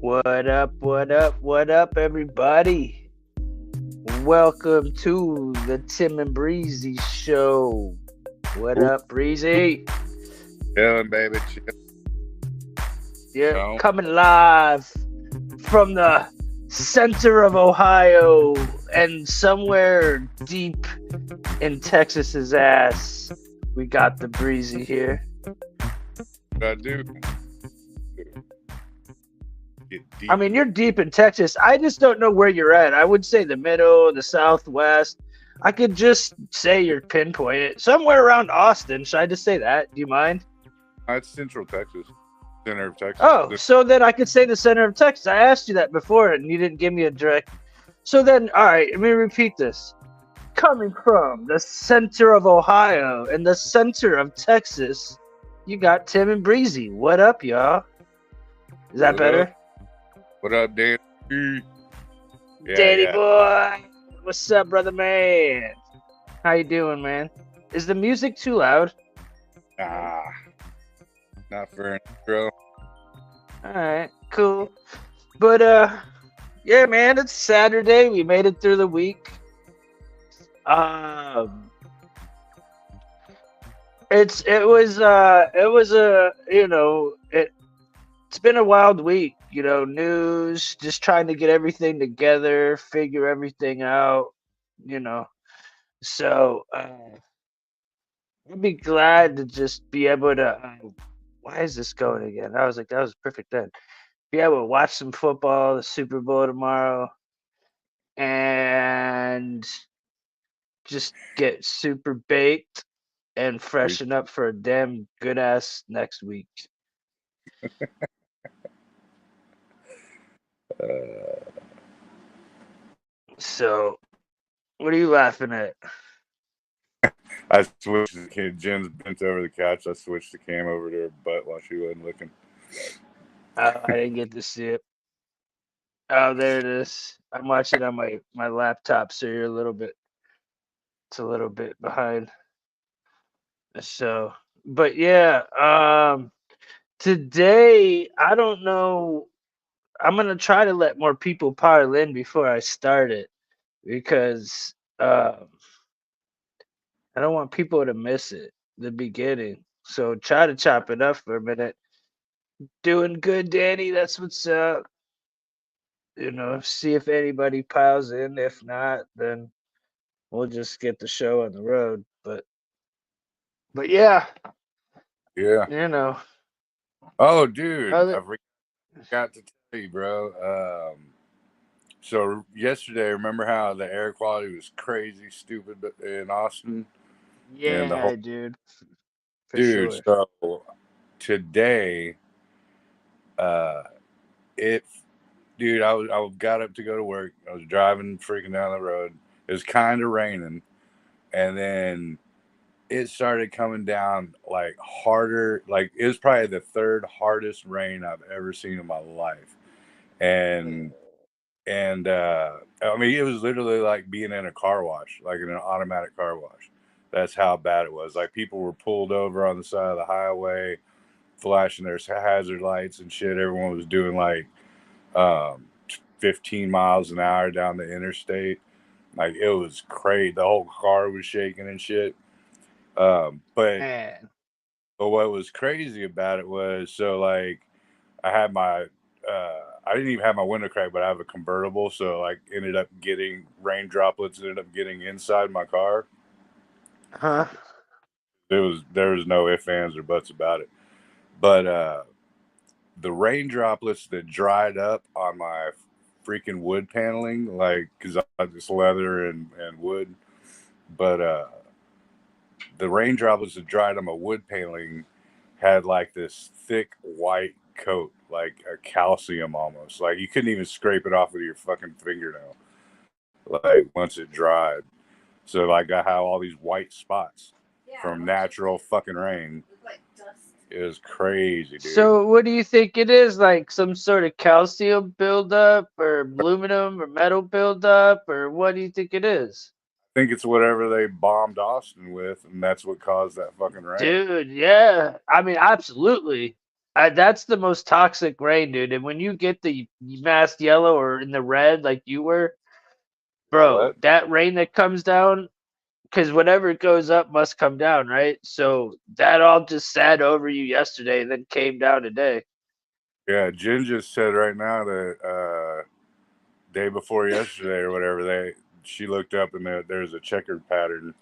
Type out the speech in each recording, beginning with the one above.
What up, what up, what up, everybody? Welcome to the Tim and Breezy Show. What Ooh, up, Breezy? chilling, baby. Yeah, No, coming live from the center of Ohio and somewhere deep in Texas's ass. We got the Breezy here. I do. Get I deep mean, in you're deep in Texas. I just don't know where you're at. I would say the middle, the southwest. I could just say you're pinpointed somewhere around Austin. Should I just say that? Do you mind? it's Central Texas, center of Texas. Oh, so then I could say the center of Texas. I asked you that before and you didn't give me a direct. So then, all right, let me repeat this. Coming from the center of Ohio and the center of Texas, you got Tim and Breezy. What up, y'all? Is that What up? better? What up, Dan? Yeah, Danny yeah. boy, what's up, brother man? How you doing, man? Is the music too loud? Ah, not for an intro. All right, cool. But yeah, man, it's Saturday. We made it through the week. Um, it was a it's been a wild week. News, just trying to get everything together, figure everything out. You know, so. I'd be glad to just be able to. Why is this going again? I was like, that was perfect then. Be able to watch some football, the Super Bowl tomorrow, and just get super baked and Preach. freshen up for a damn good ass next week. Uh, So, what are you laughing at? I switched the cam. Jen's bent over the couch. I switched the cam over to her butt while she wasn't looking. I didn't get to see it. Oh, there it is. I'm watching on my laptop, so you're a little bit. It's a little bit behind. So, but yeah, today I don't know. I'm gonna try to let more people pile in before I start it because I don't want people to miss it, the beginning. So try to chop it up for a minute. Doing good, Danny. That's what's up. See if anybody piles in. If not, then we'll just get the show on the road. But yeah, Yeah. you know, Oh, dude, I other forgot to tell you, bro. So yesterday, remember how the air quality was crazy, stupid in Austin, and the yeah, whole dude, for dude. sure. So today, uh, it, dude, I got up to go to work. I was driving freaking down the road. It was kind of raining, and then it started coming down like harder. Like it was probably the third hardest rain I've ever seen in my life, and I mean, it was literally like being in a car wash, like in an automatic car wash. That's how bad it was. Like people were pulled over on the side of the highway, flashing their hazard lights and shit. Everyone was doing like um, 15 miles an hour down the interstate. Like it was crazy. The whole car was shaking and shit. Um, but Man, but what was crazy about it was so like I had my I didn't even have my window cracked, but I have a convertible, so like ended up getting rain droplets ended up getting inside my car. huh? There was no ifs, ands, or buts about it. But the rain droplets that dried up on my freaking wood paneling, like because it's leather and wood, but the rain droplets that dried on my wood paneling had like this thick white coat, like a calcium almost. Like you couldn't even scrape it off with your fucking fingernail. Like once it dried. So like I have all these white spots from natural fucking rain. It was crazy, dude. So, what do you think it is? Like some sort of calcium buildup, or aluminum or metal buildup, or what do you think it is? think it's whatever they bombed Austin with, and that's what caused that fucking rain. Dude, yeah. I mean, absolutely. That's the most toxic rain, dude. And when you get the masked yellow or in the red, like you were, bro, What? that rain that comes down, because whatever goes up must come down, right? So that all just sat over you yesterday and then came down today. Yeah, Jen just said right now that day before yesterday or whatever, she looked up and there's a checkered pattern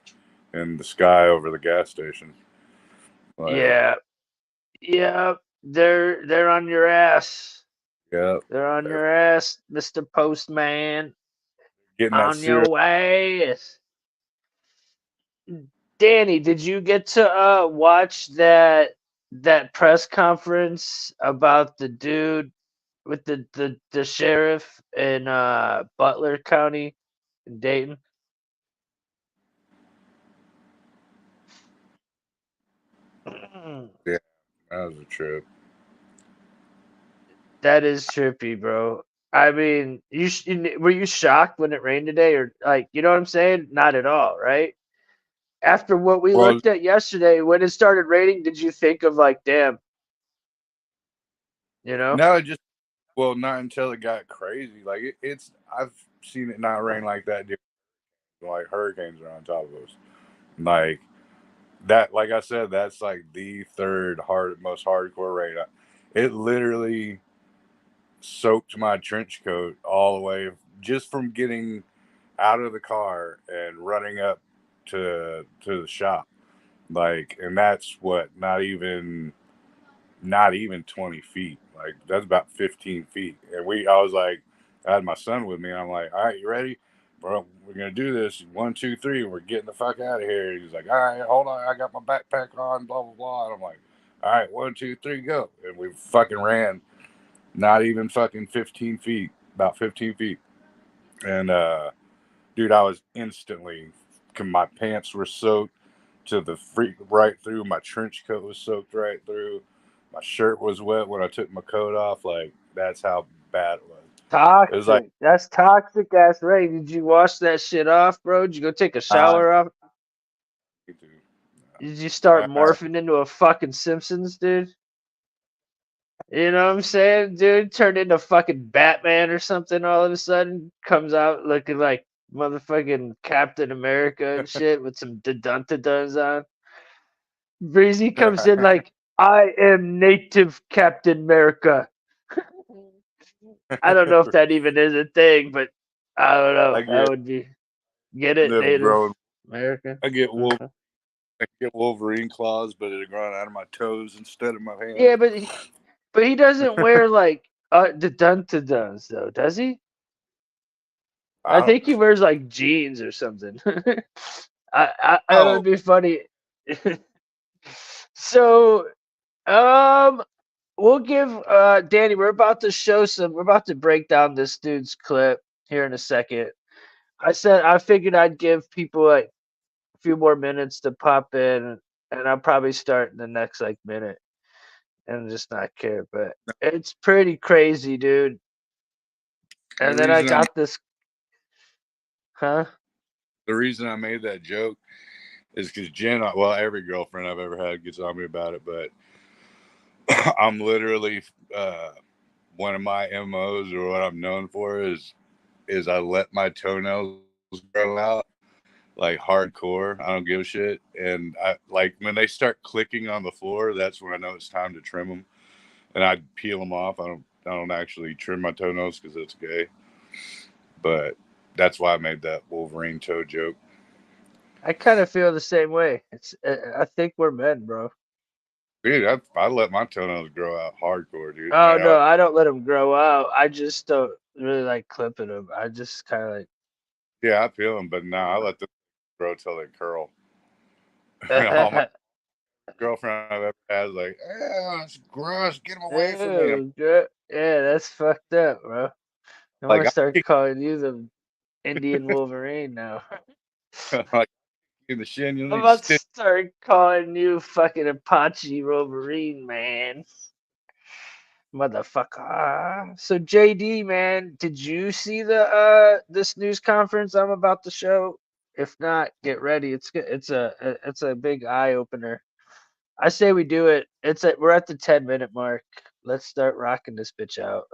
in the sky over the gas station. Like, Yeah, yeah. They're on your ass. yeah, They're on they're your ass, Mr. Postman. getting that On serious. your ass. Danny, did you get to watch that press conference about the dude with the sheriff in Butler County in Dayton? Yeah, that was a trip. That is trippy, bro. I mean, were you shocked when it rained today, or like, you know what I'm saying? Not at all, right? After what we Well, looked at yesterday, when it started raining, did you think of like, damn, you know? no, just well, not until it got crazy. Like it's, I've seen it not rain like that. Like hurricanes are on top of us. Like that, like I said, that's like the third most hardcore rain. It literally soaked my trench coat all the way just from getting out of the car and running up to the shop. Like, and that's what, not even 20 feet. Like that's about 15 feet. And I was like, I had my son with me. And I'm like, all right, you ready? Bro, we're gonna do this. 1, 2, 3. We're getting the fuck out of here. He's like, all right, hold on. I got my backpack on. Blah blah blah. And I'm like, all right, 1, 2, 3, go. And we fucking ran. Not even fucking 15 feet. About 15 feet. And dude, I was instantly. My pants were soaked to the freak right through. My trench coat was soaked right through. My shirt was wet when I took my coat off. Like that's how bad it was. It was like Toxic. That's toxic ass rain. Did you wash that shit off, bro? Did you go take a I shower off? need to. Did you start I morphing into a fucking Simpsons, dude? You know what I'm saying, dude? Turned into fucking Batman or something all of a sudden. Comes out looking like motherfucking Captain America and shit with some duns on. Breezy comes in like, I am native Captain America. I don't know if that even is a thing, but I don't know. I That get would be get it, them Native growing. American. I get wolf. Uh-huh. I get Wolverine claws, but it'll grow out of my toes instead of my hands. Yeah, but he doesn't wear like the duns though, does he? I I don't. think he wears like jeans or something. It Oh, would be funny. So um, we'll give Danny. We're about to break down this dude's clip here in a second. I figured I'd give people like a few more minutes to pop in, and I'll probably start in the next like minute and just not care. But it's pretty crazy, dude. the And then I reason I got this, huh? the reason I made that joke is because Jen, well, every girlfriend I've ever had gets on me about it, but I'm literally uh, one of my MOs or what I'm known for is I let my toenails grow out like hardcore. I don't give a shit, and I like when they start clicking on the floor. That's when I know it's time to trim them, and I peel them off. I don't actually trim my toenails because it's gay, but that's why I made that Wolverine toe joke. I kind of feel the same way. I think we're men, bro. Dude, I let my toenails grow out hardcore, dude. Oh no, I don't let them grow out. I just don't really like clipping them. I just kind of Yeah, I peel them, but now I let them grow till they curl. And all my like. girlfriend I've ever had is like, "Oh, it's gross. Get them away from me." Ew, yeah, that's fucked up, bro. I'm Like gonna I start kick, calling you the Indian Wolverine now. like in the shin. You'll I'm need to about to stitch. start calling you fucking Apache Wolverine, man. Motherfucker. So JD, man, did you see the this news conference I'm about to show? If not, get ready. It's a big eye opener. I say we do it. We're at the 10-minute mark. Let's start rocking this bitch out.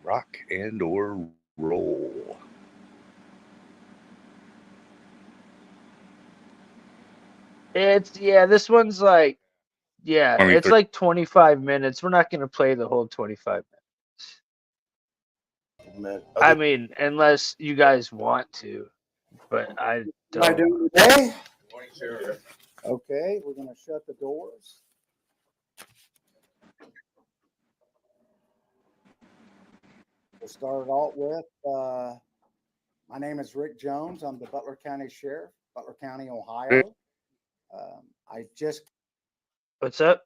Rock and or roll. This one's like it's 23. like 25 minutes. We're not gonna play the whole 25 minutes. Man, I mean, unless you guys want to, but I what I don't. do today? Okay, we're going to shut the doors. We'll start it out with my name is Rick Jones. I'm the Butler County Sheriff, Butler County, Ohio. I just What's up?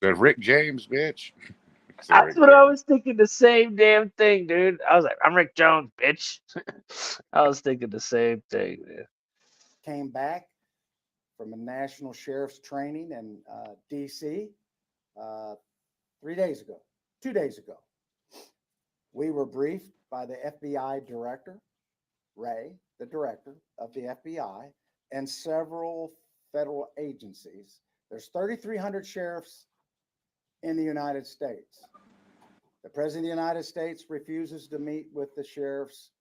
Said Rick James, bitch. Said That's Rick what I James. was thinking. The same damn thing, dude. I was like, I'm Rick Jones, bitch. I was thinking the same thing, man. came back from a national sheriff's training in D.C. Uh, 3 days ago, 2 days ago. We were briefed by the FBI director, Ray, the director of the FBI, and several federal agencies. There's 3,300 sheriffs in the United States. The President of the United States refuses to meet with the sheriffs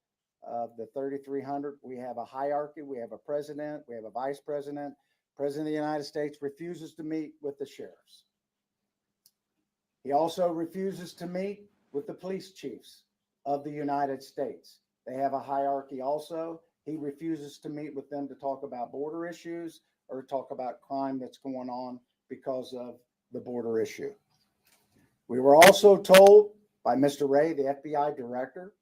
of the 3,300. We have a hierarchy. We have a president. We have a vice president. President of the United States refuses to meet with the sheriffs. He also refuses to meet with the police chiefs of the United States. They have a hierarchy also. He refuses to meet with them to talk about border issues or talk about crime that's going on because of the border issue. We were also told by Mr. Ray, the FBI director,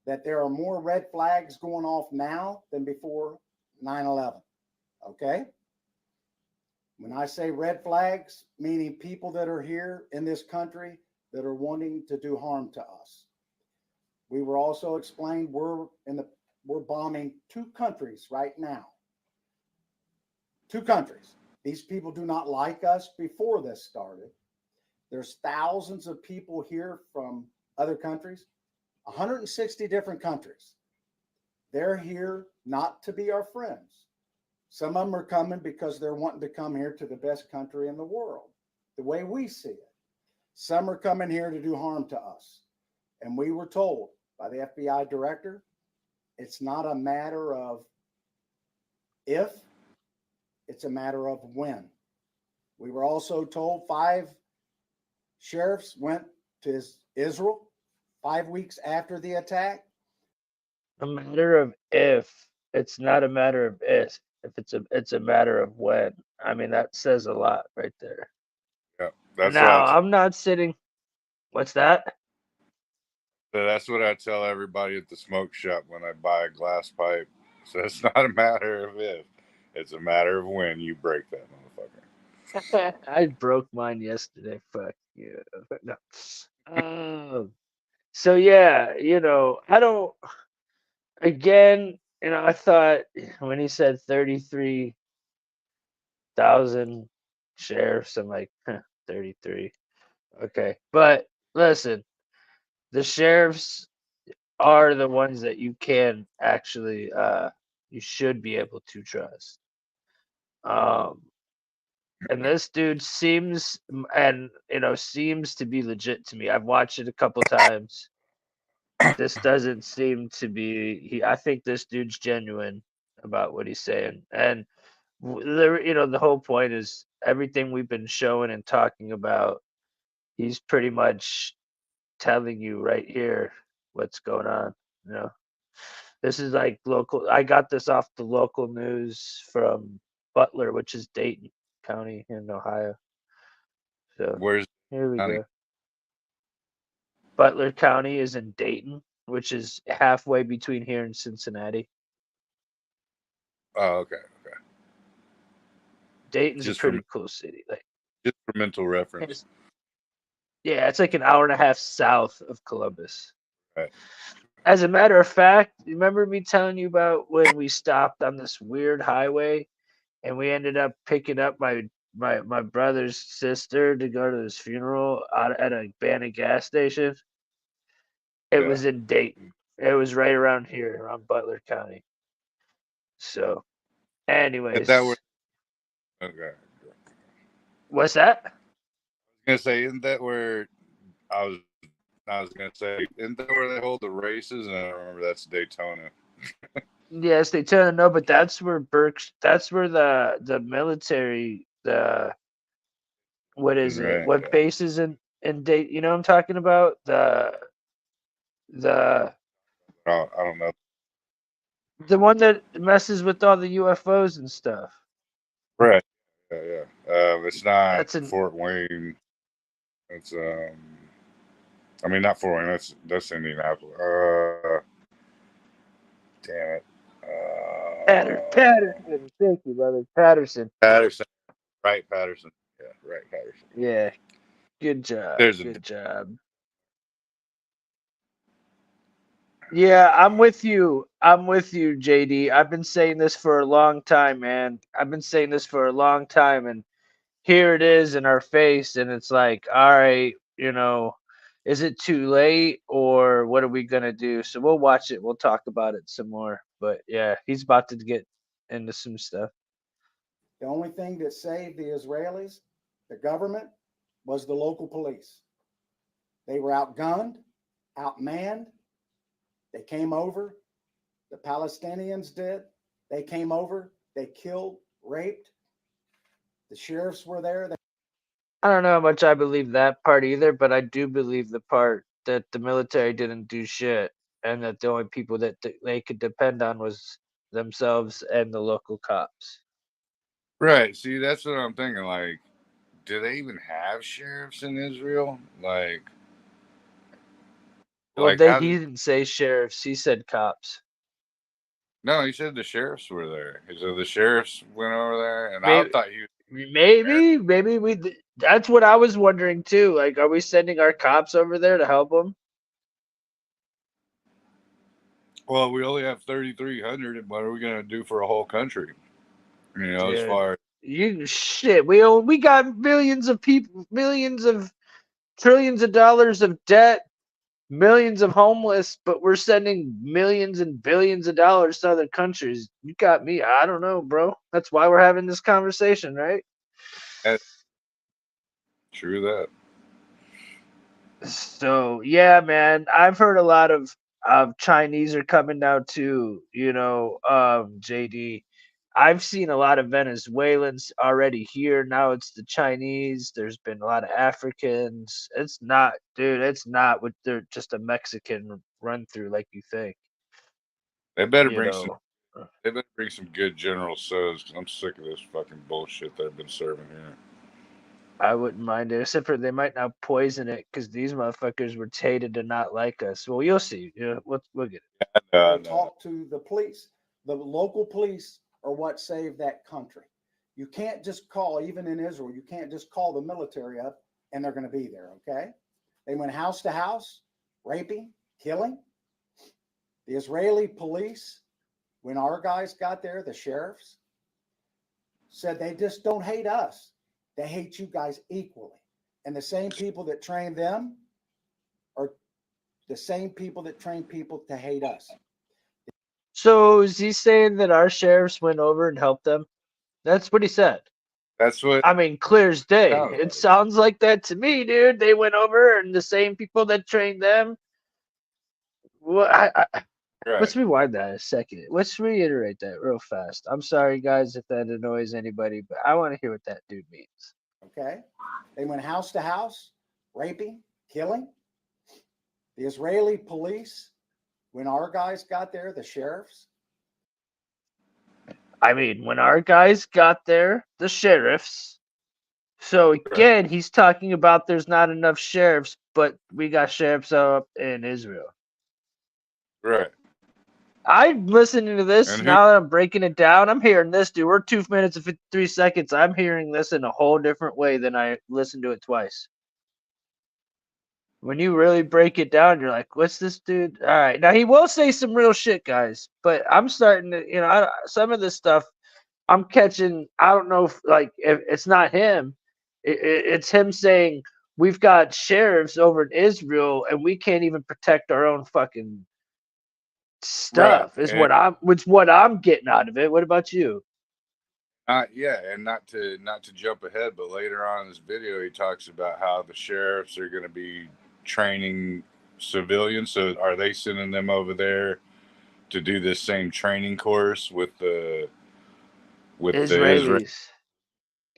that there are more red flags going off now than before 9/11. Okay? When I say red flags, meaning people that are here in this country that are wanting to do harm to us. We were also explained we're bombing 2 countries right now. 2 countries. These people do not like us before this started. There's thousands of people here from other countries, 160 different countries. They're here not to be our friends. Some of them are coming because they're wanting to come here to the best country in the world, the way we see it. Some are coming here to do harm to us. And we were told by the FBI director, it's not a matter of if, it's a matter of when. We were also told 5 sheriffs went to Israel 5 weeks after the attack. A matter of if. It's not a matter of if. If it's a matter of when. I mean, that says a lot right there. Yeah, that's what Now, I'm not sitting. What's that? that's what I tell everybody at the smoke shop when I buy a glass pipe. So it's not a matter of if, it's a matter of when you break that motherfucker. I broke mine yesterday. Fuck you. No. So yeah, I don't. Again, I thought when he said 33,000 sheriffs, I'm like, 33. Okay, but listen, the sheriffs are the ones that you can actually, you should be able to trust. Um, and this dude seems to be legit to me. I've watched it a couple times. This doesn't seem to be. I think this dude's genuine about what he's saying, and the whole point is everything we've been showing and talking about. He's pretty much telling you right here what's going on. You know, this is like local. I got this off the local news from Butler, which is Dayton County in Ohio. So Where's here we County? go. Butler County is in Dayton, which is halfway between here and Cincinnati. Oh, okay, okay. Dayton's a Just for pretty cool city. Like, just for mental reference. it's, yeah, it's like an hour and a half south of Columbus. Right. As a matter of fact, remember me telling you about when we stopped on this weird highway and we ended up picking up my brother's sister to go to his funeral out at a abandoned gas station. It Yeah. was in Dayton. It was right around here, around Butler County. So, Is that where? anyways, Okay. what's that? I was gonna say, isn't that where I was? I was gonna say, isn't that where they hold the races? And I remember that's Daytona. Yes, they tell no, but that's where Burke's. That's where the military. The what is it? Right. What Yeah. base is in Dayton? You know what I'm talking about? The I don't know. the one that messes with all the UFOs and stuff. Right. Yeah. Yeah. It's not That's in Fort Wayne. It's I mean, not Fort Wayne. That's Indianapolis. Damn it. Patterson. Thank you, brother. Patterson. Patterson. Right, Patterson. Yeah. Right, Patterson. Yeah. Good job. There's a. Good job. Yeah, I'm with you. I'm with you, JD. I've been saying this for a long time, man. I've been saying this for a long time, and here it is in our face, and it's like, all right, is it too late, or what are we gonna do? So we'll watch it. We'll talk about it some more. But yeah, he's about to get into some stuff. The only thing that saved the Israelis, the government, was the local police. They were outgunned, outmanned. They came over. The Palestinians did. They came over. They killed, raped. The sheriffs were there. I don't know how much I believe that part either, but I do believe the part that the military didn't do shit, and that the only people that they could depend on was themselves and the local cops. Right. See, that's what I'm thinking. Like, do they even have sheriffs in Israel? Well, Like how he did? didn't say sheriffs; he said cops. No, he said the sheriffs were there. So the sheriffs went over there, and I Maybe, thought he was there. maybe we. That's what I was wondering too. Like, are we sending our cops over there to help them? Well, we only have 3,300. What are we gonna do for a whole country? As Dude, far as you shit. We got millions of people, millions of trillions of dollars of debt, millions of homeless, but we're sending millions and billions of dollars to other countries. You got me. I don't know, bro. That's why we're having this conversation, right? that, true that. So yeah, man, I've heard a lot of Chinese are coming now too. JD. I've seen a lot of Venezuelans already here. Now it's the Chinese. There's been a lot of Africans. It's not, dude. It's not what they're just a Mexican run through like you think. They better You bring some. know. They better bring some good General Tso's. 'Cause I'm sick of this fucking bullshit they've been serving here. I wouldn't mind it, except for they might not poison it because these motherfuckers were tated to not like us. Well, you'll see. Yeah, we'll get it. Go No. talk to the police. The local police are what saved that country. You can't just call, even in Israel, you can't just call the military up and they're going to be there. Okay. They went house to house, raping, killing. The Israeli police, when our guys got there, the sheriffs said they just don't hate us. They hate you guys equally. And the same people that train them are the same people that train people to hate us. So is he saying that our sheriffs went over and helped them? That's what he said. That's what I mean, clear as day. sounds It like. sounds like that to me, dude. They went over and the same people that trained them. Well, Right. let's rewind that a second. Let's reiterate that real fast. I'm sorry, guys, if that annoys anybody, but I want to hear what that dude means. Okay. They went house to house, raping, killing. The Israeli police, when our guys got there, the sheriffs, I mean, when our guys got there, the sheriffs. So Right. again, he's talking about there's not enough sheriffs, but we got sheriffs up in Israel. Right. I'm listening to this And who? now that I'm breaking it down. I'm hearing this, dude. We're 2 minutes and 53 seconds. I'm hearing this in a whole different way than I listened to it twice. When you really break it down, you're like, what's this dude? All right. Now, he will say some real shit, guys, but I'm starting to, some of this stuff, I'm catching. I don't know if it's not him. It's him saying we've got sheriffs over in Israel and we can't even protect our own fucking Right. stuff. Is And what I'm getting out of it. What about you? yeah, and not to jump ahead, but later on in this video, he talks about how the sheriffs are going to be training civilians. So are they sending them over there to do this same training course with the Israel? Israelis.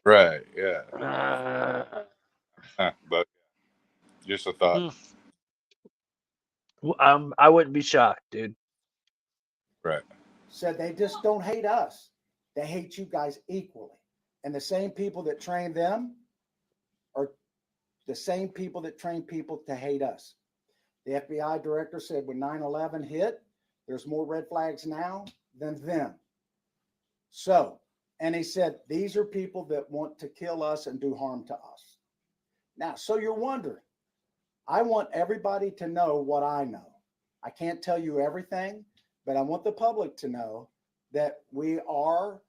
Right. Yeah. Uh, But just a thought. hmm. I wouldn't be shocked, dude. Right. Said they just don't hate us. They hate you guys equally. And the same people that train them are the same people that train people to hate us. The FBI director said when 9/11 hit, there's more red flags now than then. So, and he said, these are people that want to kill us and do harm to us. Now, so you're wondering, I want everybody to know what I know. I can't tell you everything, but I want the public to know that we are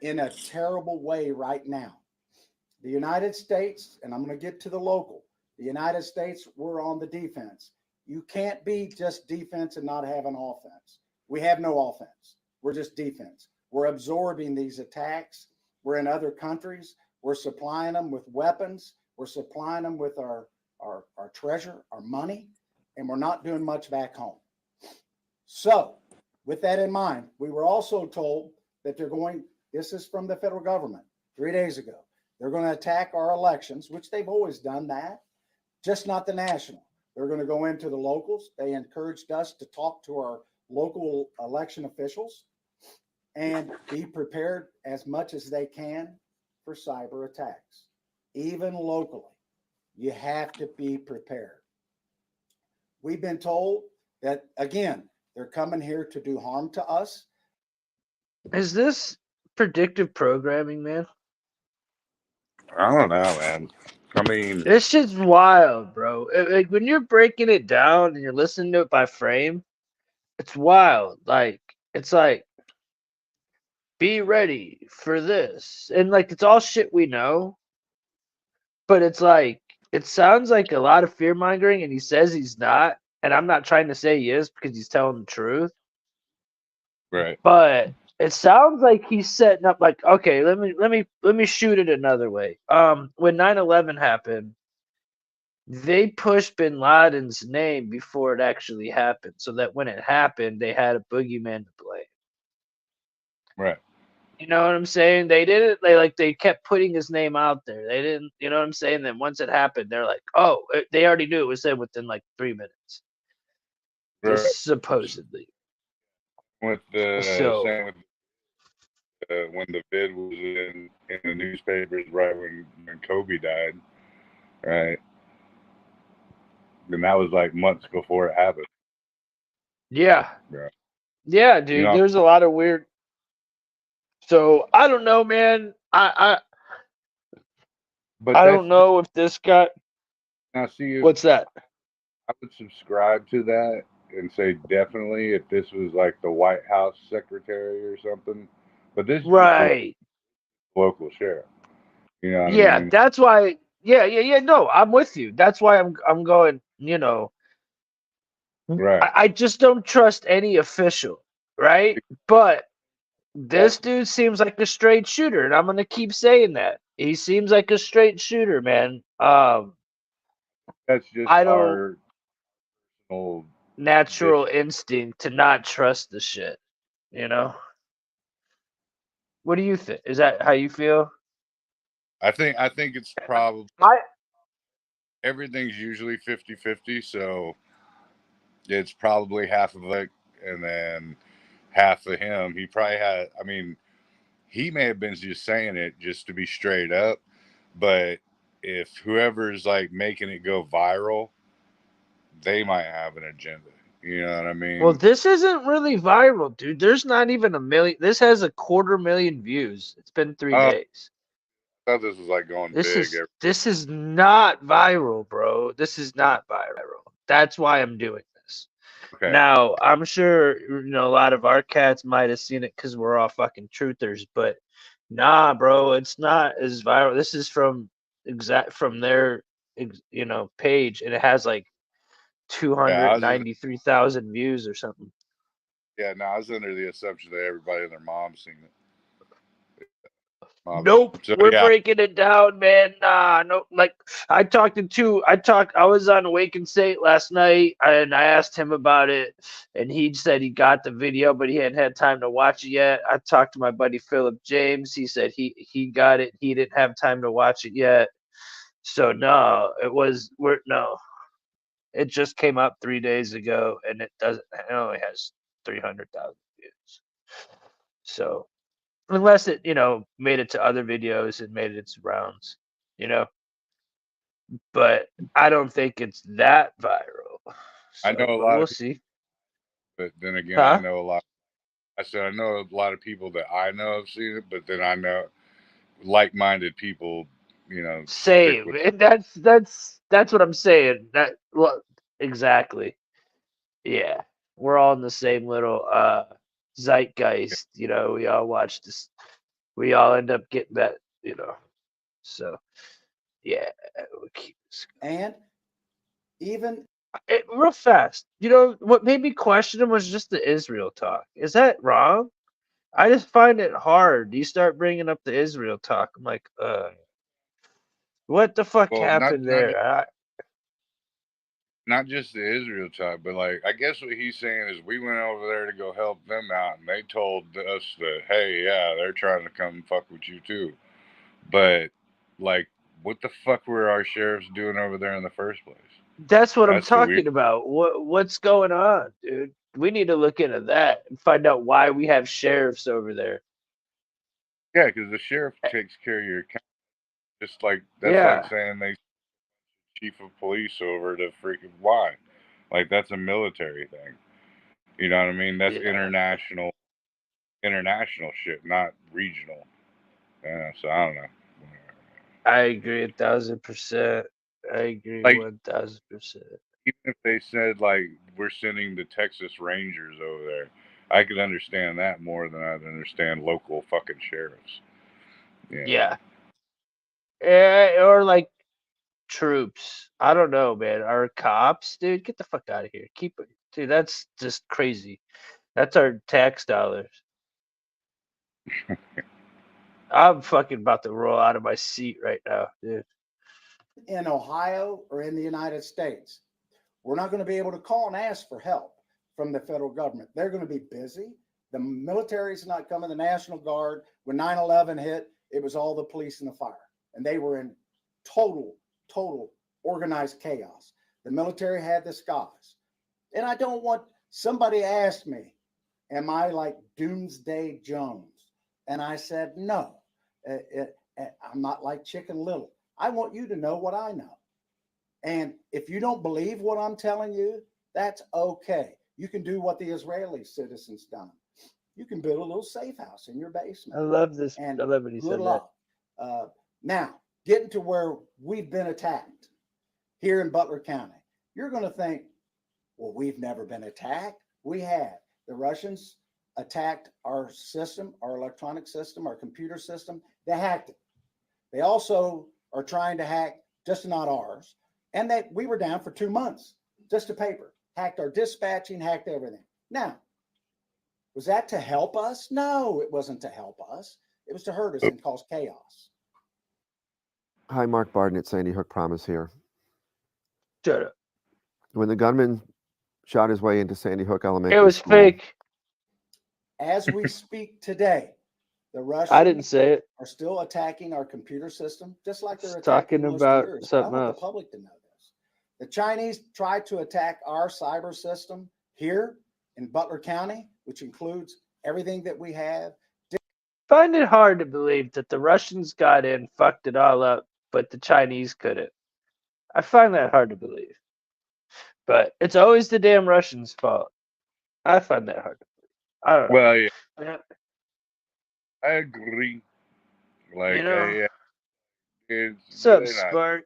in a terrible way right now. The United States, and I'm going to get to the local, the United States, we're on the defense. You can't be just defense and not have an offense. We have no offense. We're just defense. We're absorbing these attacks. We're in other countries. We're supplying them with weapons. We're supplying them with our treasure, our money, and we're not doing much back home. So, with that in mind, we were also told that they're going, this is from the federal government 3 days ago. They're going to attack our elections, which they've always done that, just not the national. They're going to go into the locals. They encouraged us to talk to our local election officials and be prepared as much as they can for cyber attacks, even locally. You have to be prepared. We've been told that, again, they're coming here to do harm to us. Is this predictive programming, man? I don't know, man. I mean, This shit's wild, bro. Like when you're breaking it down and you're listening to it by frame, it's wild. Like it's like be ready for this, and like it's all shit we know, but it's like it sounds like a lot of fear mongering, and he says he's not, and I'm not trying to say he is because he's telling the truth, right, but it sounds like he's setting up like okay, let me shoot it another way. When 9/11 happened, they pushed bin Laden's name before it actually happened, so that when it happened, they had a boogeyman to blame. right. You know what I'm saying? They didn't. They kept putting his name out there. They didn't. You know what I'm saying? Then once it happened, they're like, oh, they already knew it was said within like 3 minutes, Right. supposedly. With the So same with when the vid was in the newspapers right when Kobe died, right? And that was like months before it happened. yeah, Right. yeah, You dude. know, There's a lot of weird. So I don't know, man. but I that's don't know if this guy. now see if What's that? I would subscribe to that and say definitely if this was like the White House secretary or something. But this is just a Right. local sheriff. You know what I Yeah, mean? that's why. Yeah, yeah, yeah. No, I'm with you. That's why I'm going. Right. I just don't trust any official, right? But That's this dude seems like a straight shooter, and I'm gonna keep saying that. He seems like a straight shooter, man. that's just I don't our old dis. natural instinct to not trust the shit. You know? What do you think? Is that how you feel? I think it's probably I everything's usually 50-50, so it's probably half of it and then half of him. He probably had, I mean, he may have been just saying it just to be straight up, but if whoever's like making it go viral, they might have an agenda. You know what I Well, mean? this isn't really viral, dude. There's not even a million. This has a 250,000 views. It's been three Oh, I days. thought this was like going This big. is this is not viral, bro. This is not viral. That's why I'm doing this. Okay. Now, I'm sure a lot of our cats might have seen it because we're all fucking truthers, but nah, bro, it's not as viral. This is from their page, and it has like Yeah, I was just 293,000 views or something. yeah. No, I was under the assumption that everybody and their mom's seen it. Nope, So we're yeah, breaking it down, man. Nah, no, like I was on Wake and State last night, and I asked him about it, and he said he got the video, but he hadn't had time to watch it yet. I talked to my buddy Philip James. He said he got it. He didn't have time to watch it yet. So no, it just came up 3 days ago, and it only has 300,000 views. So unless it made it to other videos and made its rounds, you know but I don't think it's that viral. I know So, a but lot we'll of people, see. but then again, I Huh? know a lot. I said I know a lot of people that I know have seen it, but then I know like-minded people, stick Same. with. And that's what I'm saying. Exactly. Yeah. We're all in the same little zeitgeist, we all watch this, we all end up getting that. So yeah, we'll keep this And even real fast. What made me question him was just the Israel talk. Is that wrong? I just find it hard. You start bringing up the Israel talk. I'm like, what the fuck Well, not happened not there? not just the Israel type, but like I guess what he's saying is we went over there to go help them out, and they told us that hey, yeah, they're trying to come fuck with you too. But like, what the fuck were our sheriffs doing over there in the first place? That's what I'm That's the weird. talking about. What's going on, dude? We need to look into that and find out why we have sheriffs over there. Yeah, because the sheriff takes care of your county. Just like that's like Yeah, saying they chief of police over to freaking why? Like that's a military thing. You know what I mean? That's yeah. international shit, not regional. So I don't know. I agree 1,000%. I agree Like 1,000%. even if they said like we're sending the Texas Rangers over there, I could understand that more than I'd understand local fucking sheriffs. You know. Yeah. Or like troops. I don't know, man. Our cops, dude, get the fuck out of here. Keep it, dude. That's just crazy. That's our tax dollars. I'm fucking about to roll out of my seat right now, dude. in Ohio or in the United States, we're not going to be able to call and ask for help from the federal government. They're going to be busy. The military's not coming. The National Guard, when 9/11 hit, it was all the police and the fire, and they were in total organized chaos. The military had the skies. And I don't want somebody asked me, am I like Doomsday Jones? And I said, no, I'm not like Chicken Little. I want you to know what I know. And if you don't believe what I'm telling you, that's okay. You can do what the Israeli citizens done. You can build a little safe house in your I basement. love this. And I love when he good said that. luck. Now, getting to where we've been attacked here in Butler County, you're going to think, well, we've never been attacked. We have. The Russians attacked our system, our electronic system, our computer system. They hacked it. They also are trying to hack just not ours. And that we were down for 2 months, just a paper, hacked our dispatching, hacked everything. Now, was that to help us? No, it wasn't to help us. It was to hurt us and cause chaos. Hi, Mark Barden at Sandy Hook Promise here. Shut up. When the gunman shot his way into Sandy Hook It Elementary was School, fake. As we speak today, the I didn't Russians say it. are still attacking our computer system, just like they're Just attacking talking most of about yours. I something want the else. public to know this. The Chinese tried to attack our cyber system here in Butler County, which includes everything that we have. Find it hard to believe that the Russians got in, fucked it all up, but the Chinese couldn't. I find that hard to believe. But it's always the damn Russians' fault. I find that hard to believe. I don't know. Well, yeah, Yeah, I agree. You Like, know, it's what's up, they're not. Spark?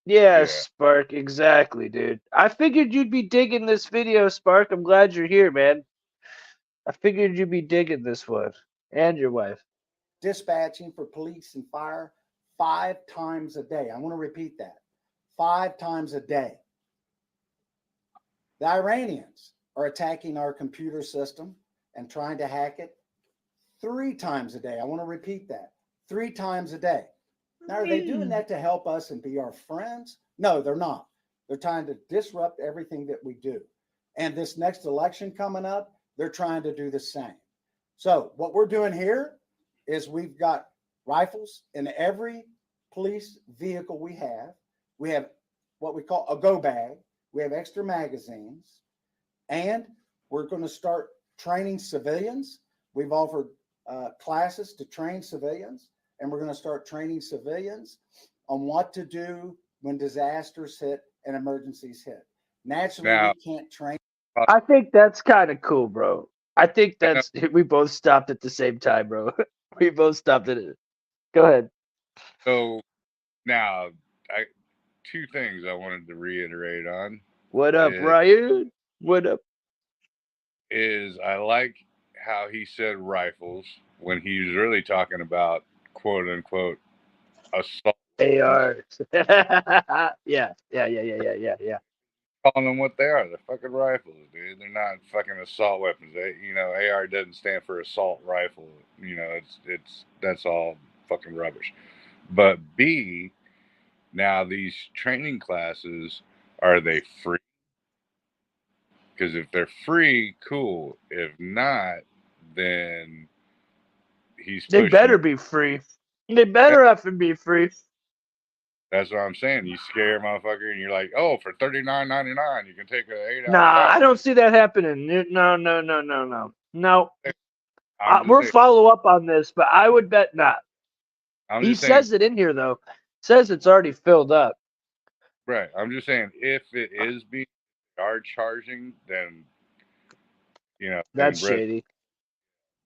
Yeah, Yeah. Spark, exactly, dude. I figured you'd be digging this video, Spark. I'm glad you're here, man. I figured you'd be digging this one. And your wife. Dispatching for police and fire 5 times a day. I want to repeat that 5 times a day. The Iranians are attacking our computer system and trying to hack it 3 times a day. I want to repeat that 3 times a day. Now, are they doing that to help us and be our friends? No, they're not. They're trying to disrupt everything that we do. And this next election coming up, they're trying to do the same. So, what we're doing here is we've got rifles in every police vehicle we have. We have what we call a go bag. We have extra magazines. And we're going to start training civilians. We've offered classes to train civilians, and we're going to start training civilians on what to do when disasters hit and emergencies hit. Naturally, Now, we can't train. I think that's kind of cool, bro. I think now, that's we both stopped at the same time, bro. We both stopped at it. Go ahead. so now, I two things I wanted to reiterate on What up, is, Ryan? What up? I like how he said rifles when he was really talking about quote unquote assault weapons, AR. Yeah, yeah, yeah, yeah, yeah, yeah, yeah. calling them what they are. They're fucking rifles, dude. They're not fucking assault weapons. AR doesn't stand for assault rifle. It's that's all fucking rubbish. But B, now these training classes, are they free? Because if they're free, cool. If not, then he's They pushing better it. be free. They better have to be free. That's what I'm saying. You scare a motherfucker, and you're like, oh, for $39.99, you can take an 8 hour Nah, class. I don't see that happening. No, no, no, no, no. No, I'm just we'll saying. follow up on this, but I would bet not. I'm He just saying. says it in here though. Says it's already filled up. Right. I'm just saying. If it is being are charging, then That's then rest. shady.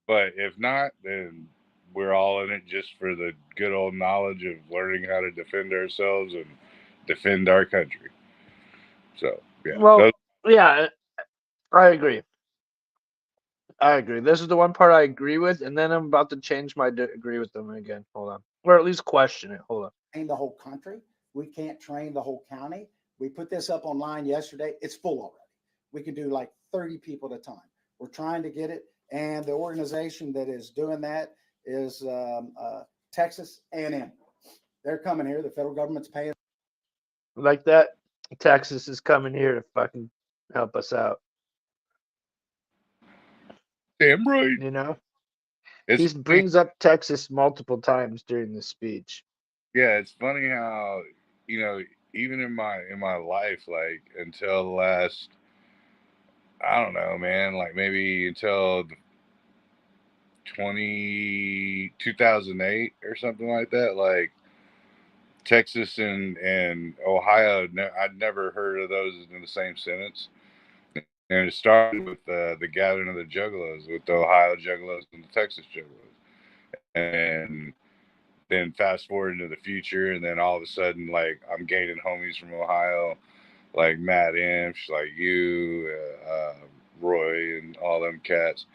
But if not, then we're all in it just for the good old knowledge of learning how to defend ourselves and defend our country. So yeah, Well, those. yeah, I agree. I agree. This is the one part I agree with, and then I'm about to change my agree with them again. Hold on, or at least question it. Hold on. Train the whole country. We can't train the whole county. We put this up online yesterday. It's full already. We can do like 30 people at a time. We're trying to get it. And the organization that is doing that is Texas A&M. They're coming here. The federal government's paying. Like that, Texas is coming here to fucking help us out. Damn right. You know, he It's funny. brings up Texas multiple times during the speech. Yeah, it's funny how you know even in my life, like until the last, I don't know, man, like maybe until 2008 or something like that, like Texas and Ohio, I'd never heard of those in the same sentence. And it started with the gathering of the Juggalos, with the Ohio Juggalos and the Texas Juggalos. And then fast forward into the future, and then all of a sudden, like, I'm gaining homies from Ohio, like Matt Imps, like you, Roy, and all them cats.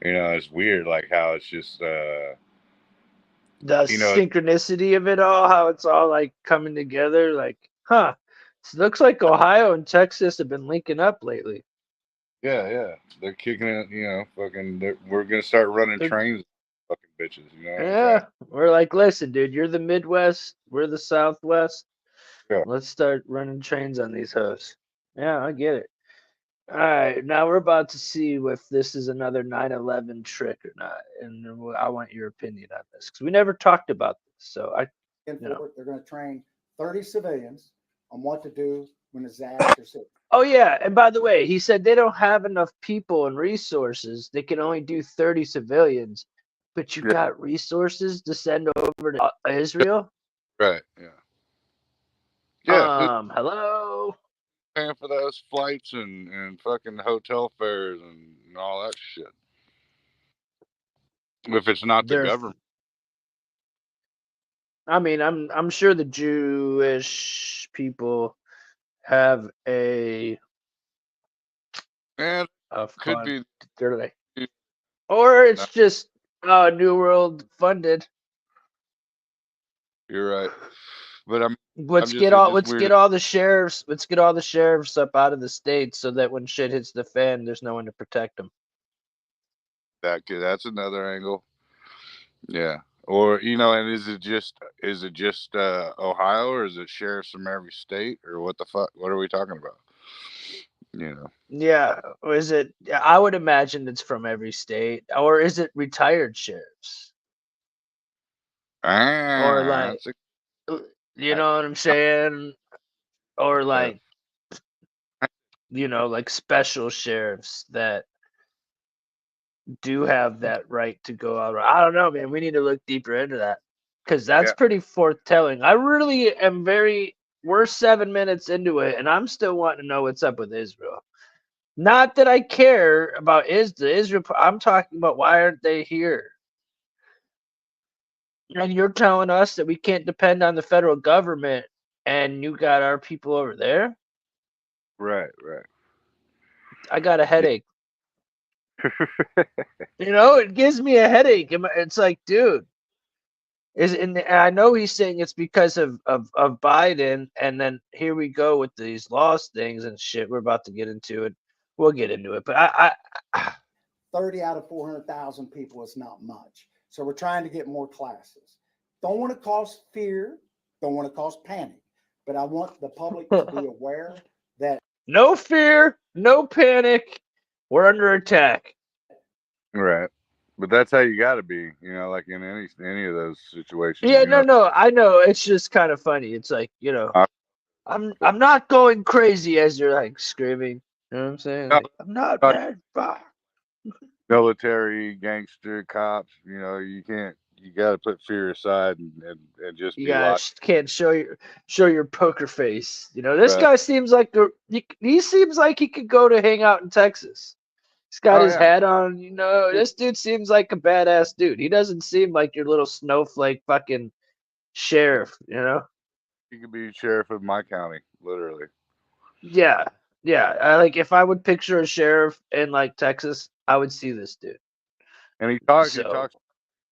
It's weird, like how it's just, The you know, synchronicity of it all, how it's all like coming together. Like, huh? It looks like Ohio and Texas have been linking up lately. yeah, yeah, they're kicking it, fucking, we're gonna start running They're, trains, fucking bitches. You know what I'm saying? yeah, we're like, listen, dude, you're the Midwest, we're the Southwest. Yeah. Let's start running trains on these hoes. Yeah, I get it. All right, now we're about to see if this is another 9/11 trick or not, and I want your opinion on this because we never talked about this. So you know. For it. They're going to train 30 civilians on what to do when disasters hit. Oh yeah, and by the way, he said they don't have enough people and resources. They can only do 30 civilians, but you Yeah. got resources to send over to Israel. Right. Yeah. Yeah. Who's Hello. paying for those flights and fucking hotel fares and all that shit? If it's not the They're government. I mean, I'm sure the Jewish people have And a could fun, be. they're like, or No, it's just New World funded. you're right. But I'm just Let's weird. get all the sheriffs, let's get all the sheriffs up out of the state so that when shit hits the fan, there's no one to protect them. That's another angle. Yeah. Or and is it just Ohio, or is it sheriffs from every state, or what the fuck? What are we talking about? You know. Yeah, or is it? Yeah, I would imagine it's from every state, or is it retired sheriffs, or like, That's a, you I, know what I'm saying, or uh, like, like special sheriffs that do have that right to go out. I don't know, man. We need to look deeper into that because that's yeah. pretty foretelling. I really am very. We're 7 minutes into it, and I'm still wanting to know what's up with Israel. Not that I care about the Israel. I'm talking about why aren't they here? And you're telling us that we can't depend on the federal government, and you got our people over there. Right. Right. I got a Yeah. headache. It gives me a headache. It's like, dude, and I know he's saying it's because of Biden, and then here we go with these lost things and shit. We're about to get into it. We'll get into it, but I 30 out of 400,000 people is not much. So we're trying to get more classes. Don't want to cause fear, don't want to cause panic, but I want the public to be aware that no fear, no panic. We're under attack. Right. But that's how you got to be. Like in any of those situations. Yeah, no, I know. It's just kind of funny. It's like, Uh, I'm not going crazy as you're like screaming. You know what I'm saying? no, Like, I'm not not mad. Fuck. military, gangster, cops. You can't. You got to put fear aside and just You be logical. guys can't show your poker face. This Right. guy seems like he seems like he could go to hang out in Texas. He's got Oh his yeah. hat on. This dude seems like a badass dude. He doesn't seem like your little snowflake fucking sheriff. You could be sheriff of my county, literally. Yeah, yeah. Like if I would picture a sheriff in like Texas, I would see this dude. And he So talks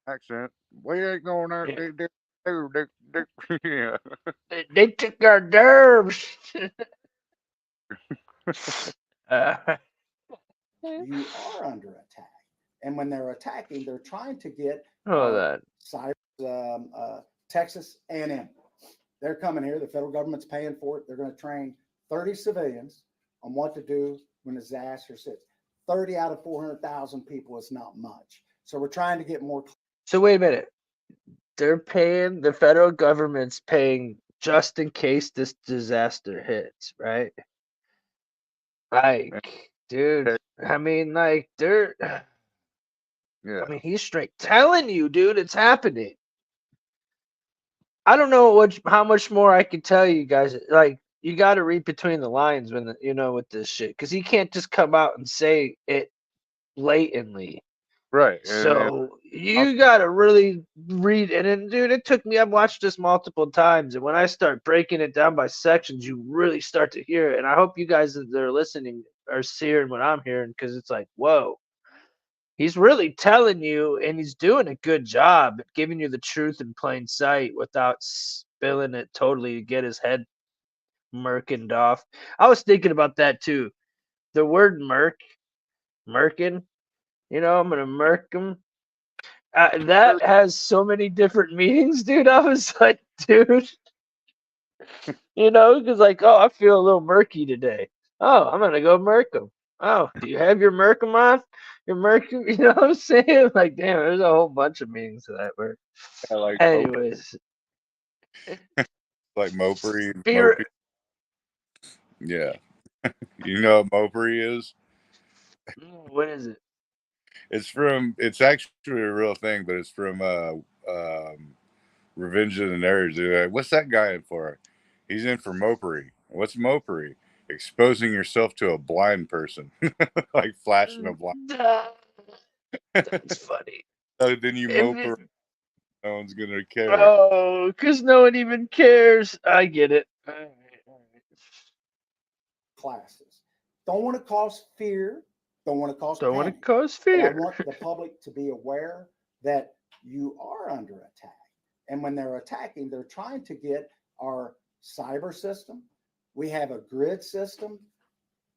accent. We ain't going out yeah, there. Yeah. they took our nerves. uh, you are under attack. And when they're attacking, they're trying to get hold our on. Texas A&M. They're coming here. The federal government's paying for it. They're going to train 30 civilians on what to do when a disaster hits. 30 out of 400,000 people is not much. So we're trying to get more. So wait a minute. The federal government's paying just in case this disaster hits, right? Like, dude. I mean, like, Yeah. he's straight telling you, dude, it's happening. I don't know how much more I can tell you guys. Like, you got to read between the lines with this shit, because he can't just come out and say it blatantly. Right. And So also, you got to really read. And then, dude, it took me. I've watched this multiple times, and when I start breaking it down by sections, you really start to hear it. And I hope you guys that are listening are hearing what I'm hearing, because it's like, whoa. He's really telling you, and he's doing a good job at giving you the truth in plain sight without spilling it totally to get his head merkened off. I was thinking about that too. The word merkin, I'm gonna merk him. That has so many different meanings, dude. I was like, dude, because like, oh, I feel a little murky today. Oh, I'm gonna go merk him. Oh, do you have your merkum on? Your merkum, you know what I'm saying? Like, damn, there's a whole bunch of meanings to that word. yeah, Anyways, like Mopri, spirit. Mopey. Yeah. You know what Mopri is? What is it? It's actually a real thing, but it's from Revenge of the Nerds. They're like, what's that guy in for? He's in for Mopri. What's Mopri? Exposing yourself to a blind person. Like flashing a blind. That's funny. So then you If mope it, around No one's gonna care. Oh, because no one even cares. I get it. All right, all right. Classes. Don't want to cause fear. Don't want to cause Don't want to panic. cause But I fear. want the public to be aware that you are under attack. And when they're attacking, they're trying to get our cyber system. We have a grid system.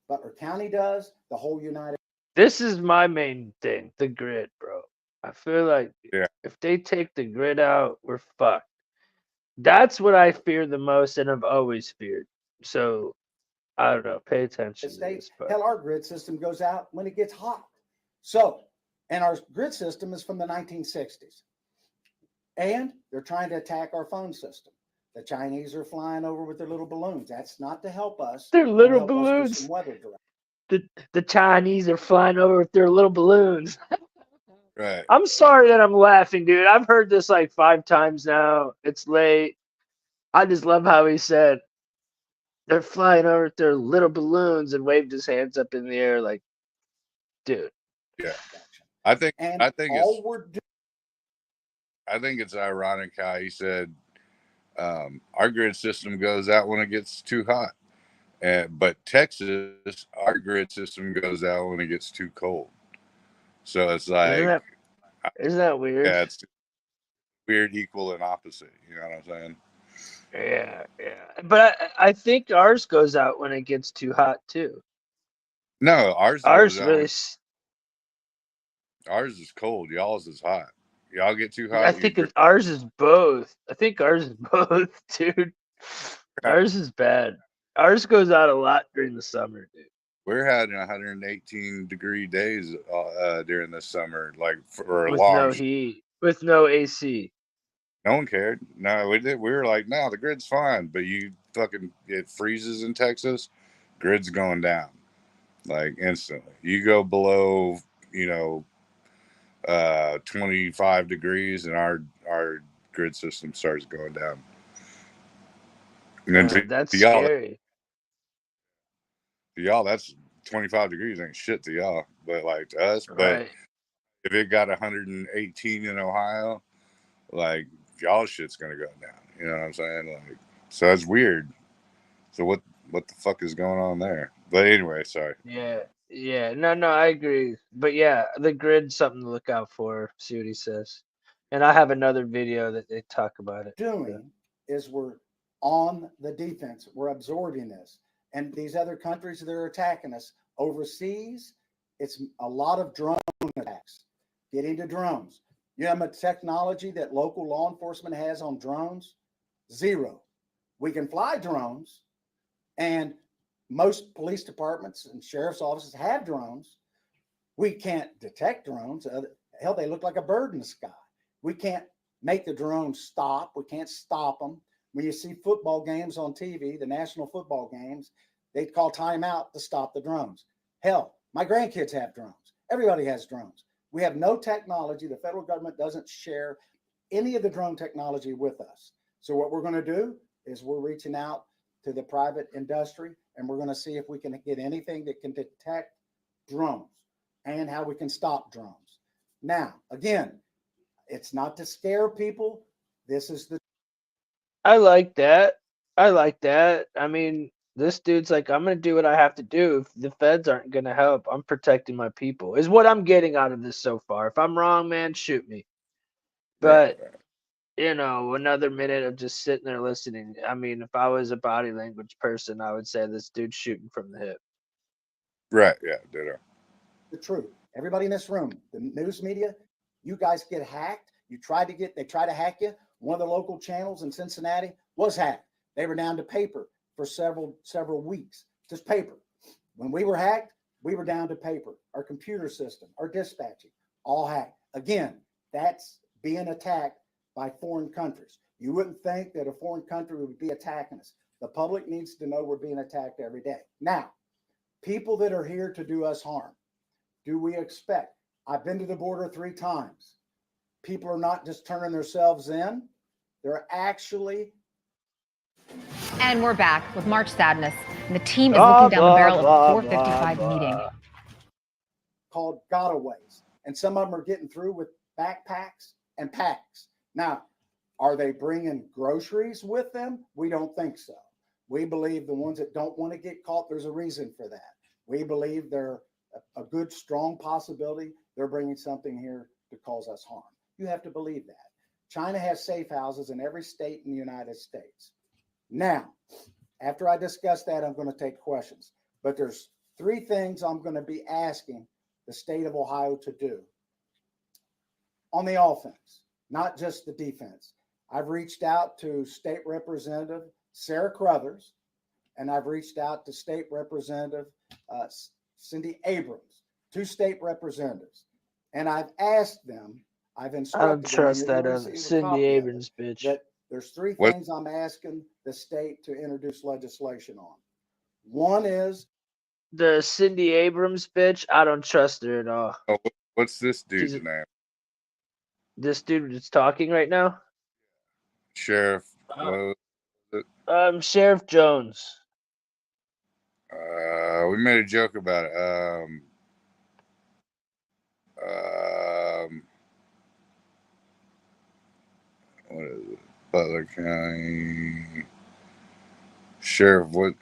Butler County does. The whole United. This is my main thing, the grid, bro. I feel like Yeah. if they take the grid out, we're fucked. That's what I fear the most and I've always feared. So I don't know, pay attention to States. this. But Hell, our grid system goes out when it gets hot. So, and our grid system is from the 1960s. And they're trying to attack our phone system. The Chinese are flying over with their little balloons. That's not to help us. they're and little help us with balloons. some weather direction. The Chinese are flying over with their little balloons. Right. I'm sorry that I'm laughing, dude. I've heard this like 5 times now. It's late. I just love how he said they're flying over with their little balloons and waved his hands up in the air like, dude. Yeah. I think And all we're doing. I think it's ironic how he said our grid system goes out when it gets too hot. But Texas, our grid system goes out when it gets too cold. So it's like, Isn't that weird? yeah, it's weird, equal, and opposite. You know what I'm saying? Yeah, yeah. But I think ours goes out when it gets too hot too. No, ours goes Ours out. really. Ours is cold. Y'all's is hot. Y'all get too I hot. think ours is both. I think ours is both, dude. Ours is bad. Ours goes out a lot during the summer, dude. We're having 118-degree days during this summer, like for a With long. no heat, with no AC. No one cared. No, we did. We were like, no, the grid's fine, but it freezes in Texas. Grid's going down like instantly. You go below, you know, 25 degrees, and our grid system starts going down. And then That's to y'all, scary. that's 25 degrees ain't shit to y'all, but like to us. But Right. if it got 118 in Ohio, like y'all shit's gonna go down. You know what I'm saying? Like, so that's weird. So what the fuck is going on there? But anyway, sorry. Yeah. Yeah. No, I agree. But yeah, the grid's something to look out for. See what he says. And I have another video that they talk about it. Doing is we're on the defense. We're absorbing this. And these other countries that are attacking us overseas, it's a lot of drone attacks. Get into drones. You know the technology that local law enforcement has on drones? Zero. We can fly drones, and most police departments and sheriff's offices have drones. We can't detect drones. Hell, they look like a bird in the sky. We can't make the drones stop. We can't stop them. When you see football games on TV, the national football games, they call timeout to stop the drones. Hell, my grandkids have drones. Everybody has drones. We have no technology. The federal government doesn't share any of the drone technology with us. So what we're going to do is we're reaching out to the private industry, and we're going to see if we can get anything that can detect drones and how we can stop drones. Now, again, it's not to scare people. This is the. I like that. I like that. I mean, this dude's like, I'm gonna do what I have to do. If the feds aren't gonna help, I'm protecting my people. Is what I'm getting out of this so far. If I'm wrong, man, shoot me. Right, But another minute of just sitting there listening. I mean, if I was a body language person, I would say this dude's shooting from the hip. right, yeah, ditto. The truth. Everybody in this room, the news media, you guys get hacked. They try to hack you. One of the local channels in Cincinnati was hacked. They were down to paper for several weeks, just paper. When we were hacked, we were down to paper. Our computer system, our dispatching, all hacked. Again, that's being attacked by foreign countries. You wouldn't think that a foreign country would be attacking us. The public needs to know we're being attacked every day. Now, people that are here to do us harm, do we expect? I've been to the border 3 times. People are not just turning themselves in. They're actually. And we're back with March Sadness. And the team is looking down the barrel of a 455 meeting. Called gotaways. And some of them are getting through with backpacks and packs. Now, are they bringing groceries with them? We don't think so. We believe the ones that don't want to get caught, there's a reason for that. We believe they're a good, strong possibility they're bringing something here to cause us harm. You have to believe that. China has safe houses in every state in the United States. Now, after I discuss that, I'm going to take questions. But there's 3 things I'm going to be asking the state of Ohio to do on the offense, not just the defense. I've reached out to State Representative Sarah Crothers, and I've reached out to State Representative Cindy Abrams, 2 state representatives. And I've asked them, I've instructed I don't them, trust and you're that going to other receive a Cindy copy of Abrams it, bitch. that there's 3 What? things I'm asking the state to introduce legislation on. One is The Cindy Abrams bitch, I don't trust her at all. Oh, what's this dude's She's name? this dude that's talking right now. Sheriff. Well, Sheriff Jones. we made a joke about it. What is it? Butler County Sheriff. What?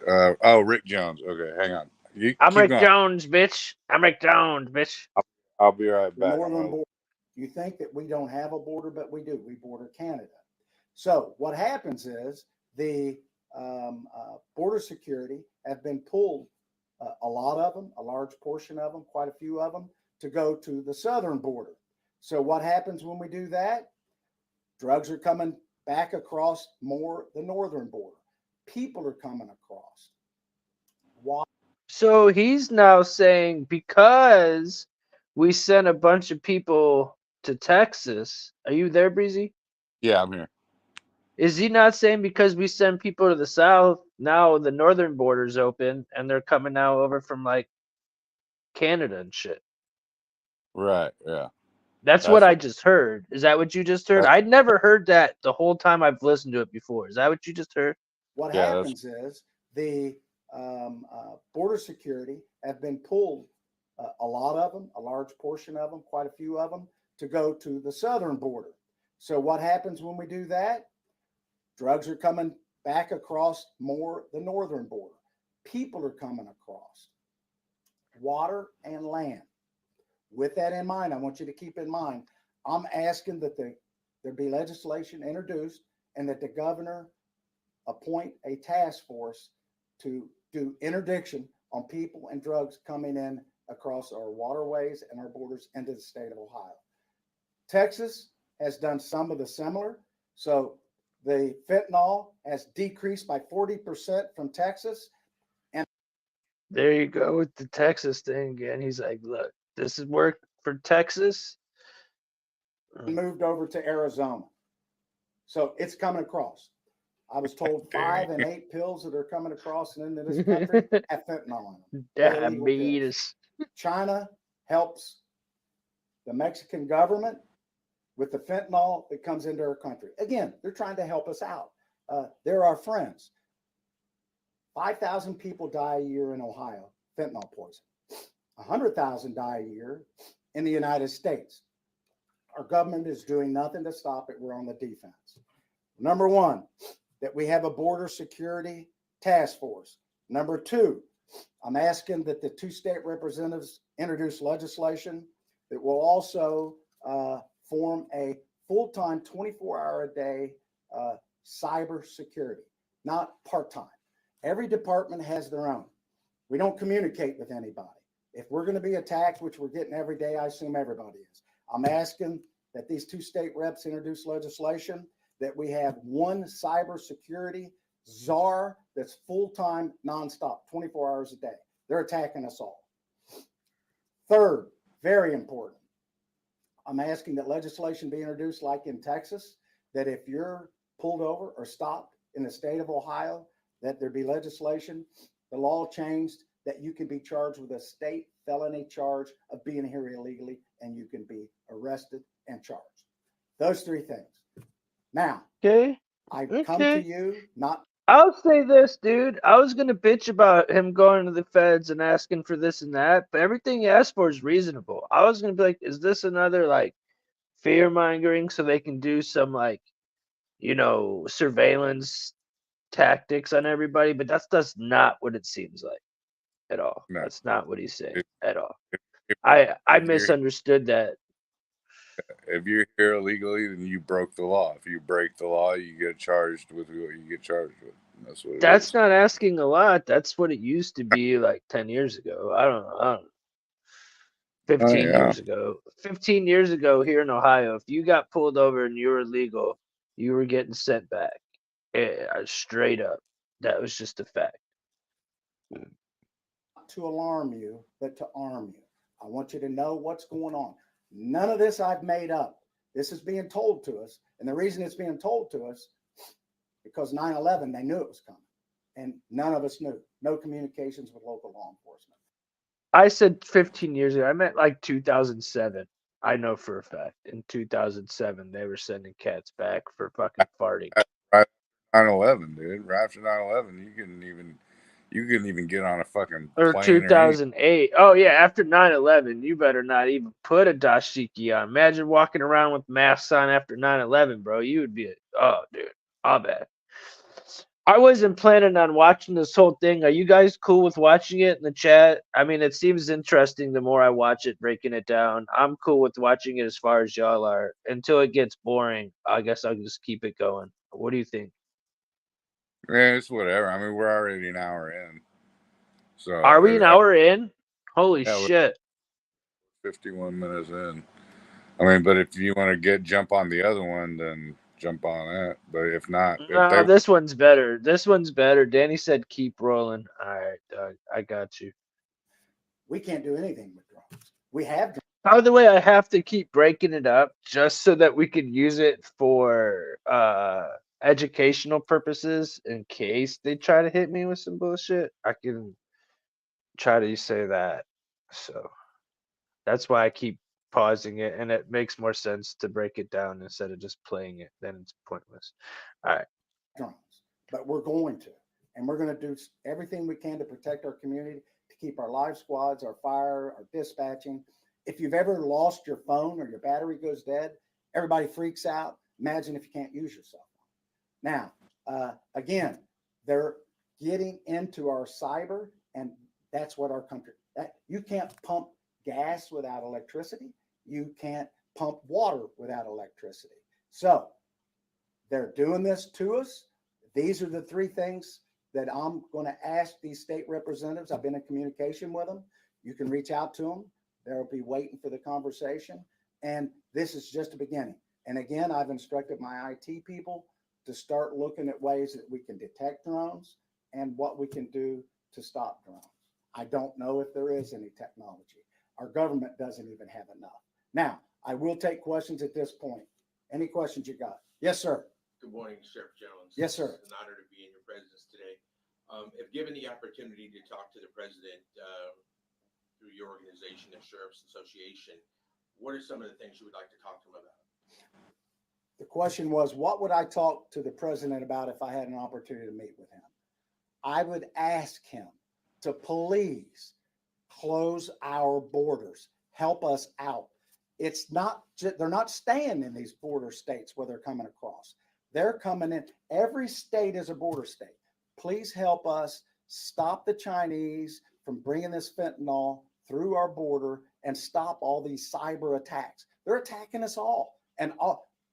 Oh, Rick Jones. Okay, hang on. You I'm keep Rick going. Jones, bitch. I'm Rick Jones, bitch. I'll be right the back. northern border. You think that we don't have a border, but we do. We border Canada. So what happens is the border security have been pulled, a lot of them, a large portion of them, quite a few of them, to go to the southern border. So what happens when we do that? Drugs are coming back across more the northern border. People are coming across. Why? So he's now saying because we sent a bunch of people to Texas. Are you there, Breezy? Yeah, I'm here. Is he not saying because we send people to the south, now the northern border's open and they're coming now over from like Canada and shit? Right. Yeah. That's what That's I what. just heard. Is that what you just heard? That, I'd never heard that the whole time I've listened to it before. Is that what you just heard? What yeah. That's happens is the border security have been pulled, a lot of them, a large portion of them, quite a few of them, to go to the southern border. So what happens when we do that? Drugs are coming back across more the northern border. People are coming across. Water and land. With that in mind, I want you to keep in mind, I'm asking that there be legislation introduced and that the governor appoint a task force to do interdiction on people and drugs coming in across our waterways and our borders into the state of Ohio. Texas has done some of the similar. So the fentanyl has decreased by 40% from Texas. And There you go with the Texas thing again. He's like, look, this is work for Texas. moved over to Arizona. So it's coming across. I was told 5 and 8 pills that are coming across and into this country have fentanyl in them. Diabetes. China helps the Mexican government with the fentanyl that comes into our country. Again, they're trying to help us out. They're our friends. 5,000 people die a year in Ohio, fentanyl poison. 100,000 die a year in the United States. Our government is doing nothing to stop it. We're on the defense. Number 1, that we have a border security task force. Number 2, I'm asking that the 2 state representatives introduce legislation that will also form a full-time 24-hour-a-day cyber security, not part-time. Every department has their own. We don't communicate with anybody. If we're going to be attacked, which we're getting every day, I assume everybody is. I'm asking that these 2 state reps introduce legislation that we have one cybersecurity czar that's full-time, nonstop, 24 hours a day. They're attacking us all. Third, very important, I'm asking that legislation be introduced like in Texas, that if you're pulled over or stopped in the state of Ohio, that there be legislation, the law changed, that you can be charged with a state felony charge of being here illegally, and you can be arrested and charged. Those 3 things. Now, Okay. I come to you not. I'll say this, dude. I was gonna bitch about him going to the feds and asking for this and that, but everything he asked for is reasonable. I was gonna be like, is this another like fear mongering so they can do some like, surveillance tactics on everybody, but that's not what it seems like at all. No. That's not what he's saying If, at all. if, I if you're misunderstood that. if you're here illegally, then you broke the law. If you break the law, you get charged with what you get charged with. And that's what it That's is. not asking a lot. That's what it used to be like 10 years ago. I don't know. 15 Yeah. years ago. 15 years ago here in Ohio, if you got pulled over and you were illegal, you were getting sent back. Straight up. That was just a fact. To alarm you, but to arm you. I want you to know what's going on. None of this I've made up. This is being told to us. And the reason it's being told to us, because 9/11, they knew it was coming. And none of us knew. No communications with local law enforcement. I said 15 years ago. I meant like 2007. I know for a fact. In 2007, they were sending cats back for fucking farting. Right 9/11, dude. Right after 9/11, you couldn't even get on a fucking Or plane or anything. 2008. Oh, yeah, after 9/11, you better not even put a dashiki on. Imagine walking around with masks on after 9/11, bro. You would be, oh, dude, all bad. I wasn't planning on watching this whole thing. Are you guys cool with watching it in the chat? I mean, it seems interesting the more I watch it, breaking it down. I'm cool with watching it as far as y'all are. Until it gets boring, I guess I'll just keep it going. What do you think? Yeah, it's whatever. I mean, we're already an hour in. So Are we an hour in? Holy yeah, we're shit. 51 minutes in. I mean, but if you want to jump on the other one, then jump on that. But if not, if No, they this one's better. This one's better. Danny said keep rolling. All right, Doug, I got you. We can't do anything with drones. We have drones. By the way, I have to keep breaking it up just so that we can use it for educational purposes in case they try to hit me with some bullshit. I can try to say that. So that's why I keep pausing it, and it makes more sense to break it down instead of just playing it. Then it's pointless. All right. drones, but we're going to. And we're going to do everything we can to protect our community, to keep our live squads, our fire, our dispatching. If you've ever lost your phone or your battery goes dead, everybody freaks out. Imagine if you can't use your cell phone. Now, again, they're getting into our cyber, and that's what our country, you can't pump gas without electricity. You can't pump water without electricity. So they're doing this to us. These are the three things that I'm going to ask these state representatives. I've been in communication with them. You can reach out to them. They'll be waiting for the conversation. And this is just a beginning. And again, I've instructed my IT people to start looking at ways that we can detect drones and what we can do to stop drones. I don't know if there is any technology. Our government doesn't even have enough. Now, I will take questions at this point. Any questions you got? Yes, sir. Good morning, Sheriff Jones. Yes, sir. It's an honor to be in your presence today. If given the opportunity to talk to the president through your organization, the Sheriff's Association, what are some of the things you would like to talk to him about? The question was, what would I talk to the president about if I had an opportunity to meet with him? I would ask him to please close our borders, help us out. It's not, they're not staying in these border states where they're coming across. They're coming in. Every state is a border state. Please help us stop the Chinese from bringing this fentanyl through our border and stop all these cyber attacks. They're attacking us all. And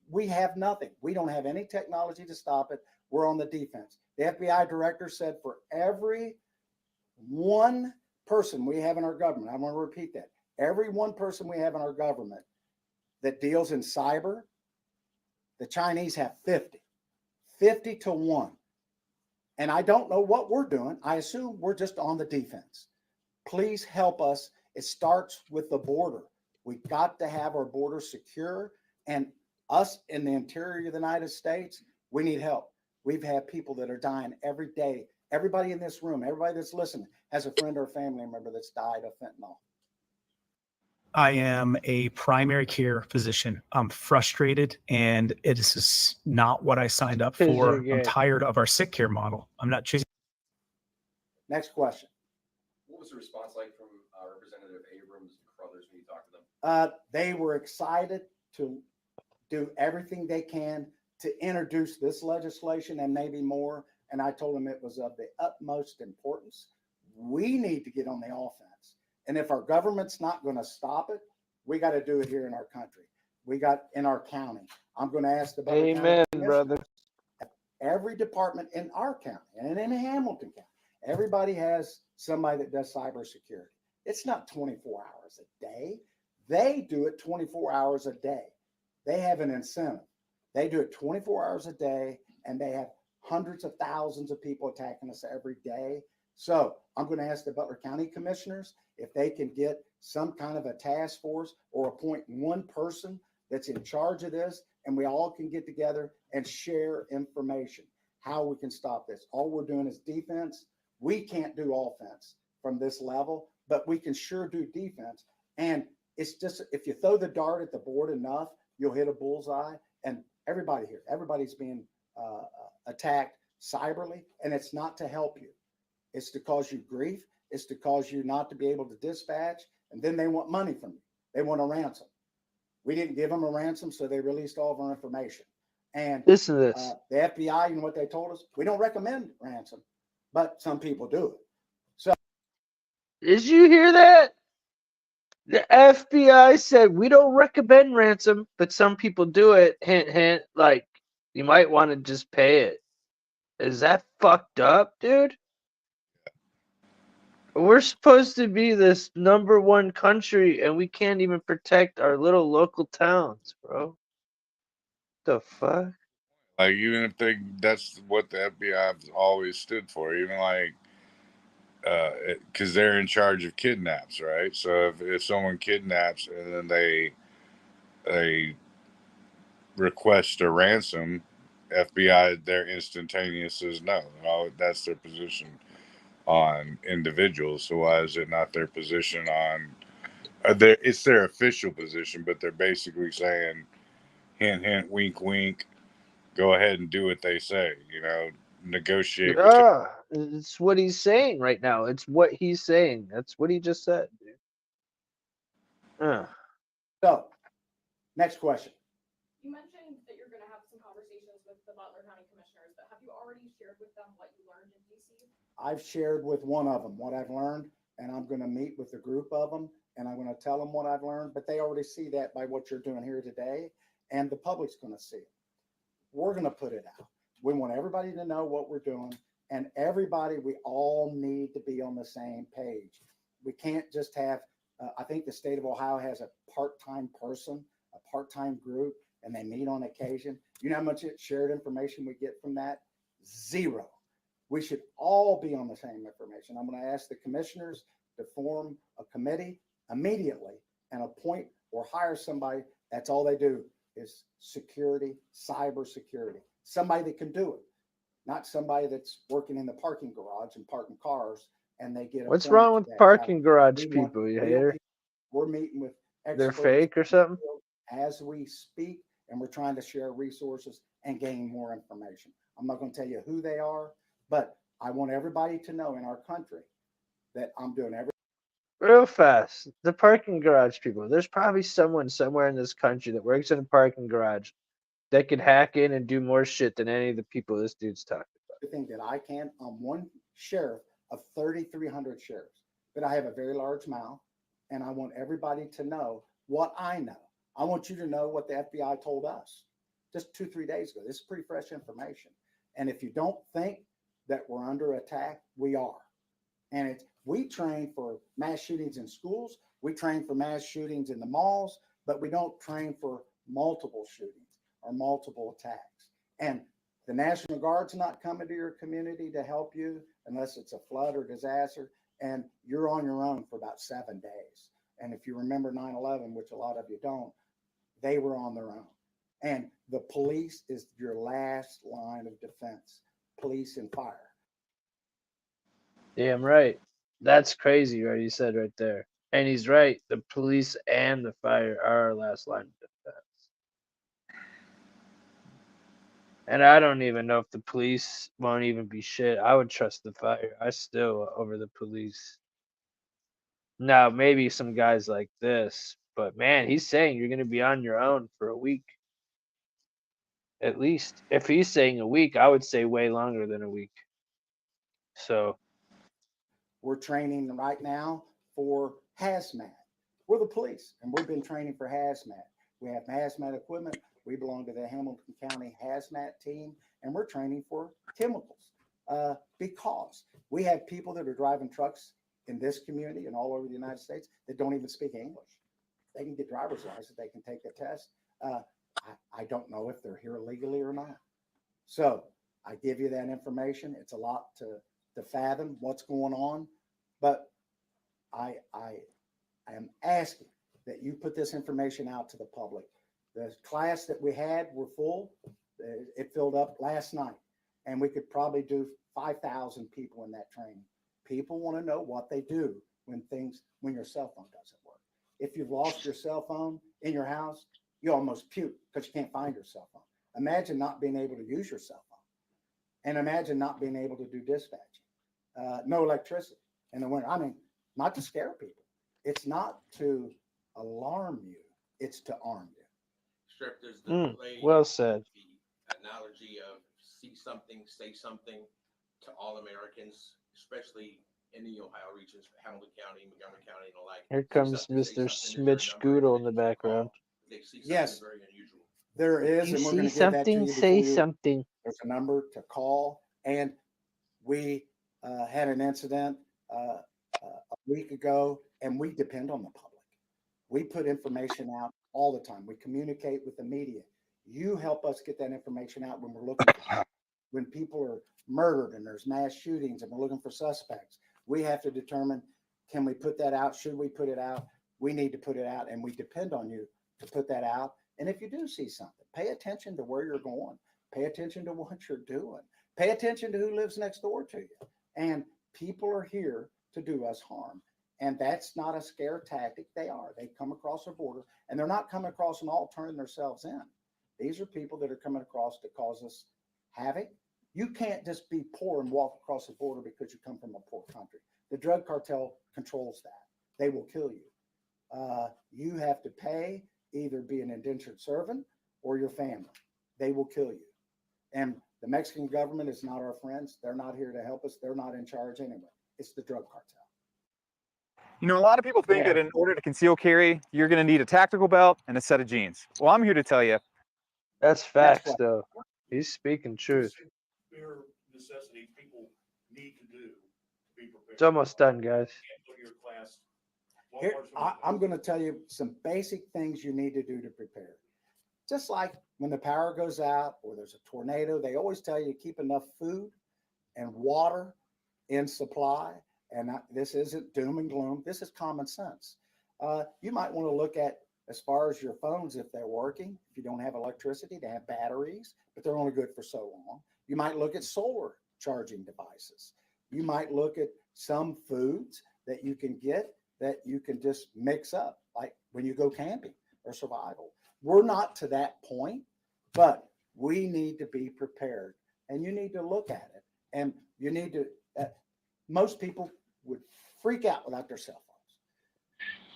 we have nothing. We don't have any technology to stop it. We're on the defense. The FBI director said for every one person we have in our government, I want to repeat that, every one person we have in our government that deals in cyber, the Chinese have 50 to 1. And I don't know what we're doing. I assume we're just on the defense. Please help us. It starts with the border. We've got to have our border secure. And us in the interior of the United States, we need help. We've had people that are dying every day. Everybody in this room, everybody that's listening, has a friend or a family member that's died of fentanyl. I am a primary care physician. I'm frustrated, and it is just not what I signed up for. I'm tired of our sick care model. I'm not choosing. Next question. What was the response like from Representative Abrams and Crothers when you talked to them? They were excited to do everything they can to introduce this legislation and maybe more. And I told them it was of the utmost importance. We need to get on the offense. And if our government's not going to stop it, we got to do it here in our country. We got in our county. I'm going to ask the Butler Amen, County brother. every department in our county and in Hamilton County, everybody has somebody that does cybersecurity. It's not 24 hours a day. They do it 24 hours a day. They have an incentive. They do it 24 hours a day, and they have hundreds of thousands of people attacking us every day. So I'm going to ask the Butler County commissioners if they can get some kind of a task force or appoint one person that's in charge of this, and we all can get together and share information, how we can stop this. All we're doing is defense. We can't do offense from this level, but we can sure do defense. And it's just, if you throw the dart at the board enough, you'll hit a bullseye. And everybody here, everybody's being attacked cyberly, and it's not to help you. It's to cause you grief. It's to cause you not to be able to dispatch. And then they want money from you. They want a ransom. We didn't give them a ransom, so they released all of our information. And listen to this. The FBI, you know what they told us? We don't recommend ransom, but some people do it. So, did you hear that? The FBI said we don't recommend ransom, but some people do it. Hint, hint. Like, you might want to just pay it. Is that fucked up, dude? We're supposed to be this #1 country, and we can't even protect our little local towns, bro. The fuck? Like, even if that's what the FBI has always stood for, even like, because they're in charge of kidnaps, right? So if someone kidnaps and then they request a ransom, FBI, their instantaneous says no, that's their position on individuals. So why is it not their position on? It's their official position, but they're basically saying, hint, hint, wink, wink. Go ahead and do what they say. Negotiate with. Yeah, it's what he's saying right now. It's what he's saying. That's what he just said, dude. So, next question. You mentioned that you're going to have some conversations with the Butler County commissioners, but have you already shared with them what you learned in DC? I've shared with one of them what I've learned, and I'm going to meet with a group of them, and I'm going to tell them what I've learned, but they already see that by what you're doing here today, and the public's going to see it. We're going to put it out. We want everybody to know what we're doing, and everybody, we all need to be on the same page. We can't just have, I think the state of Ohio has a part-time person, a part-time group, and they meet on occasion. You know how much shared information we get from that? Zero. We should all be on the same information. I'm going to ask the commissioners to form a committee immediately and appoint or hire somebody. That's all they do is security, cyber security. Somebody that can do it, not somebody that's working in the parking garage and parking cars and they get. What's wrong with parking garage people, you hater? We're meeting with experts. They're fake or something? As we speak, and we're trying to share resources and gain more information. I'm not going to tell you who they are, but I want everybody to know in our country that I'm doing everything. Real fast, the parking garage people. There's probably someone somewhere in this country that works in a parking garage that could hack in and do more shit than any of the people this dude's talking about. Everything that I can. I'm one sheriff of 3,300 sheriffs, but I have a very large mouth, and I want everybody to know what I know. I want you to know what the FBI told us just 2-3 days ago. This is pretty fresh information. And if you don't think that we're under attack, we are. And we train for mass shootings in schools. We train for mass shootings in the malls, but we don't train for multiple shootings or multiple attacks. And the National Guard's not coming to your community to help you unless it's a flood or disaster. And you're on your own for about 7 days. And if you remember 9/11, which a lot of you don't, they were on their own. And the police is your last line of defense, police and fire. Damn right. That's crazy, right? He said right there. And he's right. The police and the fire are our last line of defense. And I don't even know if the police won't even be shit. I would trust the fire. I still over the police. Now, maybe some guys like this, but man, he's saying you're going to be on your own for a week. At least. If he's saying a week, I would say way longer than a week. So We're training right now for hazmat. We're the police, and we've been training for hazmat. We have hazmat equipment. We belong to the Hamilton County hazmat team, and we're training for chemicals because we have people that are driving trucks in this community and all over the United States that don't even speak English. They can get driver's license. They can take the test. I don't know if they're here legally or not. So I give you that information. It's a lot to fathom what's going on, but I am asking that you put this information out to the public. The class that we had were full. It filled up last night, and we could probably do 5,000 people in that training. People want to know what they do when your cell phone doesn't work. If you've lost your cell phone in your house, you almost puke because you can't find your cell phone. Imagine not being able to use your cell phone, and imagine not being able to do dispatching. No electricity in the winter. I mean, not to scare people. It's not to alarm you. It's to arm you. Sheriff, there's the play, well said. the analogy of see something, say something to all Americans, especially in the Ohio regions, Hamilton County, Montgomery County, and the like. Here See comes something, say Mr. something. Is Smith there a number Scoodle in the that you can background. call if they see something Yes. very unusual? There is, You and we're see going to give that to something, you say before you. something. There's a number to call, and we had an incident a week ago, and we depend on the public. We put information out all the time. We communicate with the media. You help us get that information out when we're looking for when people are murdered and there's mass shootings and we're looking for suspects. We have to determine, can we put that out? Should we put it out? We need to put it out, and we depend on you to put that out. And if you do see something, pay attention to where you're going. Pay attention to what you're doing. Pay attention to who lives next door to you. And people are here to do us harm. And that's not a scare tactic. They are. They come across our border, and they're not coming across and all turning themselves in. These are people that are coming across to cause us havoc. You can't just be poor and walk across the border because you come from a poor country. The drug cartel controls that. They will kill you. You have to pay, either be an indentured servant or your family. They will kill you. And the Mexican government is not our friends. They're not here to help us. They're not in charge anyway. It's the drug cartel. You know, a lot of people think that in order to conceal carry, you're going to need a tactical belt and a set of jeans. Well, I'm here to tell you. That's facts, though. He's speaking truth. Bare necessities people need to do to be prepared. It's almost done, guys. Here, I'm going to tell you some basic things you need to do to prepare. Just like when the power goes out or there's a tornado, they always tell you to keep enough food and water in supply. And this isn't doom and gloom. This is common sense. You might want to look at, as far as your phones, if they're working, if you don't have electricity, they have batteries, but they're only good for so long. You might look at solar charging devices. You might look at some foods that you can get that you can just mix up, like when you go camping or survival. We're not to that point, but we need to be prepared, and you need to look at it. And you need to, most people would freak out without their cell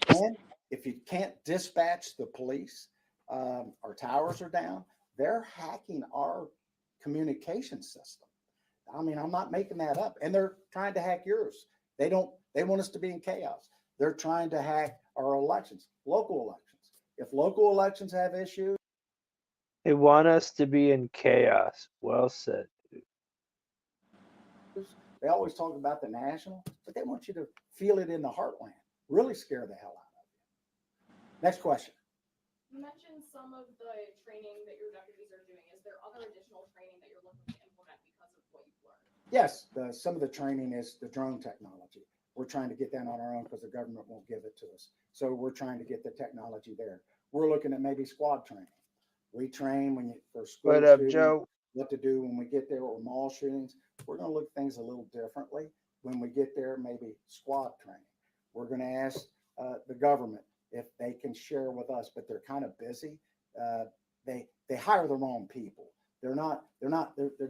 phones. And if you can't dispatch the police, our towers are down, they're hacking our communication system. I mean, I'm not making that up. And they're trying to hack yours. They want us to be in chaos. They're trying to hack our elections, local elections. If local elections have issues, They want us to be in chaos. Well said. they always talk about the national, but they want you to feel it in the heartland. Really scare the hell out of you. Next question. You mentioned some of the training that your deputies are doing. Is there other additional training that you're looking to implement because of what you've learned? Yes, some of the training is the drone technology. We're trying to get that on our own because the government won't give it to us. So we're trying to get the technology there. We're looking at maybe squad training. We train for school What up, shootings, Joe? what to do when we get there, or mall shootings. We're going to look at things a little differently when we get there. Maybe squad training. We're going to ask the government if they can share with us, but they're kind of busy. They hire the wrong people. They're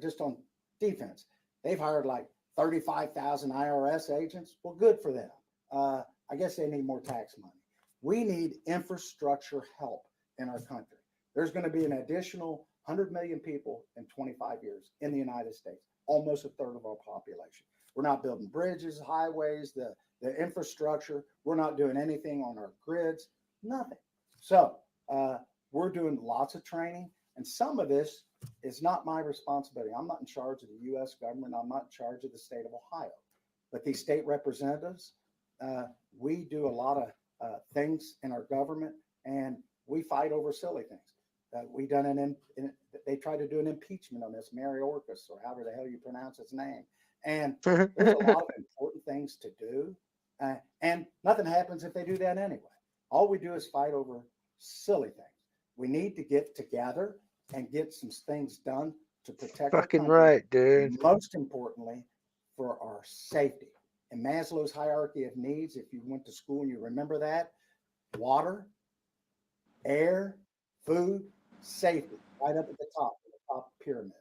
just on defense. They've hired like 35,000 IRS agents. Well, good for them. I guess they need more tax money. We need infrastructure help in our country. There's going to be an additional 100 million people in 25 years in the United States, almost a third of our population. We're not building bridges, highways, the infrastructure. We're not doing anything on our grids, nothing. So we're doing lots of training, and some of this is not my responsibility. I'm not in charge of the U.S. government. I'm not in charge of the state of Ohio. But these state representatives, we do a lot of things in our government, and we fight over silly things. We done they tried to do an impeachment on this Mary Orcus, or however the hell you pronounce his name. And there's a lot of important things to do, and nothing happens if they do that anyway. All we do is fight over silly things. We need to get together and get some things done to protect our Fucking country. right, dude. Most importantly, for our safety. In Maslow's hierarchy of needs, if you went to school and you remember that, water, air, food, safety, right up at the top pyramid.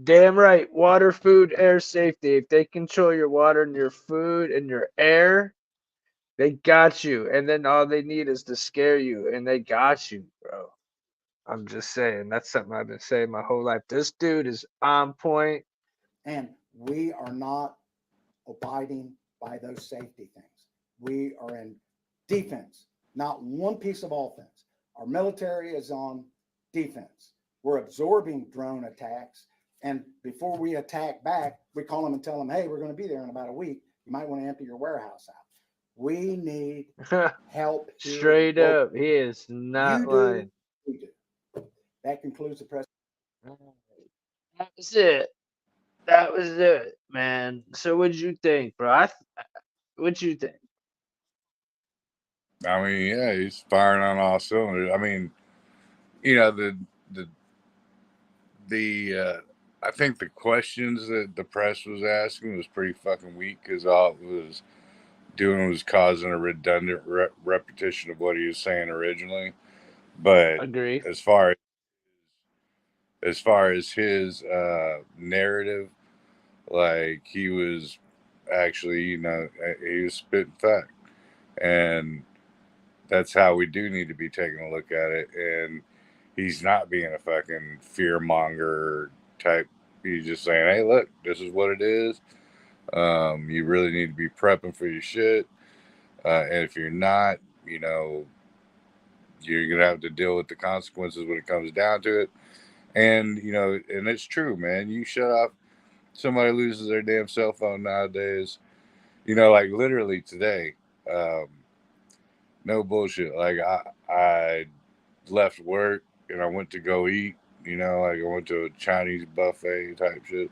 Damn right. Water, food, air, safety. If they control your water and your food and your air, they got you. And then all they need is to scare you, and they got you, bro. I'm just saying. That's something I've been saying my whole life. This dude is on point. And we are not abiding by those safety things. We are in defense, not one piece of offense. Our military is on defense. We're absorbing drone attacks. And before we attack back, we call them and tell them, hey, we're going to be there in about a week. You might want to empty your warehouse out. We need help here. Straight up. He is not lying. We do. That concludes the press. That was it. That was it, man. So what'd you think, bro? What'd you think? I mean, yeah, he's firing on all cylinders. I mean, you know, I think the questions that the press was asking was pretty fucking weak, because all it was doing was causing a redundant repetition of what he was saying originally. But Agree. as far as his narrative, like, he was actually, he was spitting fact, and that's how we do need to be taking a look at it. And he's not being a fucking fear monger type. He's just saying, hey, look, this is what it is. You really need to be prepping for your shit. And if you're not, you're going to have to deal with the consequences when it comes down to it. And, and it's true, man. You shut off, somebody loses their damn cell phone nowadays. Like literally today, no bullshit. Like I left work and I went to go eat, like I went to a Chinese buffet type shit.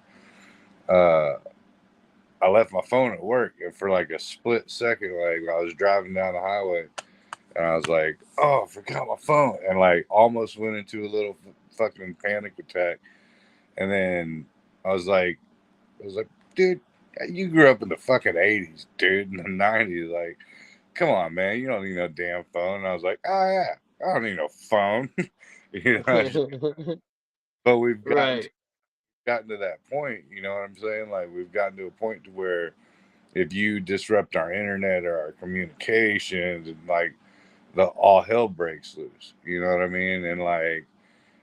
I left my phone at work, and for like a split second, like I was driving down the highway, and I was like, "Oh, I forgot my phone," and like almost went into a little fucking panic attack. And then I was like, dude, you grew up in the fucking 80s, dude, in the 90s. Like, come on, man, you don't need no damn phone. And I was like, oh yeah, I don't need no phone. But we've gotten to that point, you know what I'm saying? Like, we've gotten to a point to where if you disrupt our internet or our communications, and like all hell breaks loose, you know what I mean? And like,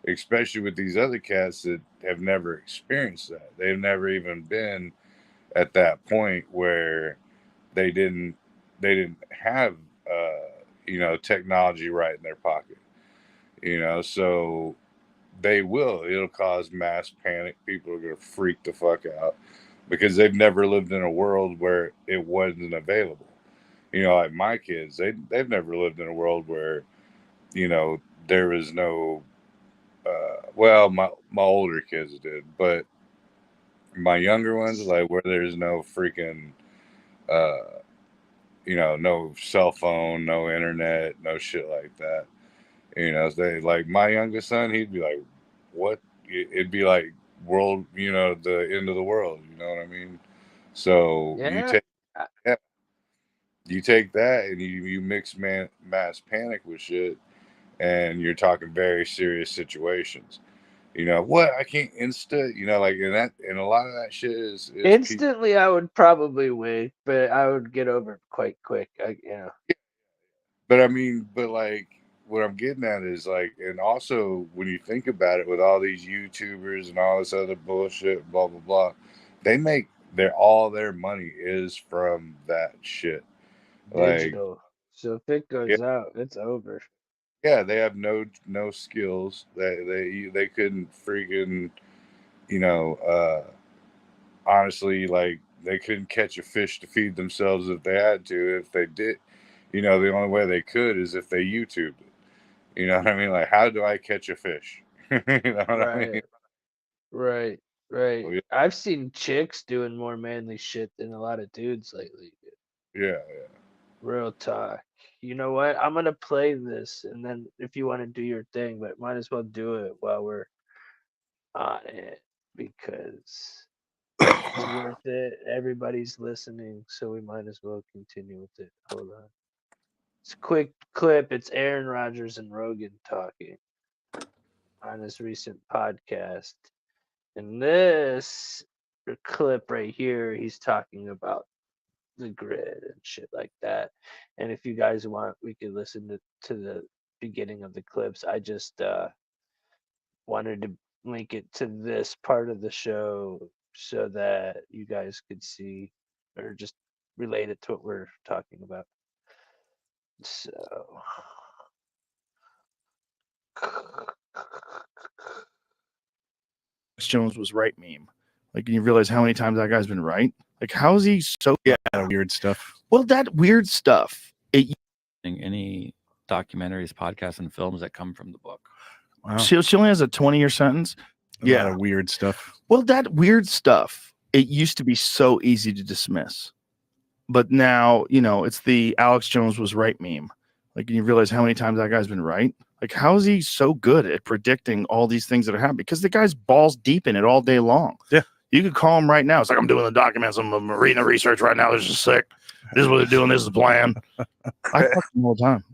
especially with these other cats that have never experienced that, they've never even been at that point where they didn't have technology right in their pocket, so it'll cause mass panic. People are going to freak the fuck out because they've never lived in a world where it wasn't available. Like my kids, they've never lived in a world where there was no well, my older kids did, but my younger ones, like, where there's no freaking no cell phone, no internet, no shit like that. They, like, my youngest son, he'd be like, what? It'd be like the end of the world, you know what I mean? So you take that and you mix mass panic with shit, and you're talking very serious situations. What, I can't insta, like, and a lot of that shit is instantly. I would probably wait, but I would get over it quite quick. But I mean, but like, what I'm getting at is like, and also when you think about it, with all these YouTubers and all this other bullshit, blah blah blah, they make all their money is from that shit. Like, Digital. So if it yeah, goes out, it's over. yeah, they have no skills. They couldn't freaking, you know, honestly, like they couldn't catch a fish to feed themselves if they had to. If they did, the only way they could is if they YouTubed it. You know what I mean? Like, how do I catch a fish? You know what I mean? Right. Right. Right. Well, yeah, I've seen chicks doing more manly shit than a lot of dudes lately. yeah, Real talk. You know what? I'm gonna play this, and then if you want to do your thing, but might as well do it while we're on it because it's yeah. worth it. Everybody's listening, so we might as well continue with it. Hold on. It's a quick clip. It's Aaron Rodgers and Rogan talking on his recent podcast. And this clip right here, he's talking about the grid and shit like that. And if you guys want, we could listen to the beginning of the clips. I just wanted to link it to this part of the show so that you guys could see or just relate it to what we're talking about. So Jones was right meme. Like, you realize how many times that guy's been right? Like, how is he so weird stuff? Well, that weird stuff. Any documentaries, podcasts, and films that come from the book. Wow. She only has a 20-year sentence. A lot of weird stuff. Well, that weird stuff, it used to be so easy to dismiss. But now, it's the Alex Jones was right meme. Like, you realize how many times that guy's been right? Like, how is he so good at predicting all these things that are happening? Because the guy's balls deep in it all day long. Yeah. You could call him right now. It's like, I'm doing the documents. I'm reading the research right now. This is sick. This is what they're doing. This is the plan. I text him all the time.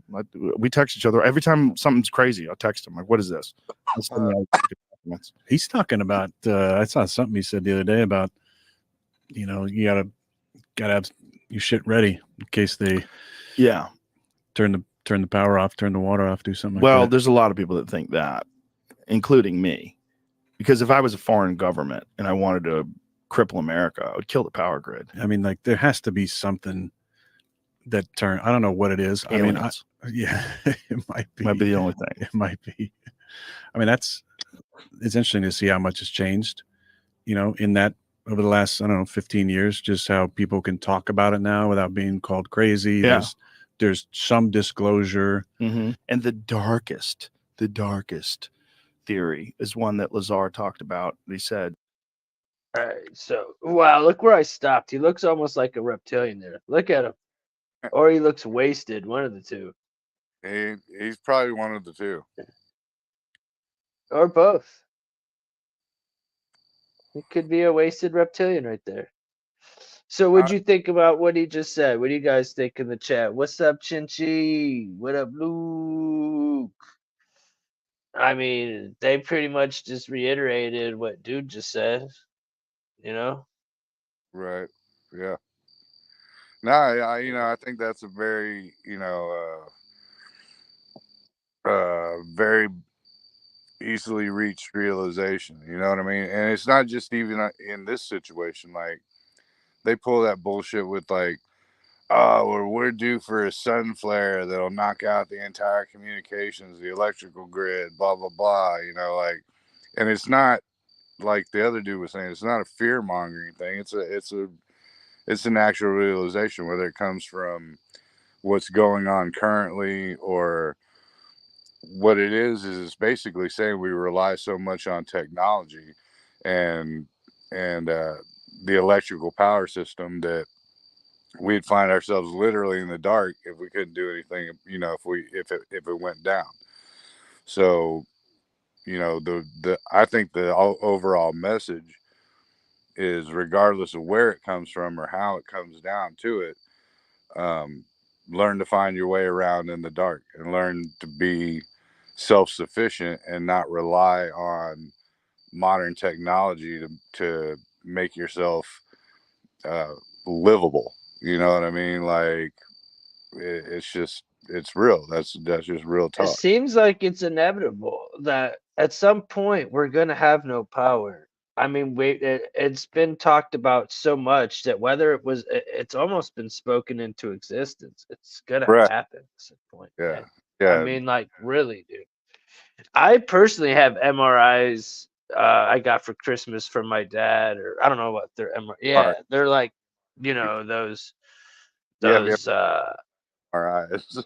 We text each other. Every time something's crazy, I'll text him. Like, what is this? He's talking about, I saw something he said the other day about, you gotta have your shit ready in case they turn the power off, turn the water off, do something like that. There's a lot of people that think that, including me. Because if I was a foreign government and I wanted to cripple America, I would kill the power grid. I mean, like, there has to be something that I don't know what it is. Aliens. I mean, it might be. Might be the only thing. It might be. I mean, it's interesting to see how much has changed, in that over the last, 15 years, just how people can talk about it now without being called crazy. Yeah. There's some disclosure. Mm-hmm. And the darkest theory is one that Lazar talked about. He said, all right, so wow, look where I stopped. He looks almost like a reptilian there. Look at him. Or he looks wasted, one of the two. He's probably one of the two. Or both. It could be a wasted reptilian right there. So what'd you think about what he just said? What do you guys think in the chat? What's up, Chinchy? What up, Luke? I mean, they pretty much just reiterated what dude just said, Right. Yeah. No, I think that's a very, very easily reached realization. You know what I mean? And it's not just even in this situation. Like, they pull that bullshit with like, oh, or we're due for a sun flare that'll knock out the entire communications, the electrical grid, blah blah blah. And it's not like the other dude was saying. It's not a fear mongering thing. It's an actual realization, whether it comes from what's going on currently or what it is it's basically saying we rely so much on technology and the electrical power system that we'd find ourselves literally in the dark if we couldn't do anything, if it went down. So, I think the overall message is, regardless of where it comes from or how it comes down to it, learn to find your way around in the dark and learn to be self-sufficient and not rely on modern technology to make yourself livable. You know what I mean? Like, it's just, it's real. That's just real It talk. seems like it's inevitable that at some point we're going to have no power. I mean, it's been talked about so much that whether it's almost been spoken into existence. It's going to Right. happen at some point. Yeah. Man. I Yeah. mean, like, really, dude. I personally have MRIs I got for Christmas from my dad, or I don't know what they're MRI. Yeah, Right. they're like, those Yeah. Our eyes.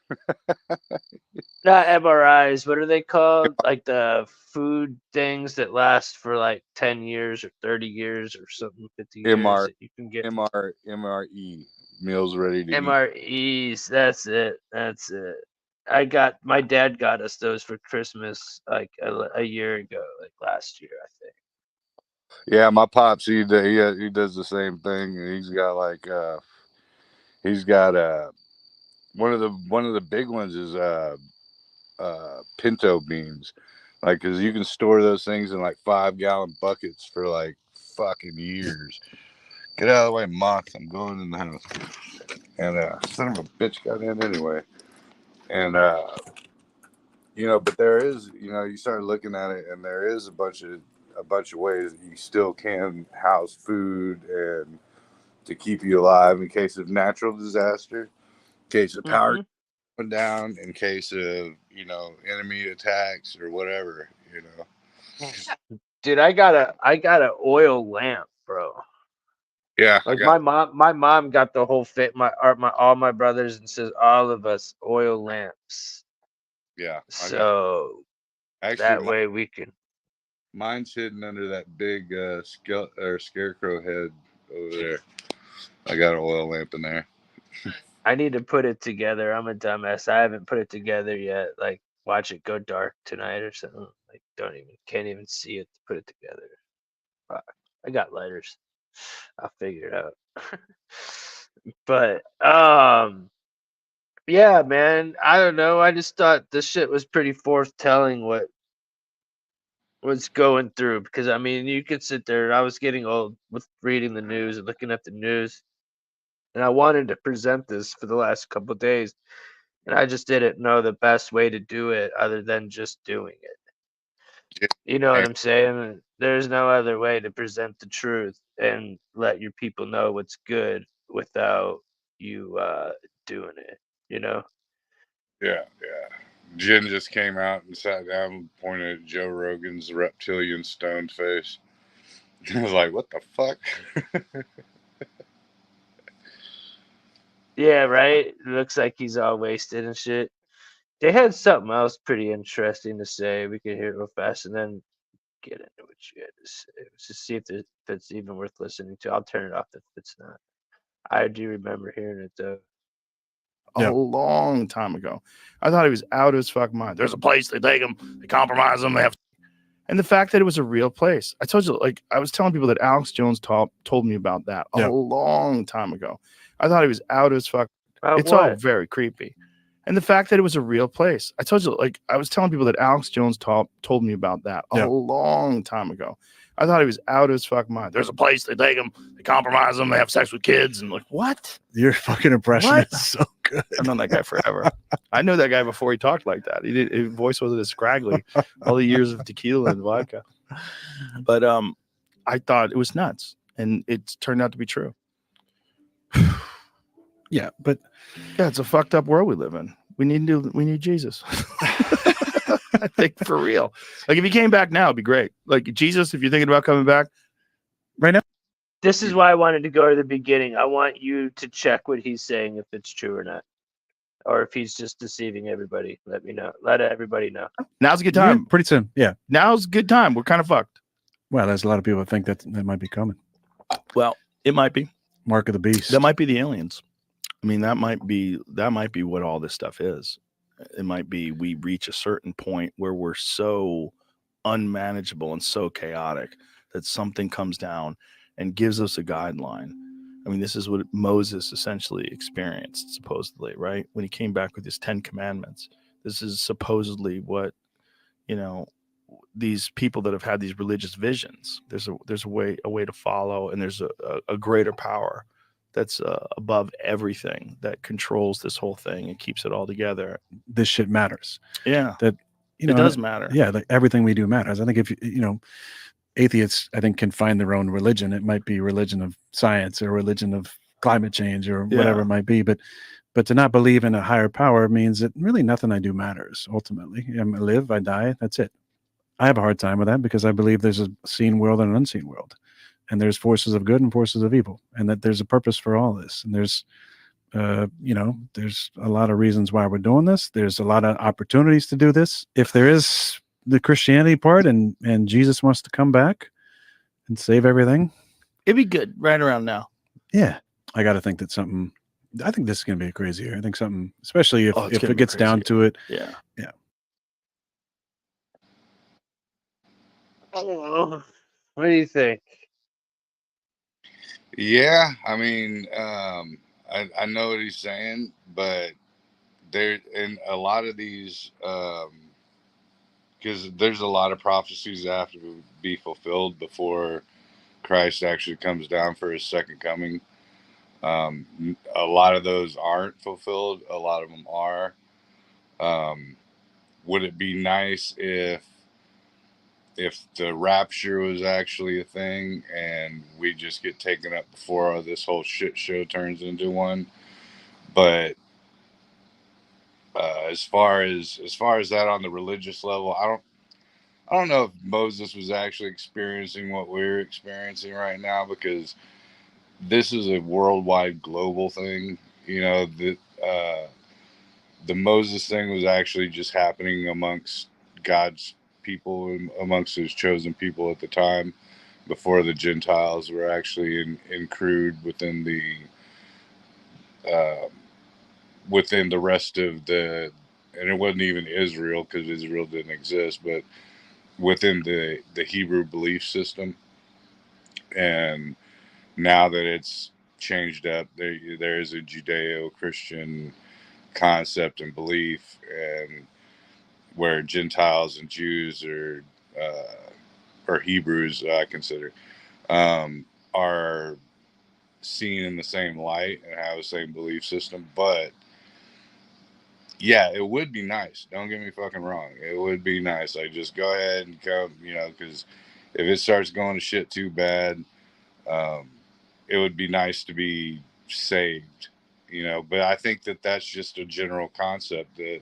not MRIs. What are they called? Like the food things that last for like 10 years or 30 years or something, 50 years that you can get. MRE, meals ready to eat. MREs. That's it. That's it. My dad got us those for Christmas like a year ago, like last year, I think. Yeah, my pops, he does the same thing. He's got like one of the big ones is pinto beans, like, because you can store those things in like 5-gallon buckets for like fucking years. Get out of the way, moth. I'm going in the house. And son of a bitch got in anyway. And but there is, you start looking at it, and there is a bunch of ways that you still can house food and to keep you alive in case of natural disaster, in case of power going down, in case of enemy attacks or whatever. Dude, I got a oil lamp, bro. Yeah, like my mom got the whole fit. All my brothers and sisters, all of us, oil lamps. Yeah, so actually that way we can. Mine's hidden under that big scarecrow head over there. I got an oil lamp in there. I need to put it together. I'm a dumbass. I haven't put it together yet. Like, watch it go dark tonight or something. Like, can't even see it to put it together. Fuck. I got lighters. I'll figure it out. But yeah, man. I don't know. I just thought this shit was pretty foretelling what's going through, because I mean, you could sit there. I was getting old with reading the news and looking at the news, and I wanted to present this for the last couple of days, and I just didn't know the best way to do it other than just doing it. You know what I'm saying? There's no other way to present the truth and let your people know what's good without you doing it, you know? Yeah. Jen just came out and sat down and pointed at Joe Rogan's reptilian stoned face. I was like, what the fuck? Yeah, right? It looks like he's all wasted and shit. They had something else pretty interesting to say. We could hear it real fast and then get into what you had to say. Let's just see if it's even worth listening to. I'll turn it off if it's not. I do remember hearing it though. A long time ago. I thought he was out of his fucking mind. There's a place, they take him, they compromise him, and the fact that it was a real place. I told you, like, I was telling people that Alex Jones told me about that a long time ago. I thought he was out of his fucking. It's all very creepy. And the fact that it was a real place. I told you, like, I was telling people that Alex Jones told me about that a long time ago. I thought he was out of his fucking mind. There's a place, they take him, they compromise him, they have sex with kids, and like, what? Your fucking impression is so good. I've known that guy forever. I knew that guy before he talked like that. His voice wasn't as scraggly. All the years of tequila and vodka. But I thought it was nuts, and it turned out to be true. Yeah, but it's a fucked up world we live in. We need Jesus. I think for real. Like, if he came back now, it'd be great. Like, Jesus, if you're thinking about coming back right now. This is why I wanted to go to the beginning. I want you to check what he's saying, if it's true or not, or if he's just deceiving everybody. Let me know. Let everybody know. Now's a good time. Yeah, pretty soon. Yeah. Now's a good time. We're kind of fucked. Well, there's a lot of people that think that might be coming. Well, it might be. Mark of the beast. That might be the aliens. I mean, that might be what all this stuff is. It might be we reach a certain point where we're so unmanageable and so chaotic that something comes down and gives us a guideline. I mean, this is what Moses essentially experienced, supposedly, right? When he came back with his 10 commandments. This is supposedly what, these people that have had these religious visions. There's a way to follow, and there's a greater power that's above everything, that controls this whole thing and keeps it all together. This shit matters. Yeah, that it does matter. Yeah, like everything we do matters. I think if atheists, I think, can find their own religion. It might be religion of science or religion of climate change or whatever it might be, but to not believe in a higher power means that really nothing I do matters. Ultimately, I live, I die, that's it. I have a hard time with that because I believe there's a seen world and an unseen world, and there's forces of good and forces of evil, and that there's a purpose for all this. And there's there's a lot of reasons why we're doing this. There's a lot of opportunities to do this. If there is the Christianity part and Jesus wants to come back and save everything, it'd be good right around now. Yeah, I got to think that something. I think this is going to be a crazy year. I think something, especially if it gets down to it. Yeah. I don't know. What do you think? Yeah, I mean, I know what he's saying, but there in a lot of these, because there's a lot of prophecies that have to be fulfilled before Christ actually comes down for his second coming. A lot of those aren't fulfilled. A lot of them are. Would it be nice if the rapture was actually a thing and we just get taken up before this whole shit show turns into one? But as far as that on the religious level, I don't know if Moses was actually experiencing what we're experiencing right now, because this is a worldwide global thing. The Moses thing was actually just happening amongst God's people and amongst his chosen people at the time, before the Gentiles were actually included within the rest of the, and it wasn't even Israel because Israel didn't exist, but within the Hebrew belief system. And now that it's changed up, there is a Judeo-Christian concept and belief, and where Gentiles and Jews or Hebrews, I consider, are seen in the same light and have the same belief system. But yeah, it would be nice. Don't get me fucking wrong. It would be nice. Like, just go ahead and come, because if it starts going to shit too bad, it would be nice to be saved, But I think that that's just a general concept that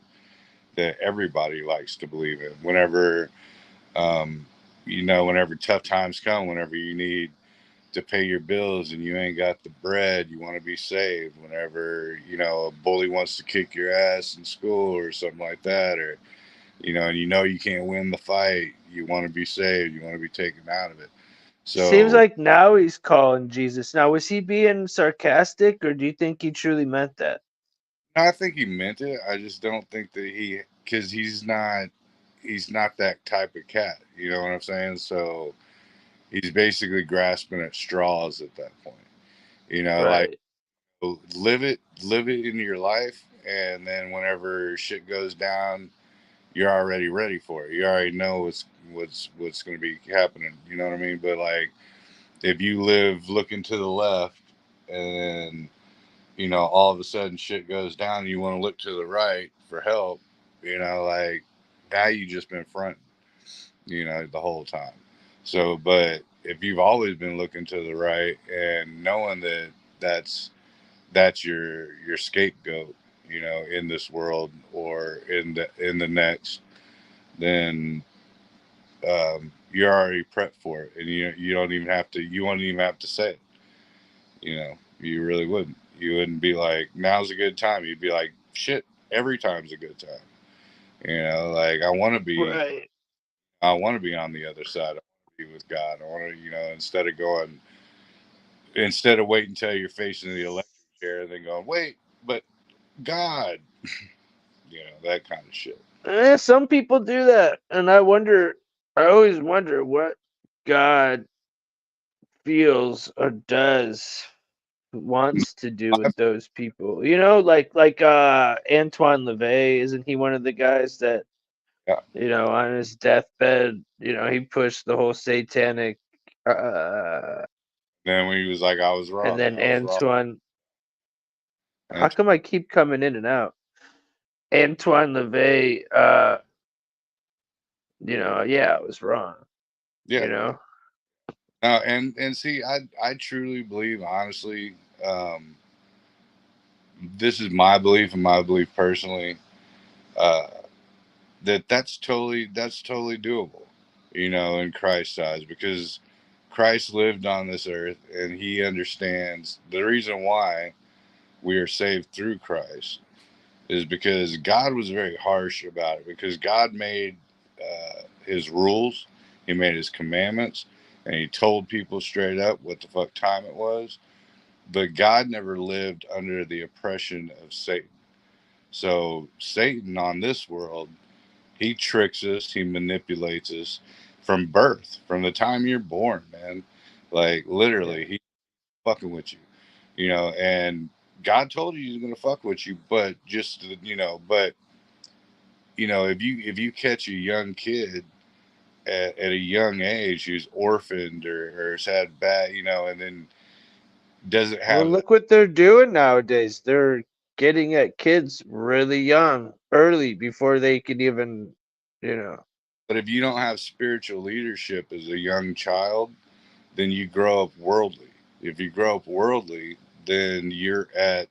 everybody likes to believe in. Whenever tough times come, whenever you need to pay your bills and you ain't got the bread, you want to be saved. Whenever a bully wants to kick your ass in school or something like that, or and you can't win the fight, you want to be saved, you want to be taken out of it. Seems So like now he's calling Jesus. Now, was he being sarcastic, or do you think he truly meant that? I think he meant it. I just don't think that because he's not that type of cat. You know what I'm saying? So he's basically grasping at straws at that point. Like, Right. live it in your life, and then whenever shit goes down, you're already ready for it. You already know what's going to be happening. You know what I mean? But like, if you live looking to the left, and all of a sudden shit goes down, and you want to look to the right for help, like, now you just been fronting, the whole time. So, but if you've always been looking to the right and knowing that that's your scapegoat, in this world or in the next, then you're already prepped for it, and you don't even have to. You won't even have to say it. You really wouldn't. You wouldn't be like, now's a good time. You'd be like, shit, every time's a good time. Like, I want to be. Right. I want to be on the other side. I want to be with God. I want to, instead of waiting until you're facing the electric chair and then going, wait, but God, that kind of shit. Some people do that, and I always wonder what God feels or wants to do with those people. Like Antoine LaVey, isn't he one of the guys that, on his deathbed, he pushed the whole satanic Then when he was like, I was wrong. And then I was wrong. Antoine. How come I keep coming in and out? Antoine LaVey, I was wrong. Yeah. You know? And see, I truly believe, honestly, this is my belief and my belief personally, that's totally doable, in Christ's eyes, because Christ lived on this earth and he understands the reason why we are saved through Christ is because God was very harsh about it, because God made his rules, he made his commandments, and he told people straight up what the fuck time it was. But God never lived under the oppression of Satan. So Satan on this world, he tricks us, he manipulates us from birth, from the time you're born, man. Like literally, he's fucking with you, and God told you he's gonna fuck with you, but just if you catch a young kid at a young age who's orphaned or has had bad, and then doesn't Well, have. look what they're doing nowadays. They're getting at kids really young, early, before they can even, you know. But if you don't have spiritual leadership as a young child, then you grow up worldly. If you grow up worldly, then you're at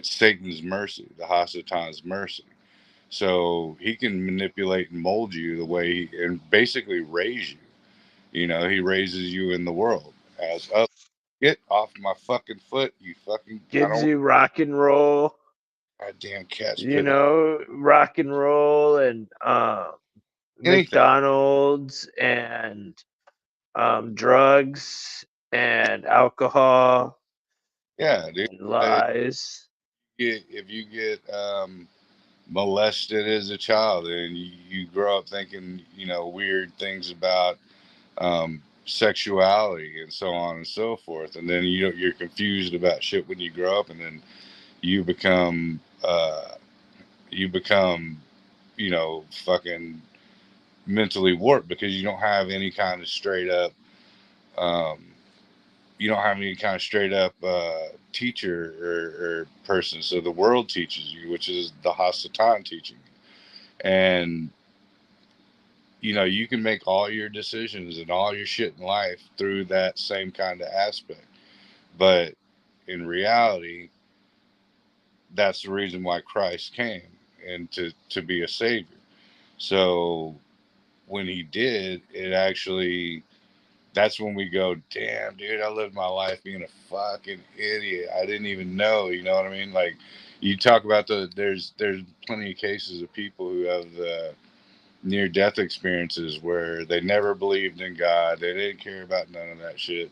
Satan's mercy, the Hasatan's mercy. So he can manipulate and mold you the way and basically raise you. He raises you in the world as up. Get off my fucking foot, you fucking. I Gives don't. you rock and roll, Goddamn cats picking rock and roll and anything. McDonald's and drugs and alcohol Yeah, dude. and lies. If you get molested as a child and you grow up thinking weird things about sexuality and so on and so forth, and then you're confused about shit when you grow up, and then you become fucking mentally warped because you don't have any kind of straight up um, teacher or person. So the world teaches you, which is the Hasatan teaching you. And you can make all your decisions and all your shit in life through that same kind of aspect. But in reality, that's the reason why Christ came, and to be a savior. So when he did, it actually, that's when we go, damn, dude, I lived my life being a fucking idiot. I didn't even know, you know what I mean? Like, you talk about there's plenty of cases of people who have the near death experiences where they never believed in God. They didn't care about none of that shit.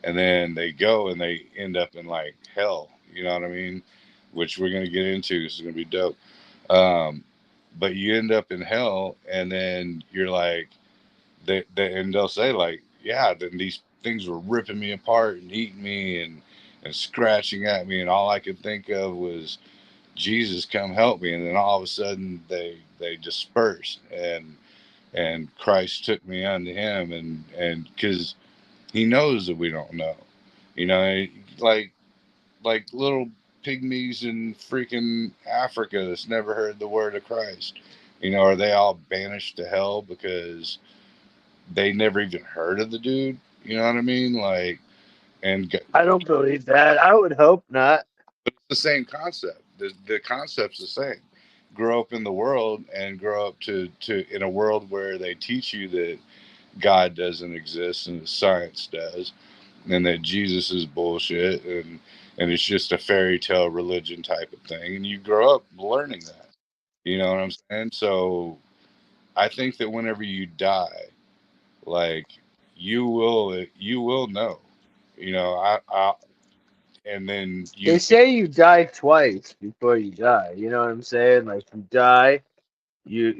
And then they go and they end up in like hell, you know what I mean? Which we're going to get into. This is going to be dope. Um, but you end up in hell, and then you're like, and they'll say like, yeah, then these things were ripping me apart and eating me and scratching at me, and all I could think of was Jesus, come help me. And then all of a sudden they dispersed, and Christ took me unto him, and because he knows that we don't know, you know, like little pygmies in freaking Africa that's never heard the word of Christ. Are they all banished to hell because they never even heard of the dude? You know what I mean? Like, I don't believe that. I would hope not. but it's the same concept. The concept's the same. Grow up in the world and grow up to in a world where they teach you that God doesn't exist and that science does, and that Jesus is bullshit, and it's just a fairy tale religion type of thing. And you grow up learning that. You know what I'm saying? So I think that whenever you die, like, you will know. I and then They say you die twice before you die. You know what I'm saying? Like you die, you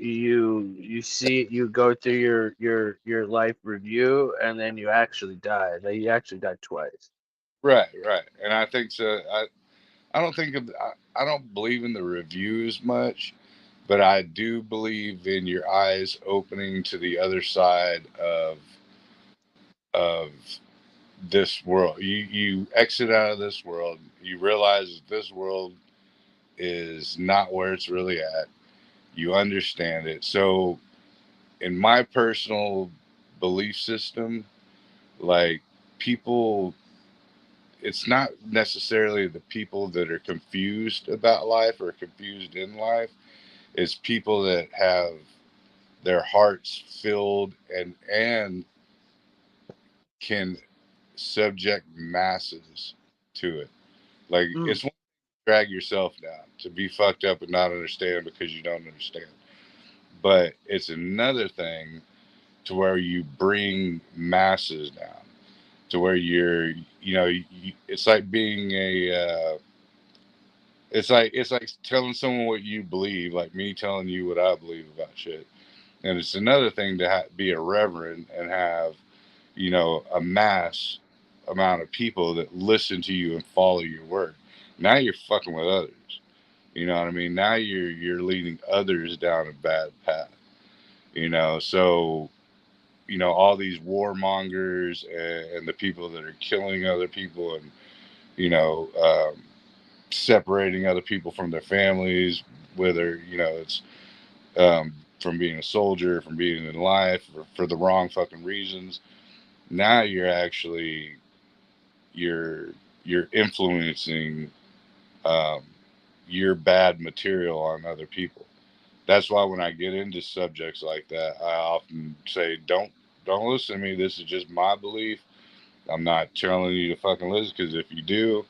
go through your life review, and then you actually die. Like you actually die twice. right, and I think so. I don't think of I don't believe in the reviews much, but I do believe in your eyes opening to the other side of of this world. You exit out of this world. You realize that this world is not where it's really at. You understand it. So, in my personal belief system, like people, it's not necessarily the people that are confused about life or confused in life. It's people that have their hearts filled and can subject masses to it. Like it's one to drag yourself down, to be fucked up and not understand because you don't understand. But it's another thing to where you bring masses down, to where it's like being it's like telling someone what you believe, like me telling you what I believe about shit. And it's another thing to be a reverend and have, a mass amount of people that listen to you and follow your word. Now you're fucking with others. You know what I mean? Now you're leading others down a bad path. So all these warmongers and the people that are killing other people and you know um, separating other people from their families, whether it's from being a soldier, from being in life, for the wrong fucking reasons. Now you're you're influencing um, your bad material on other people. That's why when I get into subjects like that, I often say, don't listen to me. This is just my belief. I'm not telling you to fucking listen, because if you do,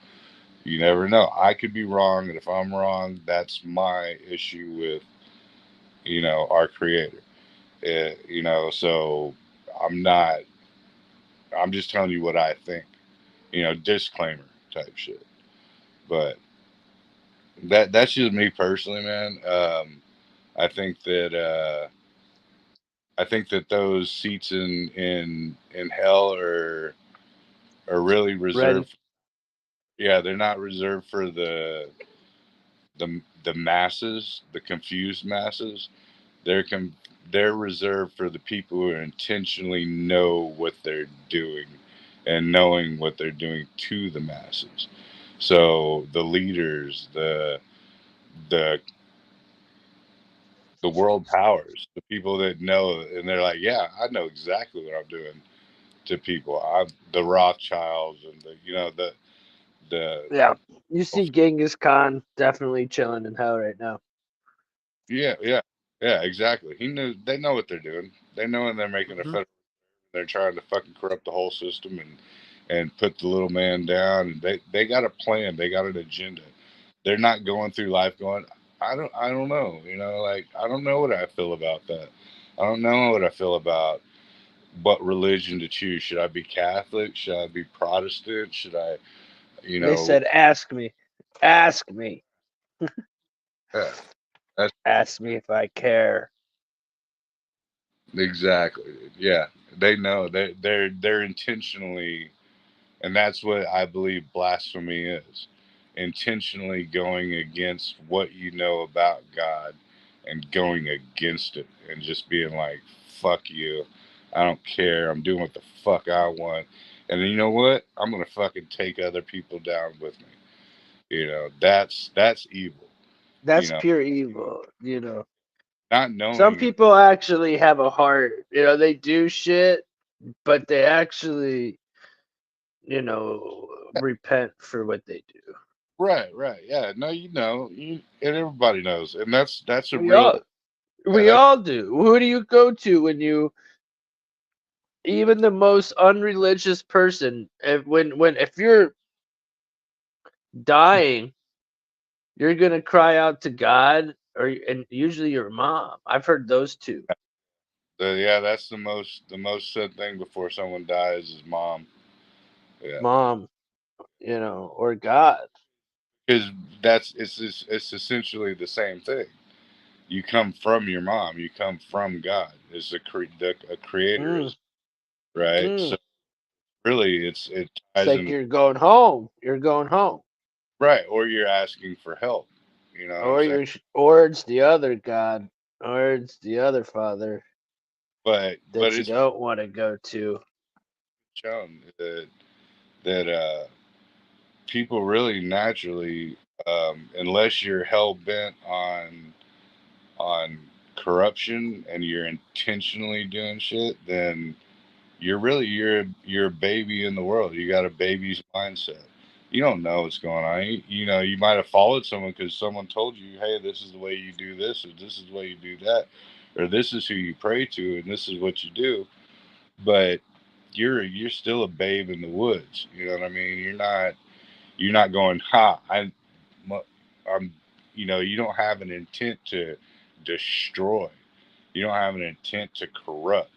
you never know. I could be wrong, and if I'm wrong, that's my issue with our creator. So I'm not. I'm just telling you what I think. Disclaimer type shit. But that's just me personally, man. I think that those seats in hell are really Ready? reserved. Yeah, they're not reserved for the masses, the confused masses. They're they're reserved for the people who intentionally know what they're doing and knowing what they're doing to the masses. So the leaders, the the world powers, the people that know, and they're like, yeah, I know exactly what I'm doing to people. I'm the Rothschilds and the Yeah. You see Genghis Khan definitely chilling in hell right now. yeah, exactly. They know what they're doing. They know when they're making a federal. They're trying to fucking corrupt the whole system and put the little man down. And they got a plan. They got an agenda. They're not going through life going, I don't know. Like I don't know what I feel about that. I don't know what I feel about what religion to choose. Should I be Catholic? Should I be Protestant? Should I, They said, ask me. Ask me. yeah, that's Ask me if I care. exactly. Yeah, they know they're intentionally. And that's what I believe blasphemy is: intentionally going against what you know about God and going against it and just being like, fuck you. I don't care. I'm doing what the fuck I want. And then you know what? I'm going to fucking take other people down with me. That's evil. That's pure evil. Not Some knowing. people actually have a heart. They do shit, but they actually, repent for what they do. Right, right. Yeah. No, and everybody knows. And that's a We real, all yeah, we all do. Who do you go to when even the most unreligious person, if you're dying, you're gonna cry out to God, and usually your mom. I've heard those two. that's the most said thing before someone dies is mom. Yeah, Mom, or God. because it's essentially the same thing. You come from your mom. You come from God. Is a creator Mm, is right. So mm. really, it It's ties like in you're going home. You're going home, right, or you're asking for help. You know what I'm saying? or it's the other God, or it's the other Father But that you it's don't want to go to. shown that people really naturally, unless you're hell bent on corruption and you're intentionally doing shit, then you're a baby in the world. You got a baby's mindset. You don't know what's going on. You might have followed someone because someone told you, hey, this is the way you do this, or this is the way you do that, or this is who you pray to, and this is what you do. But you're still a babe in the woods. You know what I mean? You're not going, I'm, you don't have an intent to destroy. You don't have an intent to corrupt.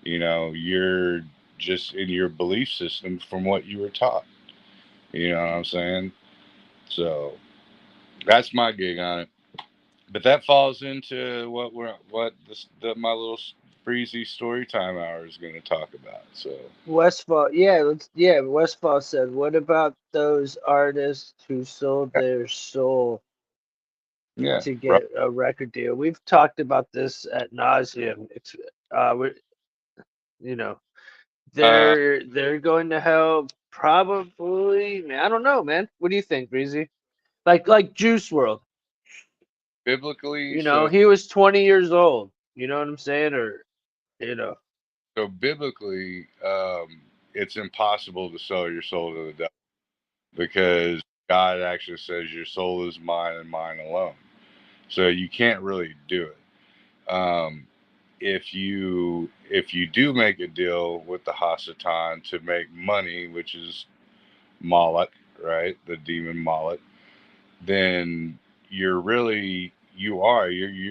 You're just in your belief system from what you were taught. You know what I'm saying? So that's my gig on it. But that falls into my little breezy story time hour is going to talk about. So Westfall, Westfall said, what about those artists who sold their soul yeah, to right. get a record deal? We've talked about this at nauseum. It's you know, Uh, they're going to hell probably. Man, I don't know, man. What do you think, Breezy? Like Juice World. biblically, He was 20 years old. You know what I'm saying? Or you know. so biblically, it's impossible to sell your soul to the devil because God actually says your soul is mine and mine alone. So you can't really do it. If you do make a deal with the Hasatan to make money, which is Moloch, right, the demon Moloch, then you're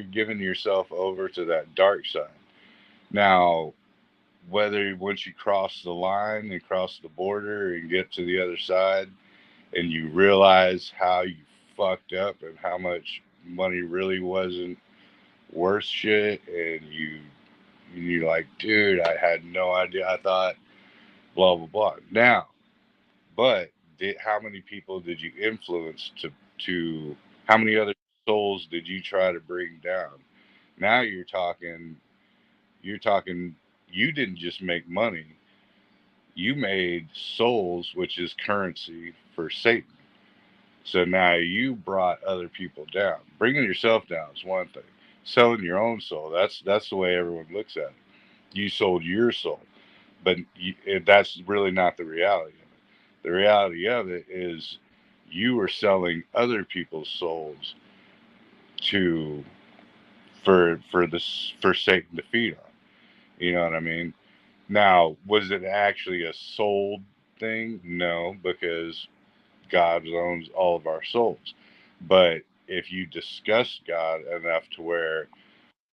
giving yourself over to that dark side. Now, whether once you cross the line and cross the border and get to the other side, and you realize how you fucked up and how much money really wasn't worth shit, and you're like, dude, I had no idea. I thought blah blah blah. Now, but how many people did you influence to how many other souls did you try to bring down? Now you're talking you didn't just make money, you made souls, which is currency for Satan. So now you brought other people down. Bringing yourself down is one thing. Selling your own soul, that's the way everyone looks at it. You sold your soul, but that's really not the reality of it. The reality of it is you were selling other people's souls to for Satan to feed on. You know what I mean? Now, was it actually a sold thing? No, because God owns all of our souls. But if you discuss God enough to where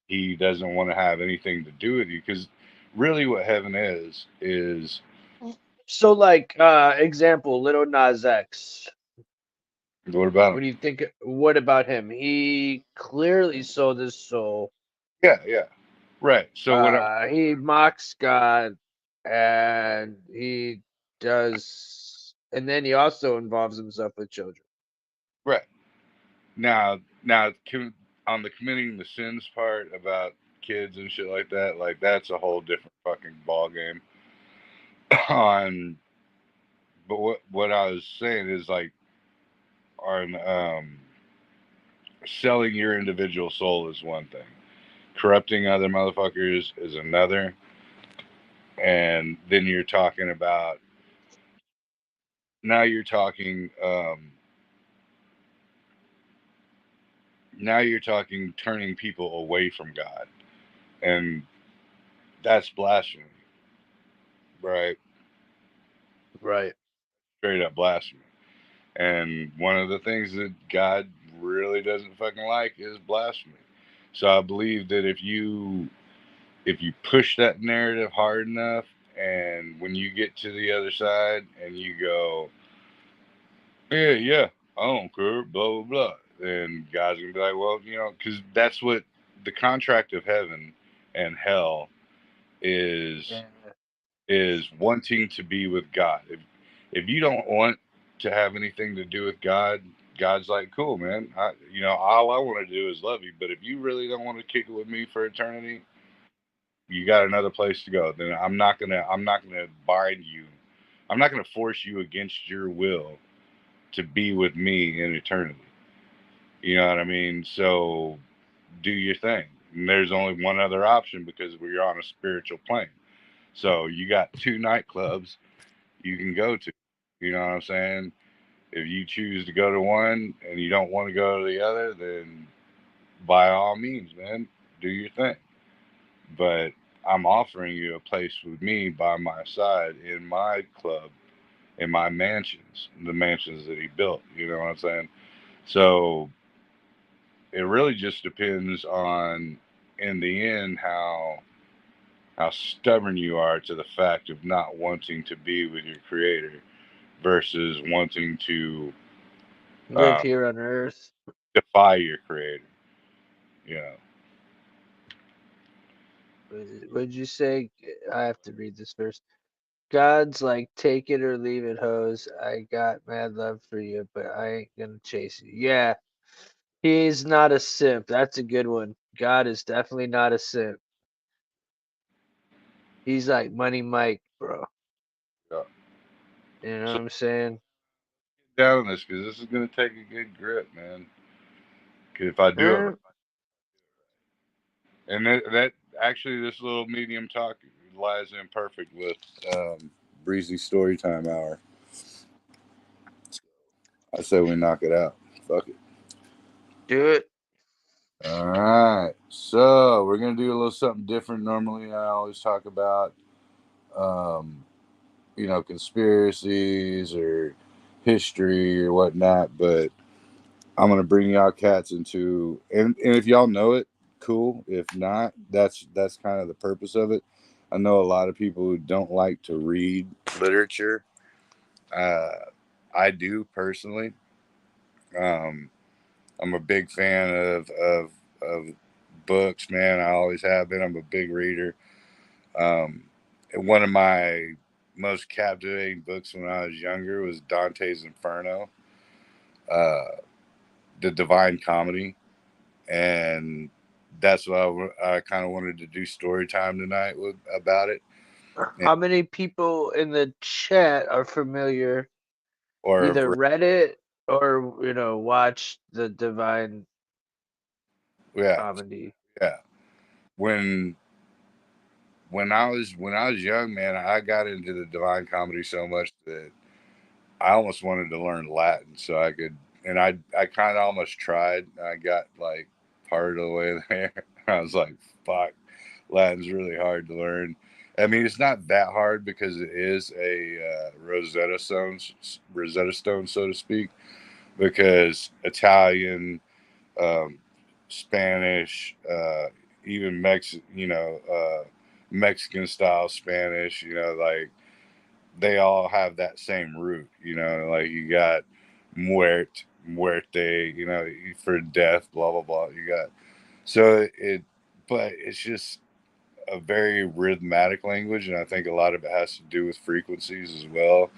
he doesn't want to have anything to do with you, because really what heaven is So example, Little Nas X. what about What him? do you think? What about him? He clearly sold his soul. Yeah, right. So He mocks God, and he and then he also involves himself with children. right now on the committing the sins part about kids and shit like that, like that's a whole different fucking ball game. On but what I was saying is like on selling your individual soul is one thing. Corrupting other motherfuckers is another. And then you're talking about now you're talking now you're talking turning people away from God. And that's blasphemy, right? Right. Straight up blasphemy. And one of the things that God really doesn't fucking like is blasphemy. So I believe that if you push that narrative hard enough, and when you get to the other side and you go, yeah, I don't care, blah blah blah, then God's gonna be like, well, because that's what the contract of heaven and hell is is wanting to be with God. If you don't want to have anything to do with God, God's like, cool, man. All I want to do is love you. But if you really don't want to kick it with me for eternity, you got another place to go, then I'm not gonna bind you. I'm not gonna force you against your will to be with me in eternity. You know what I mean? So do your thing. And there's only one other option because we're on a spiritual plane. So you got two nightclubs you can go to. You know what I'm saying? If you choose to go to one and you don't want to go to the other, then by all means, man, do your thing. But I'm offering you a place with me by my side in my club, in my mansions, the mansions that he built. You know what I'm saying? So it really just depends on, in the end, how stubborn you are to the fact of not wanting to be with your creator versus wanting to Live here on Earth. defy your creator. You know. Would you say? I have to read this verse. God's like, take it or leave it, hoes. I got mad love for you, but I ain't gonna chase you. Yeah, he's not a simp. That's a good one. God is definitely not a simp. He's like Money Mike, bro. Yeah. You know So what I'm saying? get down on this because this is going to take a good grip, man. 'Cause if I do it right. And that actually, this little medium talk lies in perfect with Breezy Story Time Hour. I say we knock it out. Fuck it. Do it. All right. So we're gonna do a little something different. Normally, I always talk about, um, conspiracies or history or whatnot. But I'm gonna bring y'all cats into, and if y'all know it, cool. If not, that's kind of the purpose of it. I know a lot of people who don't like to read literature. Uh, I do personally. Um, I'm a big fan of books, man. I always have been. I'm a big reader. And one of my most captivating books when I was younger was Dante's Inferno, uh, the Divine Comedy, and that's what I kind of wanted to do story time tonight with about it. And, How many people in the chat are familiar, or either read it or watched the Divine yeah, Comedy? yeah. When when I was young, man, I got into the Divine Comedy so much that I almost wanted to learn Latin so I could, and I kind of almost tried. I got like part of the way there. I was like, fuck, Latin's really hard to learn. I mean, it's not that hard because it is a Rosetta Stone, so to speak. Because Italian, um, Spanish, even Mexican style Spanish, like they all have that same root, like you got muerte, for death, blah blah blah. You got but it's just a very rhythmic language, and I think a lot of it has to do with frequencies as well.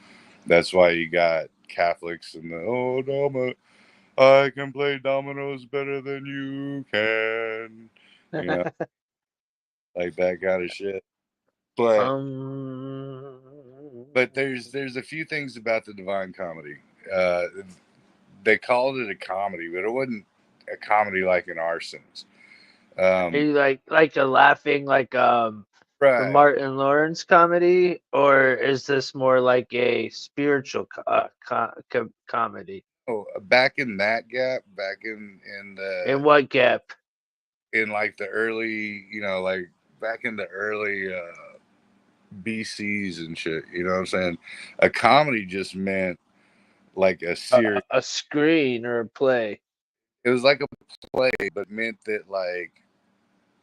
That's why you got Catholics and I can play dominoes better than you can, you know, like that kind of shit. But there's a few things about the Divine Comedy. Uh, they called it a comedy, but it wasn't a comedy like in our sense. Are you like a laughing the Right. Martin Lawrence comedy, or is this more like a spiritual comedy? Oh, back in that gap, back in In the what gap? in like the early, like back in the early BCs and shit. You know what I'm saying? A comedy just meant like a series. A screen or a play? It was like a play, but meant that like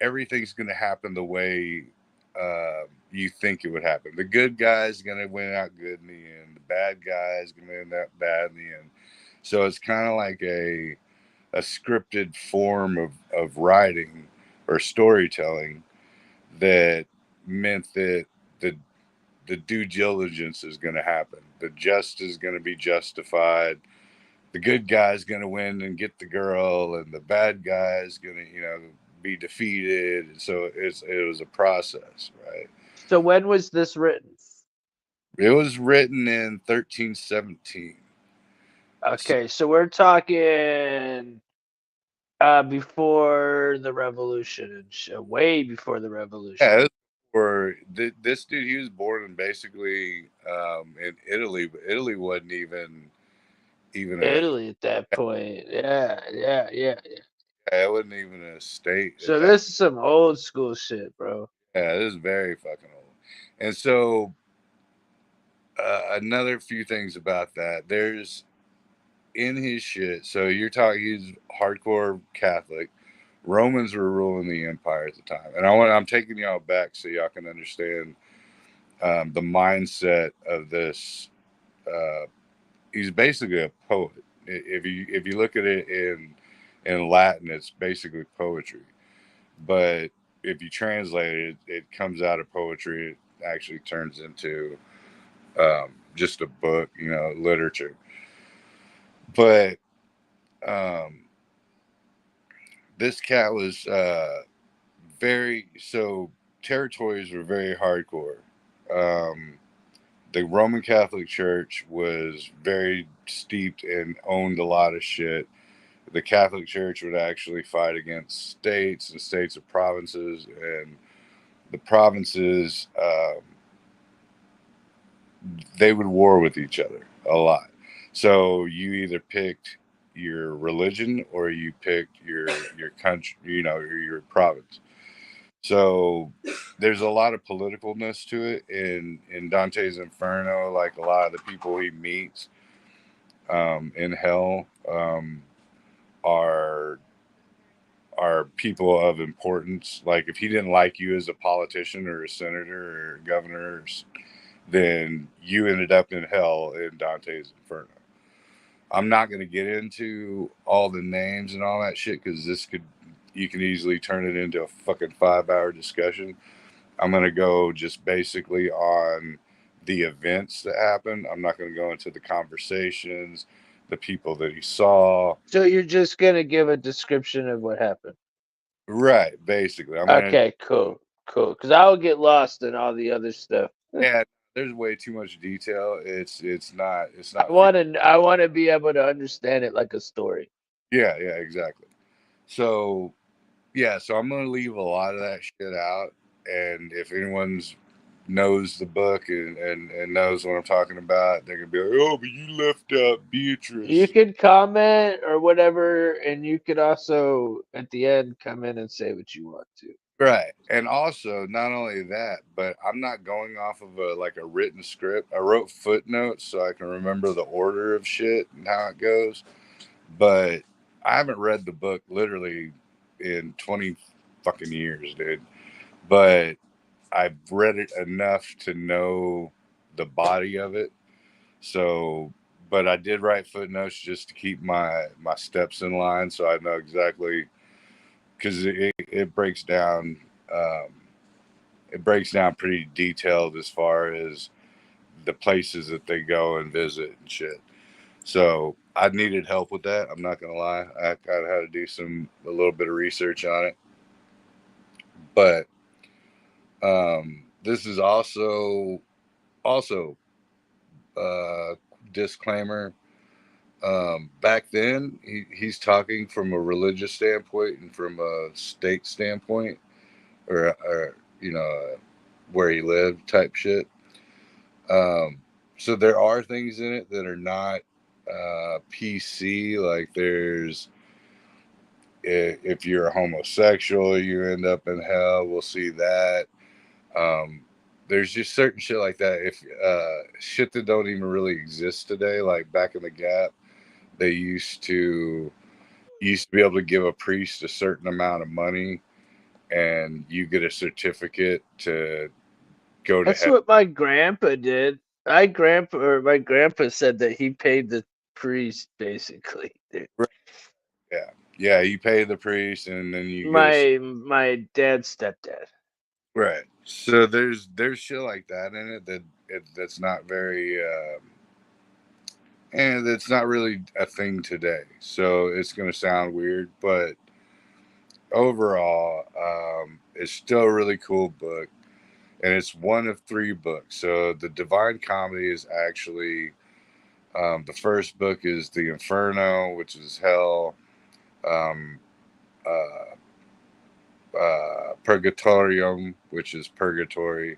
everything's going to happen the way you think it would happen. The good guy's going to win out good in the end. The bad guy's going to end up bad in the end. So it's kind of like a scripted form of writing or storytelling that meant that the the due diligence is going to happen. The just is going to be justified. The good guy's going to win and get the girl, and the bad guy's going to, be defeated. And so it was a process, right? So when was this written? It was written in 1317. Okay, so we're talking before the revolution and way before the revolution. Yeah, for this dude, he was born in basically in Italy, but Italy wasn't even Italy at that point. Yeah. it wasn't even a state at So that. this is some old school shit, bro. Yeah, this is very fucking old. And so another few things about that. There's in his shit. So you're talking, he's hardcore Catholic. Romans were ruling the empire at the time, and I'm taking y'all back so y'all can understand the mindset of this. He's basically a poet. If you look at it in Latin, it's basically poetry. But if you translate it, it comes out of poetry. It actually turns into just a book, literature. But this cat was very so territories were very hardcore. Um, the Roman Catholic Church was very steeped and owned a lot of shit. The Catholic Church would actually fight against states and states of provinces, and the provinces they would war with each other a lot. So you either picked your religion or you picked your country, your province. So there's a lot of politicalness to it in Dante's Inferno. Like a lot of the people he meets in hell are people of importance. Like if he didn't like you as a politician or a senator or governor, then you ended up in hell in Dante's Inferno. I'm not going to get into all the names and all that shit because you can easily turn it into a fucking 5-hour discussion. I'm going to go just basically on the events that happened. I'm not going to go into the conversations, the people that he saw. So you're just gonna give a description of what happened. Right, basically. Okay, cool. Because I'll get lost in all the other stuff. Yeah, there's way too much detail. It's not I want to be able to understand it like a story. Yeah, exactly. So so I'm gonna leave a lot of that shit out. And if anyone's knows the book and knows what I'm talking about, they're gonna be like, "Oh, but you left out Beatrice." You can comment or whatever, and you could also at the end come in and say what you want to. Right. And also, not only that, but I'm not going off of a written script. I wrote footnotes so I can remember the order of shit and how it goes. But I haven't read the book literally in 20 fucking years, dude. But I've read it enough to know the body of it. So, but I did write footnotes just to keep my steps in line so I know exactly, because it breaks down pretty detailed as far as the places that they go and visit and shit. So I needed help with that. I'm not gonna lie. I kind of had to do a little bit of research on it. But this is also disclaimer. Back then, he's talking from a religious standpoint and from a state standpoint, or where he lived type shit. So there are things in it that are not PC. Like if you're a homosexual, you end up in hell. We'll see that. There's just certain shit like that. If shit that don't even really exist today, like back in the Gap, they used to be able to give a priest a certain amount of money, and you get a certificate to go to That's heaven. what my grandpa did. My grandpa said that he paid the priest basically. Right. Yeah. You pay the priest, and then you get My dad's stepdad. right. So there's shit like that in it that's not very and it's not really a thing today. So it's gonna sound weird, but overall, it's still a really cool book, and it's one of 3 books. So the Divine Comedy is actually the first book is the Inferno, which is hell, um, uh, Purgatorium, which is purgatory,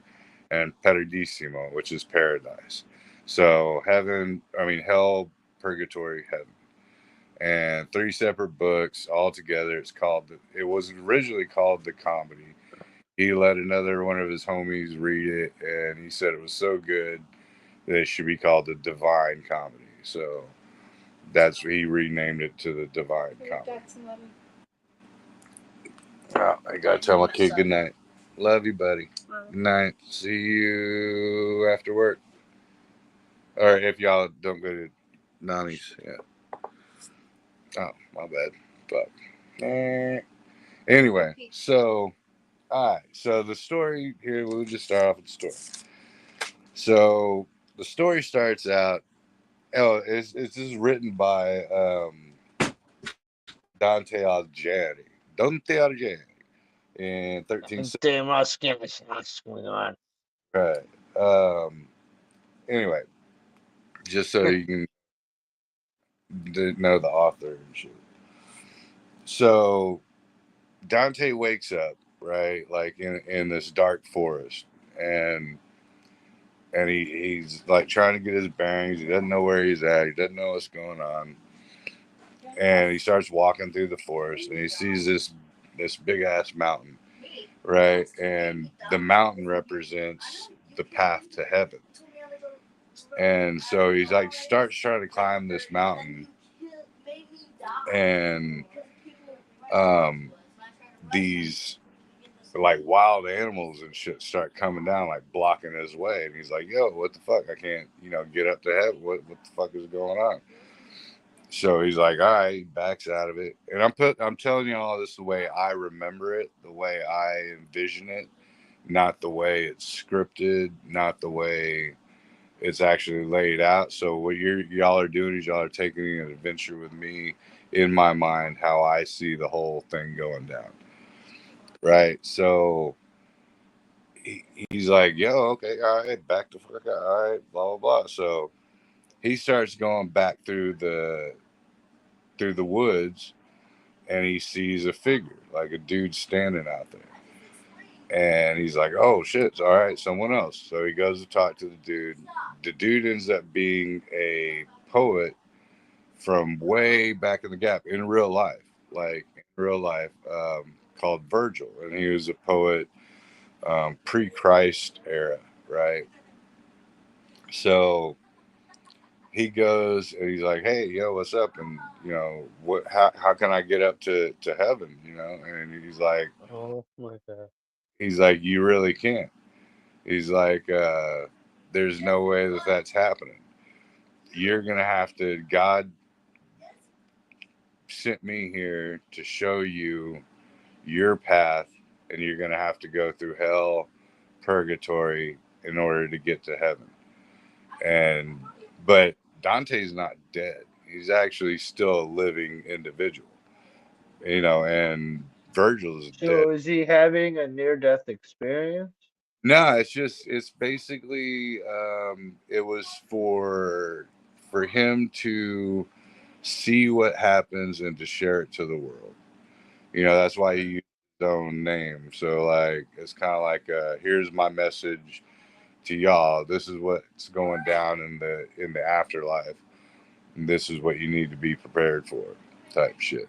and Paradisimo, which is paradise. So hell, purgatory, heaven, and 3 separate books all together. It was originally called The Comedy. He let another one of his homies read it, and he said it was so good that it should be called The Divine Comedy. So that's he renamed it to The Divine Comedy. Oh, I gotta tell my kid good night. Love you, buddy. Good night. See you after work. Or if y'all don't go to Nani's. Yeah. Oh, my bad. Fuck. Anyway, so alright. So the story here, we'll just start off with the story. So the story starts out. Oh, it's just written by Dante Alighieri. Dante Alighieri in 13. What's going on? Right. Anyway, just so you can know the author and shit. So Dante wakes up, right, like in this dark forest, and he's like trying to get his bearings. He doesn't know where he's at. He doesn't know what's going on, and he starts walking through the forest, and he sees this big ass mountain, right, and the mountain represents the path to heaven. And so he's like starts trying to climb this mountain, and these like wild animals and shit start coming down, like blocking his way. And he's like, yo, what the fuck? I can't, get up to heaven. What the fuck is going on? So he's like, all right, he backs out of it. And I'm telling you all this the way I remember it, the way I envision it, not the way it's scripted, not the way it's actually laid out. So what y'all are doing is y'all are taking an adventure with me in my mind, how I see the whole thing going down. Right. So he's like, yo, okay, all right, back the fuck out, all right, blah blah blah. So he starts going back through the woods, and he sees a figure, like a dude standing out there. And he's like, oh shit, all right, someone else. So he goes to talk to the dude. The dude ends up being a poet from way back in the gap in real life, called Virgil. And he was a poet pre-Christ era, right? So he goes and he's like, hey, yo, what's up? And, how can I get up to heaven? And Oh my god. he's like, you really can't. He's like, there's no way that that's happening. You're going to have to, God sent me here to show you your path, and you're going to have to go through hell, purgatory in order to get to heaven. But Dante's not dead. He's actually still a living individual, and Virgil's dead. So is he having a near-death experience? No, it's basically it was for him to see what happens and to share it to the world. That's why he used his own name. So like it's kind of like here's my message to y'all. This is what's going down in the afterlife. And this is what you need to be prepared for, type shit.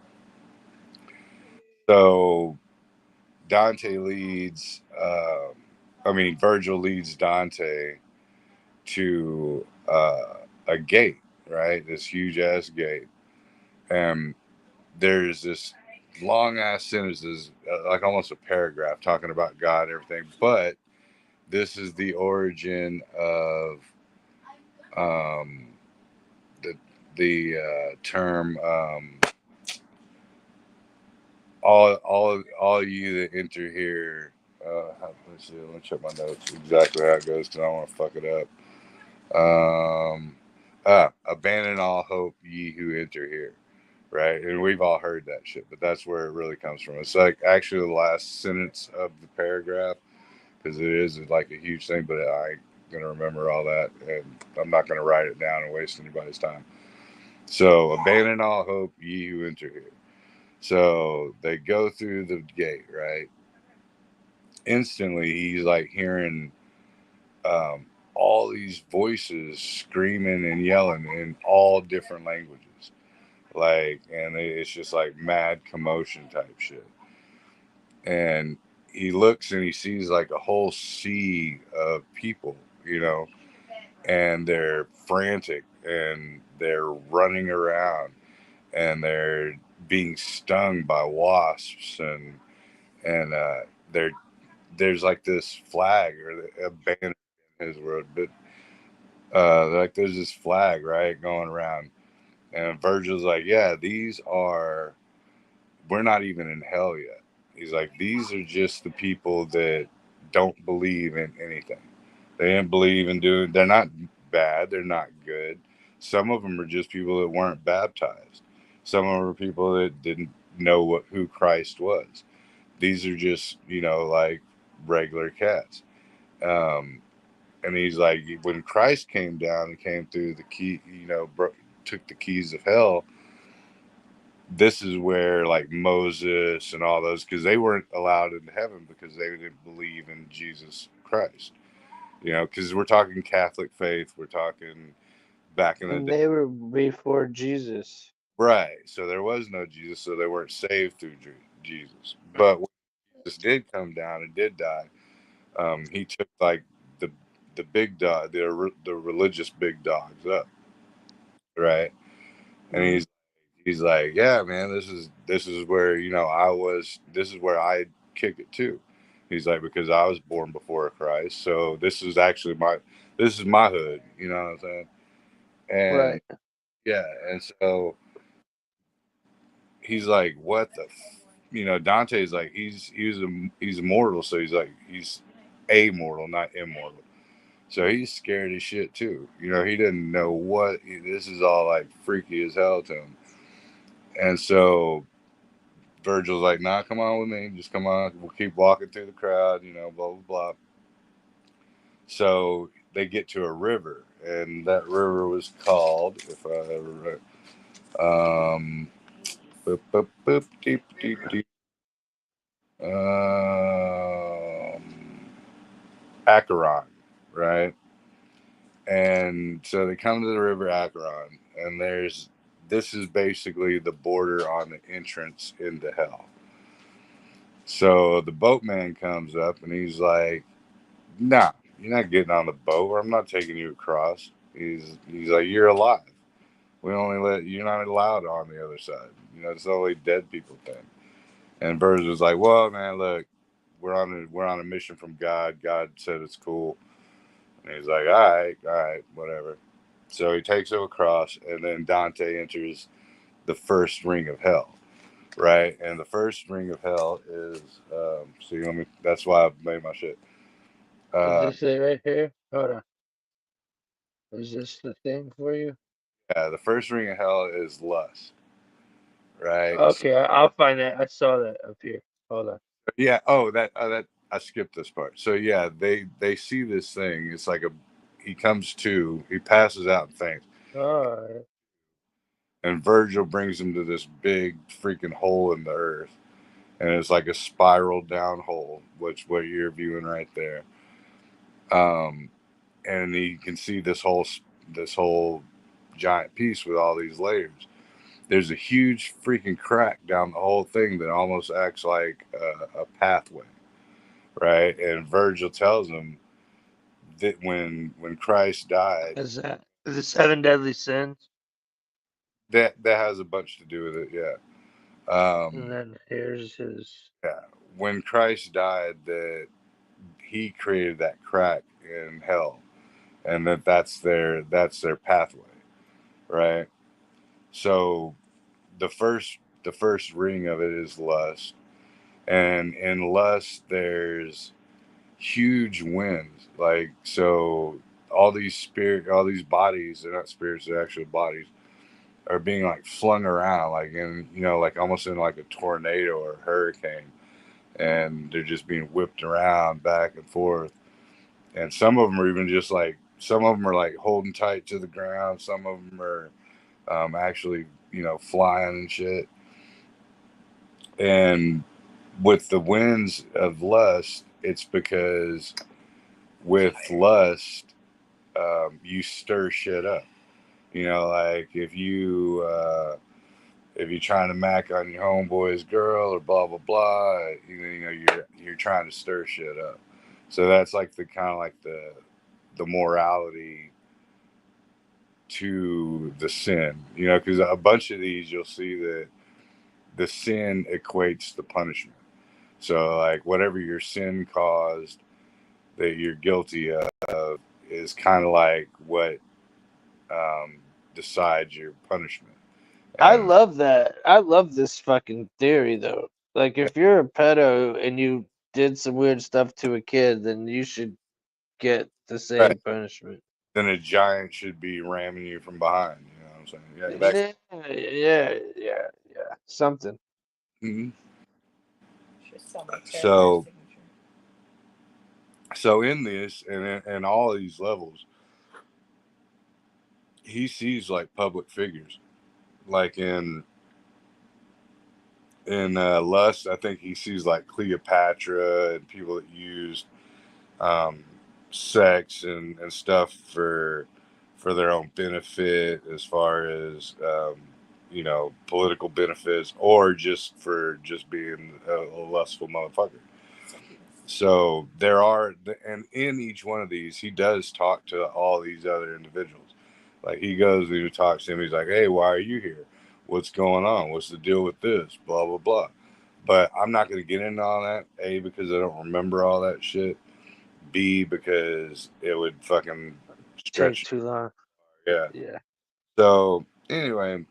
So Dante leads Virgil leads Dante to a gate, right? This huge ass gate. And there's this long ass sentences, like almost a paragraph, talking about God and everything. But this is the origin of the term all you that enter here. Let's see. Let me check my notes exactly how it goes because I don't want to fuck it up. Abandon all hope, ye who enter here. right? And we've all heard that shit, but that's where it really comes from. It's like actually the last sentence of the paragraph, because it is like a huge thing, but I ain't gonna remember all that, and I'm not gonna write it down and waste anybody's time. So abandon all hope, ye who enter here. So they go through the gate, right? Instantly, he's like hearing um, all these voices screaming and yelling in all different languages, like, and it's just like mad commotion type shit. And he looks and he sees like a whole sea of people, you know, and they're frantic and they're running around and they're being stung by wasps, and they're there's like this flag or a banner in his world, but like there's this flag right going around, and Virgil's like, yeah, these are, we're not even in hell yet. He's like, these are just the people that don't believe in anything. They didn't believe in doing. They're not bad. They're not good. Some of them are just people that weren't baptized. Some of them are people that didn't know who Christ was. These are just, you know, like regular cats. Um, and he's like, when Christ came down and came through the key, you know, took the keys of hell. This is where like Moses and all those, because they weren't allowed into heaven because they didn't believe in Jesus Christ. You know, because we're talking Catholic faith, we're talking back in the And day, they were before Jesus. right? So there was no Jesus, so they weren't saved through Jesus. But when Jesus did come down and did die, he took like the big dog, the religious big dogs up, right? And he's like, yeah, man, this is where, you know, this is where I kick it too. He's like, because I was born before Christ, so this is my hood, you know what I'm saying? And Right. yeah, and so he's like, what the, you know, Dante's like, he's immortal, so he's like, he's amortal, not immortal. So he's scared as shit too. You know, he didn't know this is all like freaky as hell to him. And so Virgil's like, nah, come on with me. Just come on. We'll keep walking through the crowd, you know, blah, blah, blah. So they get to a river, and that river was called, if I ever boop, boop, boop, deep, deep, deep. Acheron, right? And so they come to the river Acheron, and this is basically the border on the entrance into hell. So the boatman comes up and he's like, nah, you're not getting on the boat, or I'm not taking you across. He's like, you're alive. We only you're not allowed on the other side. You know, it's only dead people thing. And Burrs was like, well, man, look, we're on a mission from God. God said it's cool. And he's like, all right, whatever. So he takes him across, and then Dante enters the first ring of hell, right? And the first ring of hell is, so you want me, that's why I made my shit. Is this it right here? Hold on. Is this the thing for you? Yeah, the first ring of hell is lust, right? So, Okay, I'll find that. I saw that up here. Hold on. yeah. Oh, that I skipped this part. So yeah, they see this thing. It's like he comes to, he passes out and faints, All right. and Virgil brings him to this big freaking hole in the earth, and it's like a spiral down hole, which what you're viewing right there. Um, and you can see this whole giant piece with all these layers. There's a huge freaking crack down the whole thing that almost acts like a pathway, right? And Virgil tells him that when Christ died, Is that the seven deadly sins? that has a bunch to do with it, yeah. And then here's his. Yeah, when Christ died, that he created that crack in hell, and that's their pathway, right? So the first ring of it is lust, and in lust there's huge winds, like, so all these bodies, they're not spirits, they're actual bodies, are being like flung around, like in, you know, like almost in like a tornado or a hurricane, and they're just being whipped around back and forth. And some of them are even just like, some of them are like holding tight to the ground. Some of them are actually, you know, flying and shit. And with the winds of lust, it's because with lust, you stir shit up. You know, like if you're trying to mac on your homeboy's girl or blah blah blah, you know you're trying to stir shit up. So that's like the kind of like the morality to the sin, you know, because a bunch of these you'll see that the sin equates to punishment. So like whatever your sin caused that you're guilty of is kind of like what decides your punishment. I And love that. I love this fucking theory though. Like if you're a pedo and you did some weird stuff to a kid, then you should get the right, same punishment. then a giant should be ramming you from behind. You know what I'm saying? Yeah, that. Yeah. Something. Mhm. So, so in this and in all of these levels, he sees like public figures, like in Lust. I think he sees like Cleopatra and people that used um, sex and stuff for their own benefit, as far as you know, political benefits, or just for just being a lustful motherfucker. So there are, and in each one of these, he does talk to all these other individuals. Like he goes and he talks to him. He's like, "Hey, why are you here? What's going on? What's the deal with this? Blah blah blah." But I'm not going to get into all that. A, because I don't remember all that shit. B, because it would fucking Take stretch. too long. Yeah. Yeah. So anyway,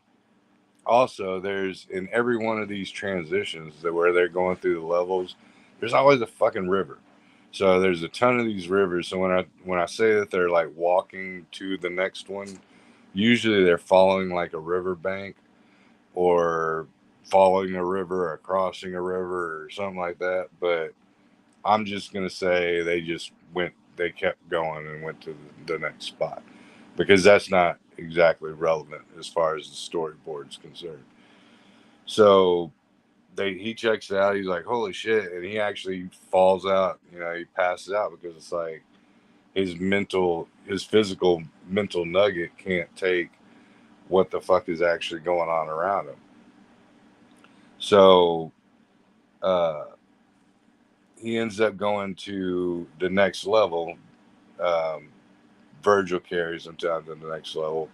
also there's in every one of these transitions that where they're going through the levels, there's always a fucking river. So there's a ton of these rivers. So when I say that they're like walking to the next one, usually they're following like a river bank or following a river or crossing a river or something like that. But I'm just gonna say they kept going and went to the next spot, because that's not exactly relevant as far as the storyboard is concerned. So he checks it out. He's like, "Holy shit!" And he actually falls out. You know, he passes out because it's like his physical mental nugget can't take what the fuck is actually going on around him. So uh, he ends up going to the next level. Um, Virgil carries him down to the next level,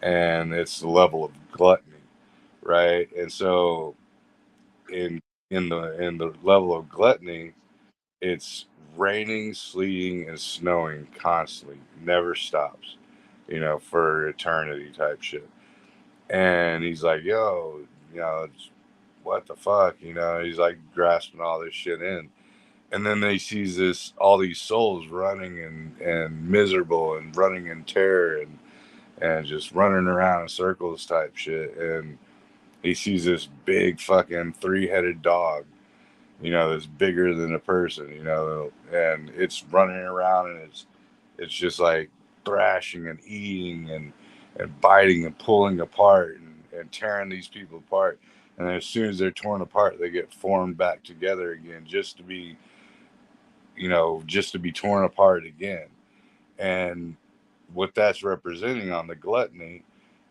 and it's the level of gluttony, right? And so in the level of gluttony, it's raining, sleeting, and snowing constantly, never stops, you know, for eternity type shit. And he's like, "Yo, you know, what the fuck?" You know, he's like grasping all this shit in. And then he sees all these souls running and miserable and running in terror and just running around in circles type shit. And he sees this big fucking three-headed dog, you know, that's bigger than a person, you know, and it's running around and it's just like thrashing and eating and biting and pulling apart and tearing these people apart. And then as soon as they're torn apart, they get formed back together again, just to be, you know, just to be torn apart again. And what that's representing on the gluttony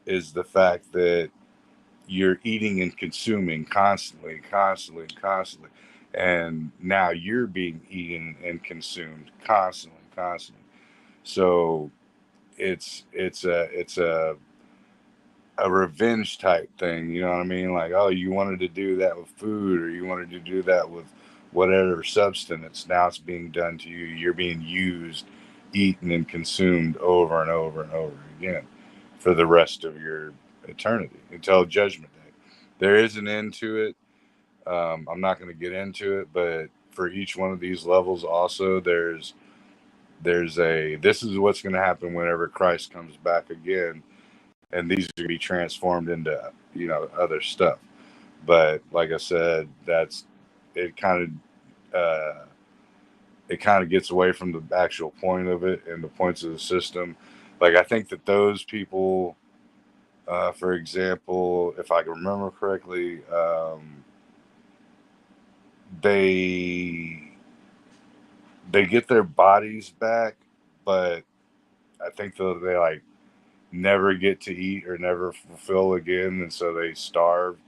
is the fact that you're eating and consuming constantly, and now you're being eaten and consumed constantly. So it's a revenge type thing, you know what I mean? Like, oh, you wanted to do that with food, or you wanted to do that with whatever substance. Now it's being done to you. You're being used, eaten, and consumed over and over and over again for the rest of your eternity until Judgment Day. There is an end to it. I'm not going to get into it, but for each one of these levels, also there's a this is what's going to happen whenever Christ comes back again. and these are going to be transformed into other stuff. But like I said, it kind of gets away from the actual point of it and the points of the system. Like I think that those people, for example, if I can remember correctly, they get their bodies back, but I think they like never get to eat or never fulfill again, and so they starve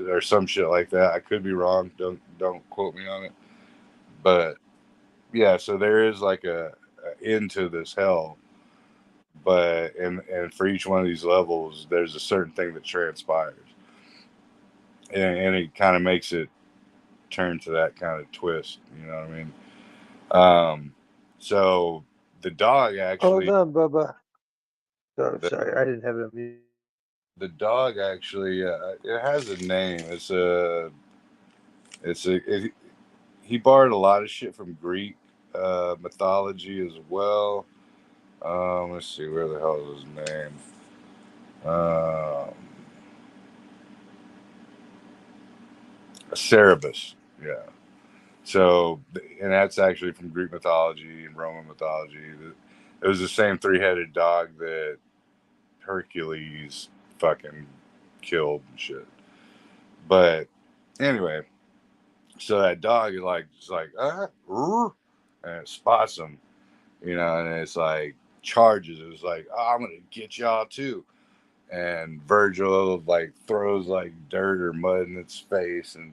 or some shit like that. I could be wrong. Don't quote me on it. But yeah, so there is like a end to this hell, but and for each one of these levels, there's a certain thing that transpires, and it kind of makes it turn to that kind of twist. You know what I mean? So the dog Hold actually, on, Bubba. Oh, the, sorry, I didn't have it on mute. the dog actually, it has a name. He borrowed a lot of shit from Greek mythology as well. Let's see, where the hell is his name? Cerberus. Yeah. So, and that's actually from Greek mythology and Roman mythology. It was the same three-headed dog that Hercules fucking killed and shit. But anyway, so that dog is like and it spots him, and it's like charges. It's like, oh, I'm gonna get y'all too. And Virgil like throws like dirt or mud in its face and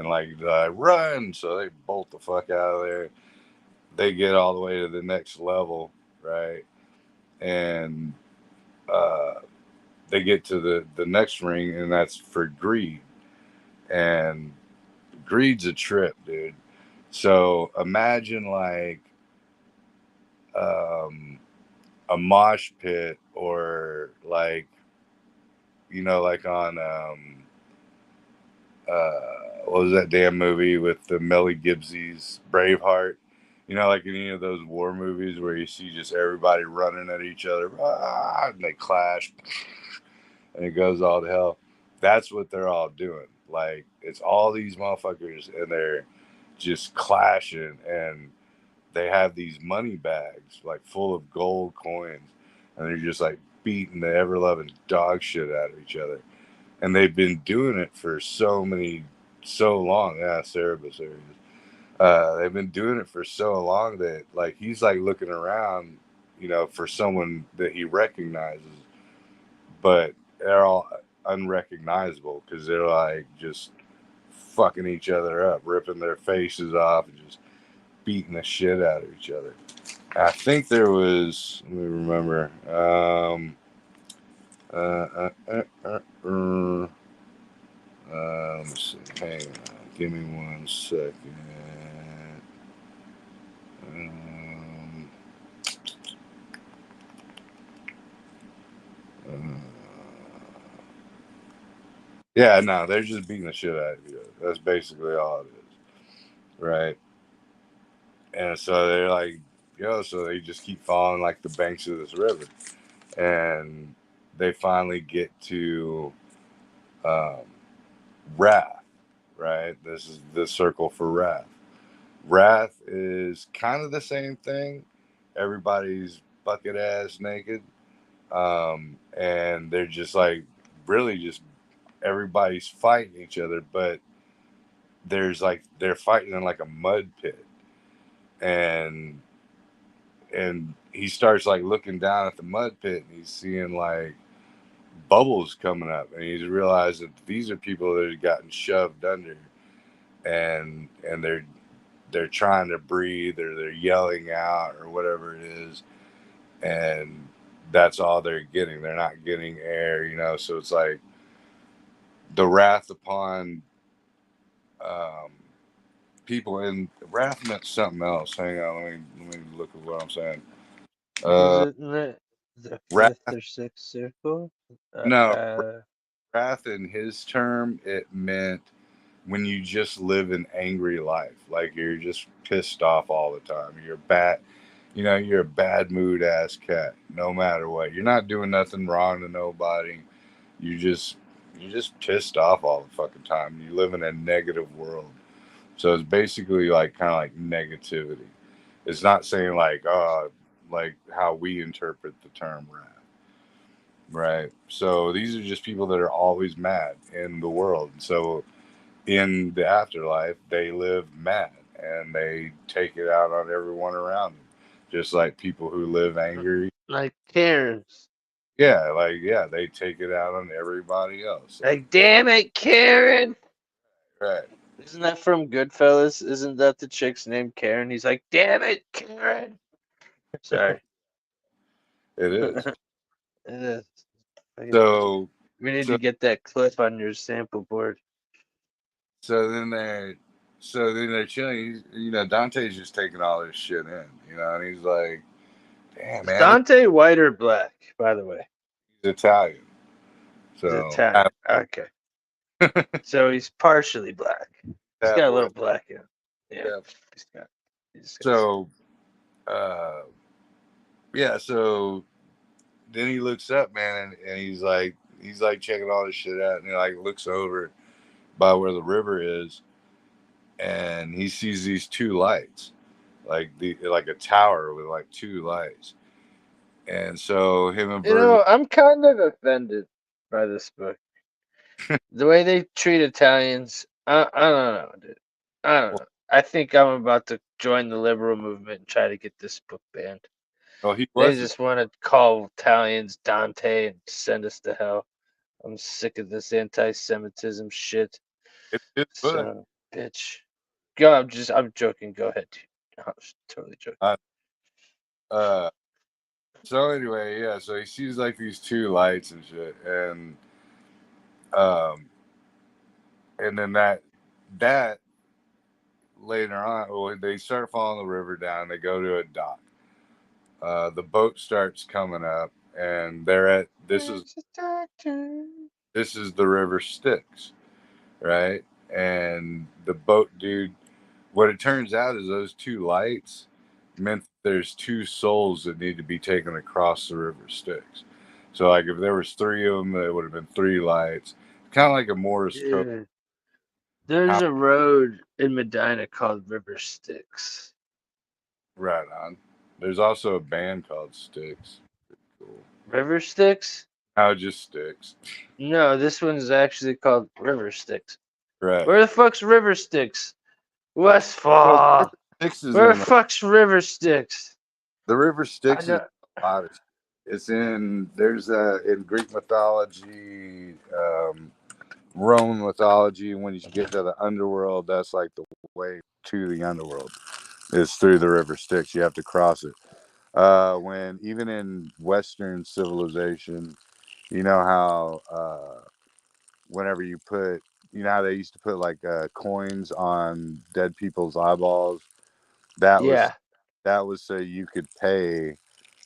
like run. So they bolt the fuck out of there. They get all the way to the next level, right? And they get to the next ring, and that's for greed. And greed's a trip, dude. So imagine like um, a mosh pit, or like like on what was that damn movie with the Mel Gibson's Braveheart? Like any of those war movies where you see just everybody running at each other, and they clash, and it goes all to hell. That's what they're all doing. Like it's all these motherfuckers, and they're just clashing, and they have these money bags like full of gold coins, and they're just like beating the ever loving dog shit out of each other. And they've been doing it for so long. Yeah, Cerebus areas. They've been doing it for so long that like he's like looking around, for someone that he recognizes, but they're all unrecognizable because they're like just fucking each other up, ripping their faces off, and just beating the shit out of each other. I think there was. Let me remember. Let me see. Hang on. Give me 1 second. Uh, yeah, no, they're just beating the shit out of you. That's basically all it is, right? And so they're like, so they just keep following like the banks of this river, and they finally get to um, Wrath, right? This is the circle for Wrath. Wrath is kind of the same thing. Everybody's bucket ass naked. And they're just like really just everybody's fighting each other, but they're fighting in like a mud pit. And he starts like looking down at the mud pit, and he's seeing like bubbles coming up, and he's realized that these are people that have gotten shoved under, and they're trying to breathe, or they're yelling out or whatever it is, and that's all they're getting. They're not getting air, so it's like the wrath upon people. And wrath meant something else. Hang on, let me look at what I'm saying. Isn't it the Wrath, fifth or sixth circle? no, wrath in his term, it meant when you just live an angry life, like you're just pissed off all the time. you know, you're a bad mood ass cat, no matter what. You're not doing nothing wrong to nobody. You just you're just pissed off all the fucking time. You live in a negative world. So it's basically like kind of like negativity. It's not saying like how we interpret the term wrath. Right. So these are just people that are always mad in the world. So in the afterlife, they live mad and they take it out on everyone around them. Just like people who live angry. Like Karens. Yeah, they take it out on everybody else. Like, damn it, Karen. Right. Isn't that from Goodfellas? Isn't that the chick's name, Karen? He's like, damn it, Karen. Sorry. It is. It is. So We need to get that clip on your sample board. So then they're chilling. You know, Dante's just taking all this shit in. You know, and he's like, "Damn, Is man, Dante white or black, by the way? he's Italian." He's So Italian. Okay. So he's partially black. He's got a little black in him. Yeah. He's got So, yeah. So then he looks up, man, and he's like checking all this shit out, and he like looks over by where the river is, and he sees these two lights, like a tower with like two lights. And so him and Virgil, I'm kind of offended by this book. The way they treat Italians, I don't know, dude. I don't know. I think I'm about to join the liberal movement and try to get this book banned. oh, he They was just want to call Italians Dante and send us to hell. I'm sick of this anti-Semitism shit. it's his book. Son of a bitch. Go, I'm joking. Go ahead, dude. I'm totally joking. So anyway, yeah, so he sees like these two lights and shit, and then that later on, well, they start following the river down. They go to a dock. The boat starts coming up, and they're at this is the river Styx, right? And the boat dude, what it turns out is those two lights meant there's two souls that need to be taken across the river Styx. So like if there was three of them, it would have been three lights. Kind of like a Morse code. Yeah. There's a road in Medina called River Styx. Right on. There's also a band called Styx. Cool. River Styx? How it just Styx. No, this one's actually called River Styx. Right. Where the fuck's River Styx? Westfall. Well, Where the fuck's River Styx? The river Styx is a lot of shit. It's in Greek mythology, Roman mythology. When you get to the underworld, that's like the way to the underworld is through the river Styx. You have to cross it. When even in Western civilization, you know how whenever you put, you know how they used to put like coins on dead people's eyeballs. That was so you could pay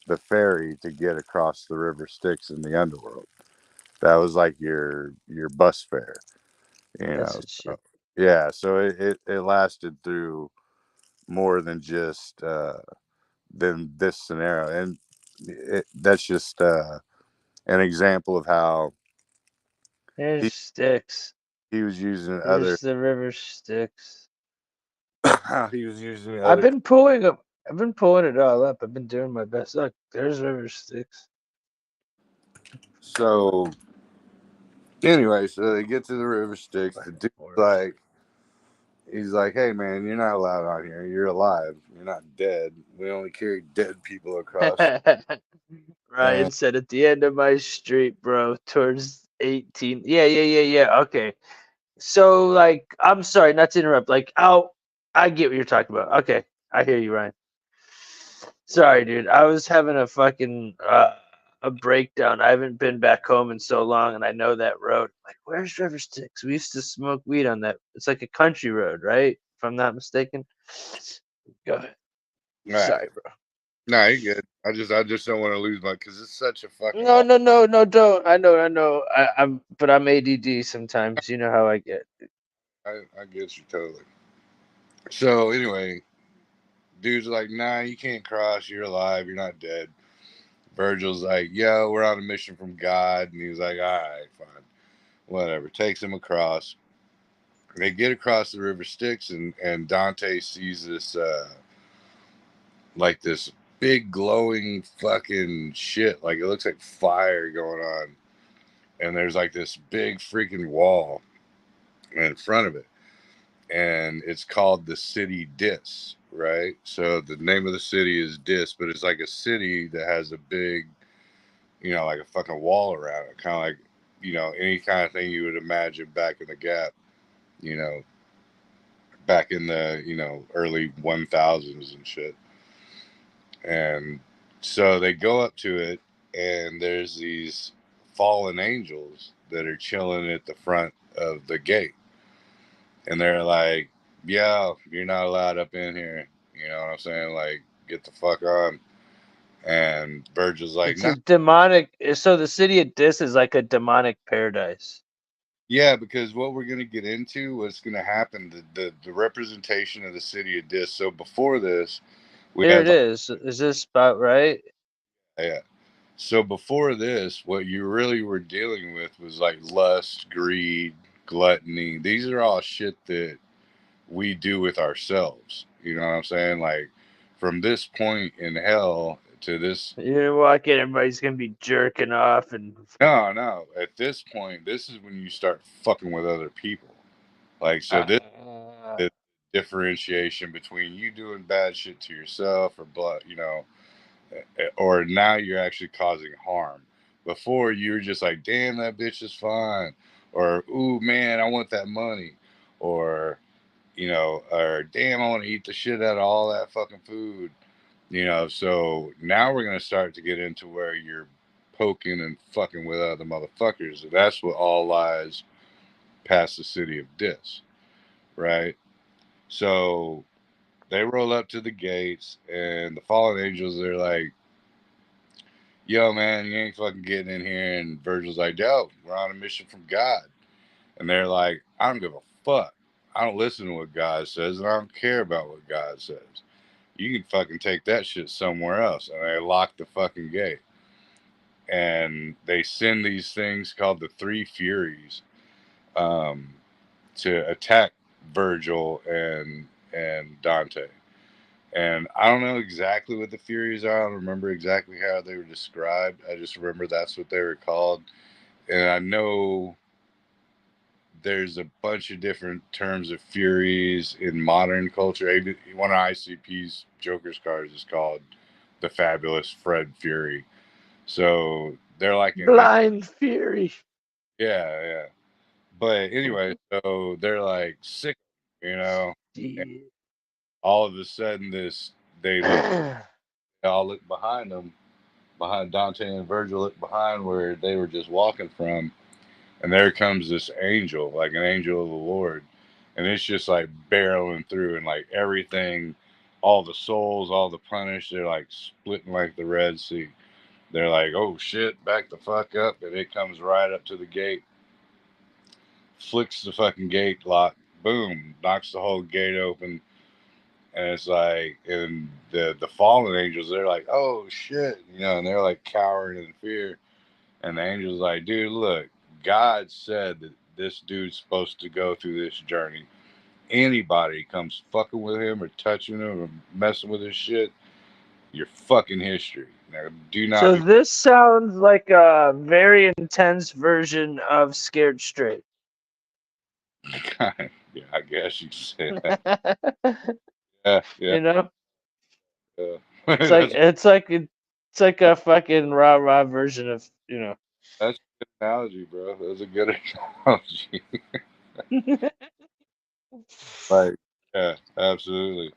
the ferry to get across the river Styx in the underworld. That was like your bus fare, you know. So, yeah, so it lasted through more than just than this scenario, and that's just an example of how There's Styx. he was using There's the River Styx. how he was using I've been pulling it all up. I've been doing my best. Look, there's River Styx. So anyway, so they get to the river Styx. The dude's he's like, hey man, you're not allowed on here. You're alive. You're not dead. We only carry dead people across. Ryan said at the end of my street, bro, towards 18. Yeah. Okay. So like, I'm sorry, not to interrupt. Like, I get what you're talking about. Okay, I hear you, Ryan. Sorry, dude. I was having a fucking a breakdown. I haven't been back home in so long, and I know that road. Like, where's River Styx? We used to smoke weed on that. It's like a country road, right? If I'm not mistaken. Go ahead. Right. Sorry, bro. No, you're good. I just don't want to lose my because it's such a fucking. No, don't. I know. But I'm ADD sometimes. You know how I get. I get you totally. So anyway, dude's like, nah, you can't cross. You're alive. You're not dead. Virgil's like, yo, we're on a mission from God. And he's like, all right, fine. Whatever. Takes him across. They get across the river Styx, and Dante sees this, like this big glowing fucking shit. Like it looks like fire going on. And there's like this big freaking wall in front of it. And it's called the city Dis, right? So the name of the city is Dis, but it's like a city that has a big, like a fucking wall around it, kind of like, any kind of thing you would imagine back in the Gap, you know, back in the, early 1000s and shit. And so they go up to it, and there's these fallen angels that are chilling at the front of the gate. And they're like, yeah, you're not allowed up in here. You know what I'm saying? Like, get the fuck on. And Virgil's like, It's no. a demonic. So the city of Dis is like a demonic paradise. Yeah, because what we're going to get into, what's going to happen, the representation of the city of Dis. So before this, we There had, it is. Is this about right? yeah. So before this, what you really were dealing with was like lust, greed, gluttony. These are all shit that we do with ourselves. You know what I'm saying? Like from this point in hell to this. You walk in, everybody's gonna be jerking off and. No. At this point, this is when you start fucking with other people. Like, so this is the differentiation between you doing bad shit to yourself or or now you're actually causing harm. Before you were just like, damn, that bitch is fine, or ooh man, I want that money, or or damn, I want to eat the shit out of all that fucking food. So now we're gonna start to get into where you're poking and fucking with other motherfuckers. And that's what all lies past the city of Dis, right? So they roll up to the gates, and the fallen angels, they're like, yo, man, you ain't fucking getting in here. And Virgil's like, yo, we're on a mission from God. And they're like, I don't give a fuck. I don't listen to what God says, and I don't care about what God says. You can fucking take that shit somewhere else. And they lock the fucking gate. And they send these things called the Three Furies to attack Virgil and Dante. And I don't know exactly what the Furies are. I don't remember exactly how they were described. I just remember that's what they were called. And I know there's a bunch of different terms of Furies in modern culture. One of ICP's Joker's cards is called the Fabulous Fred Fury. So they're like Blind Fury. Yeah. But anyway, so they're like sick, and all of a sudden they all look behind them, behind Dante and Virgil, look behind where they were just walking from, and there comes this angel, like an angel of the Lord, and it's just like barreling through, and like everything, all the souls, all the punished, they're like splitting like the Red Sea. They're like, oh shit, back the fuck up, and it comes right up to the gate, flicks the fucking gate lock, boom, knocks the whole gate open. And it's like, and the fallen angels, they're like, oh shit, and they're like cowering in fear. And the angel's like, dude, look, God said that this dude's supposed to go through this journey. Anybody comes fucking with him or touching him or messing with his shit, you're fucking history. Now, do not So be. this sounds like a very intense version of Scared Straight. Yeah, I guess you could say that. Yeah. You know, Yeah. it's like a fucking rah version of That's a good analogy, bro. That's a good analogy. Like, yeah, absolutely.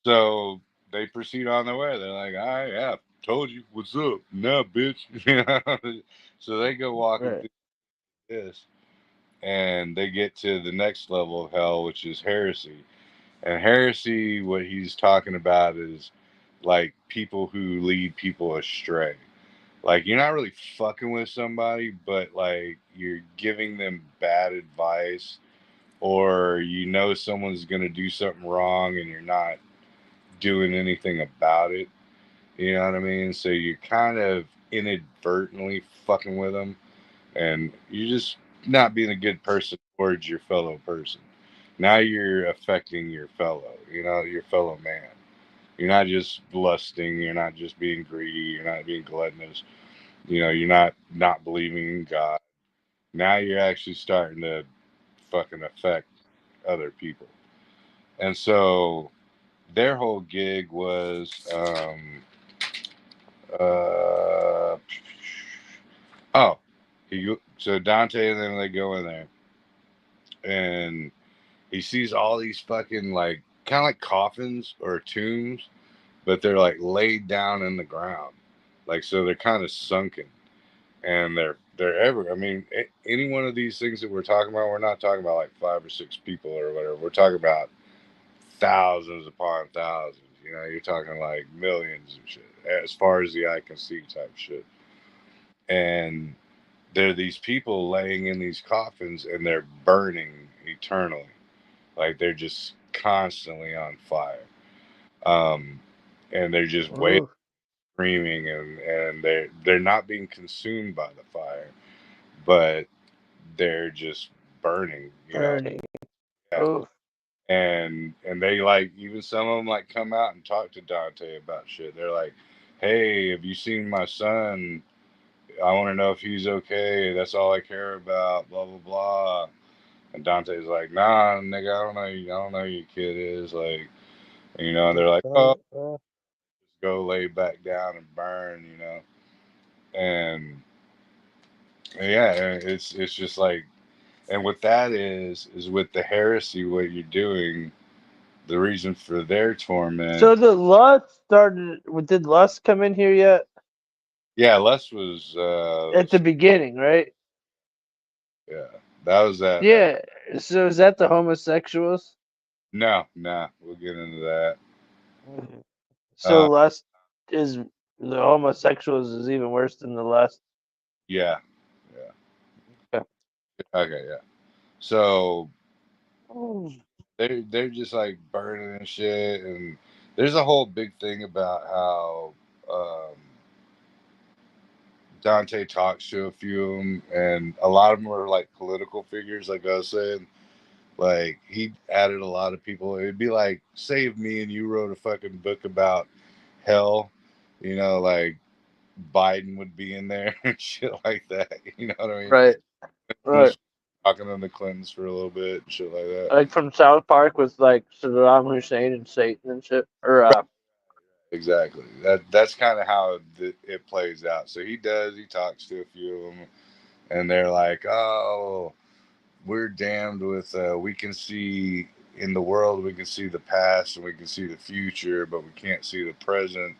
So they proceed on their way. They're like, all right, yeah, told you, what's up? Nah, bitch. So they go walking Right. through this, and they get to the next level of hell, which is heresy. And heresy, what he's talking about is like people who lead people astray. Like you're not really fucking with somebody, but like you're giving them bad advice, or someone's gonna do something wrong and you're not doing anything about it. You know what I mean? So you're kind of inadvertently fucking with them, and you're just not being a good person towards your fellow person. Now you're affecting your your fellow man. You're not just lusting. You're not just being greedy. You're not being gluttonous. You're not believing in God. Now you're actually starting to fucking affect other people. And so their whole gig was, uh, oh, so Dante and then they go in there, and he sees all these fucking like kind of like coffins or tombs, but they're like laid down in the ground, like so they're kind of sunken, and they're ever. I mean, any one of these things that we're talking about, we're not talking about like 5 or 6 people or whatever. We're talking about thousands upon thousands. You're talking like millions of shit, as far as the eye can see, type shit. And there are these people laying in these coffins, and they're burning eternally, like they're just constantly on fire. Um, and they're just waiting, Ooh, screaming, and they're not being consumed by the fire, but they're just burning. burning. Yeah. Ooh, And they like, even some of them like come out and talk to Dante about shit. They're like, "Hey, have you seen my son? I want to know if he's okay. That's all I care about." Blah blah blah. And Dante's like, "Nah, nigga, I don't know who your kid is." Like, and they're like, "Oh, just go lay back down and burn," and yeah, it's just like, and what that is with the heresy, what you're doing, the reason for their torment. so the lust started. Did lust come in here yet? Yeah, Les was At the beginning, right? yeah, that was that. Yeah. So is that the homosexuals? No, nah, we'll get into that. Mhm. So Uh, lust is the homosexuals is even worse than the lust. yeah, yeah, Okay. okay, yeah. So Oh. they're just like burning and shit, and there's a whole big thing about how Dante talks to a few of them, and a lot of them are like political figures, like I was saying. Like he added a lot of people. It'd be like, say if me and you wrote a fucking book about hell, like Biden would be in there and shit like that. You know what I mean? Right. Right. Talking to the Clintons for a little bit and shit like that. Like from South Park with like Saddam Hussein and Satan and shit. Or Right. Exactly. That's kind of how it plays out. So he talks to a few of them, and they're like, "Oh, we're damned with we can see in the world, we can see the past and we can see the future, but we can't see the present,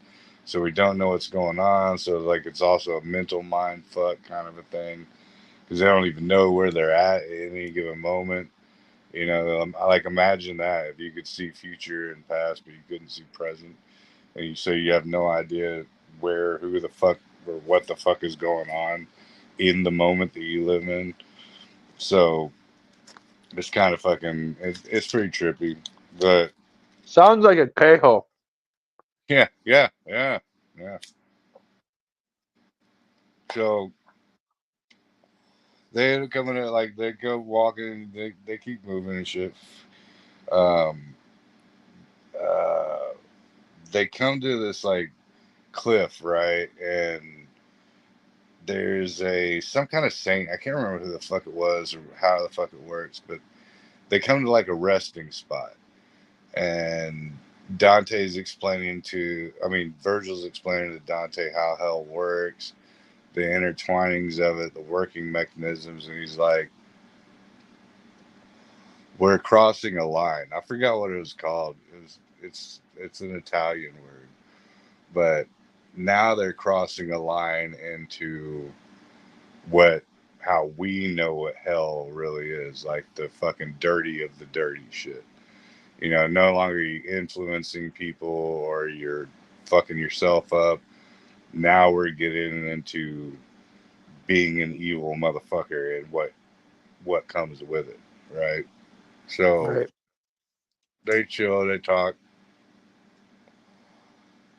so we don't know what's going on." So like it's also a mental mind fuck kind of a thing, because they don't even know where they're at any given moment. I like, imagine that if you could see future and past but you couldn't see present, and you have no idea who the fuck or what the fuck is going on in the moment that you live in. So it's kind of fucking. It's pretty trippy, but sounds like a K-hole. yeah, yeah, yeah, yeah. So they end up coming in, like they go walking, they keep moving and shit. Um, uh, they come to this like cliff, right? And there's some kind of saint. I can't remember who the fuck it was or how the fuck it works, but they come to like a resting spot, and Virgil's explaining to Dante how hell works, the intertwinings of it, the working mechanisms, and he's like, "We're crossing a line." I forgot what it was called. It's an Italian word, but now they're crossing a line into what how we know what hell really is, like the fucking dirty of the dirty shit. No longer you influencing people or you're fucking yourself up. Now we're getting into being an evil motherfucker and what comes with it, right? So Right. they chill, they talk,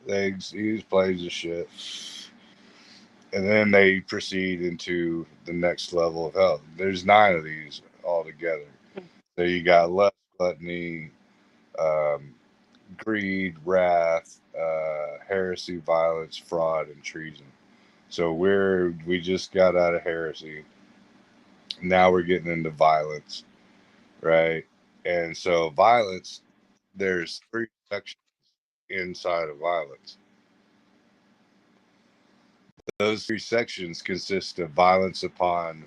he just plays the shit. And then they proceed into the next level of hell. There's 9 of these altogether. So you got lust, gluttony, greed, wrath, heresy, violence, fraud, and treason. So we just got out of heresy. Now we're getting into violence, right? And so violence, there's 3 sections inside of violence. Those 3 sections consist of violence upon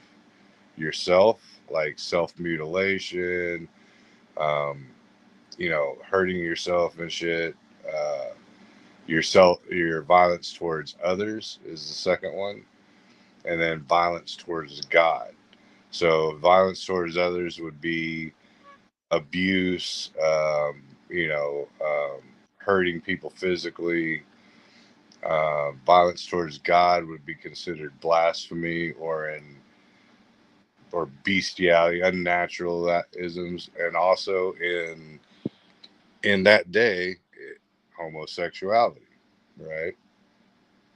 yourself, like self-mutilation, um, hurting yourself and shit. Your violence towards others is the second one, and then violence towards God. So violence towards others would be abuse, hurting people physically. Violence towards God would be considered blasphemy or bestiality, unnatural isms, and also in that day, homosexuality, right?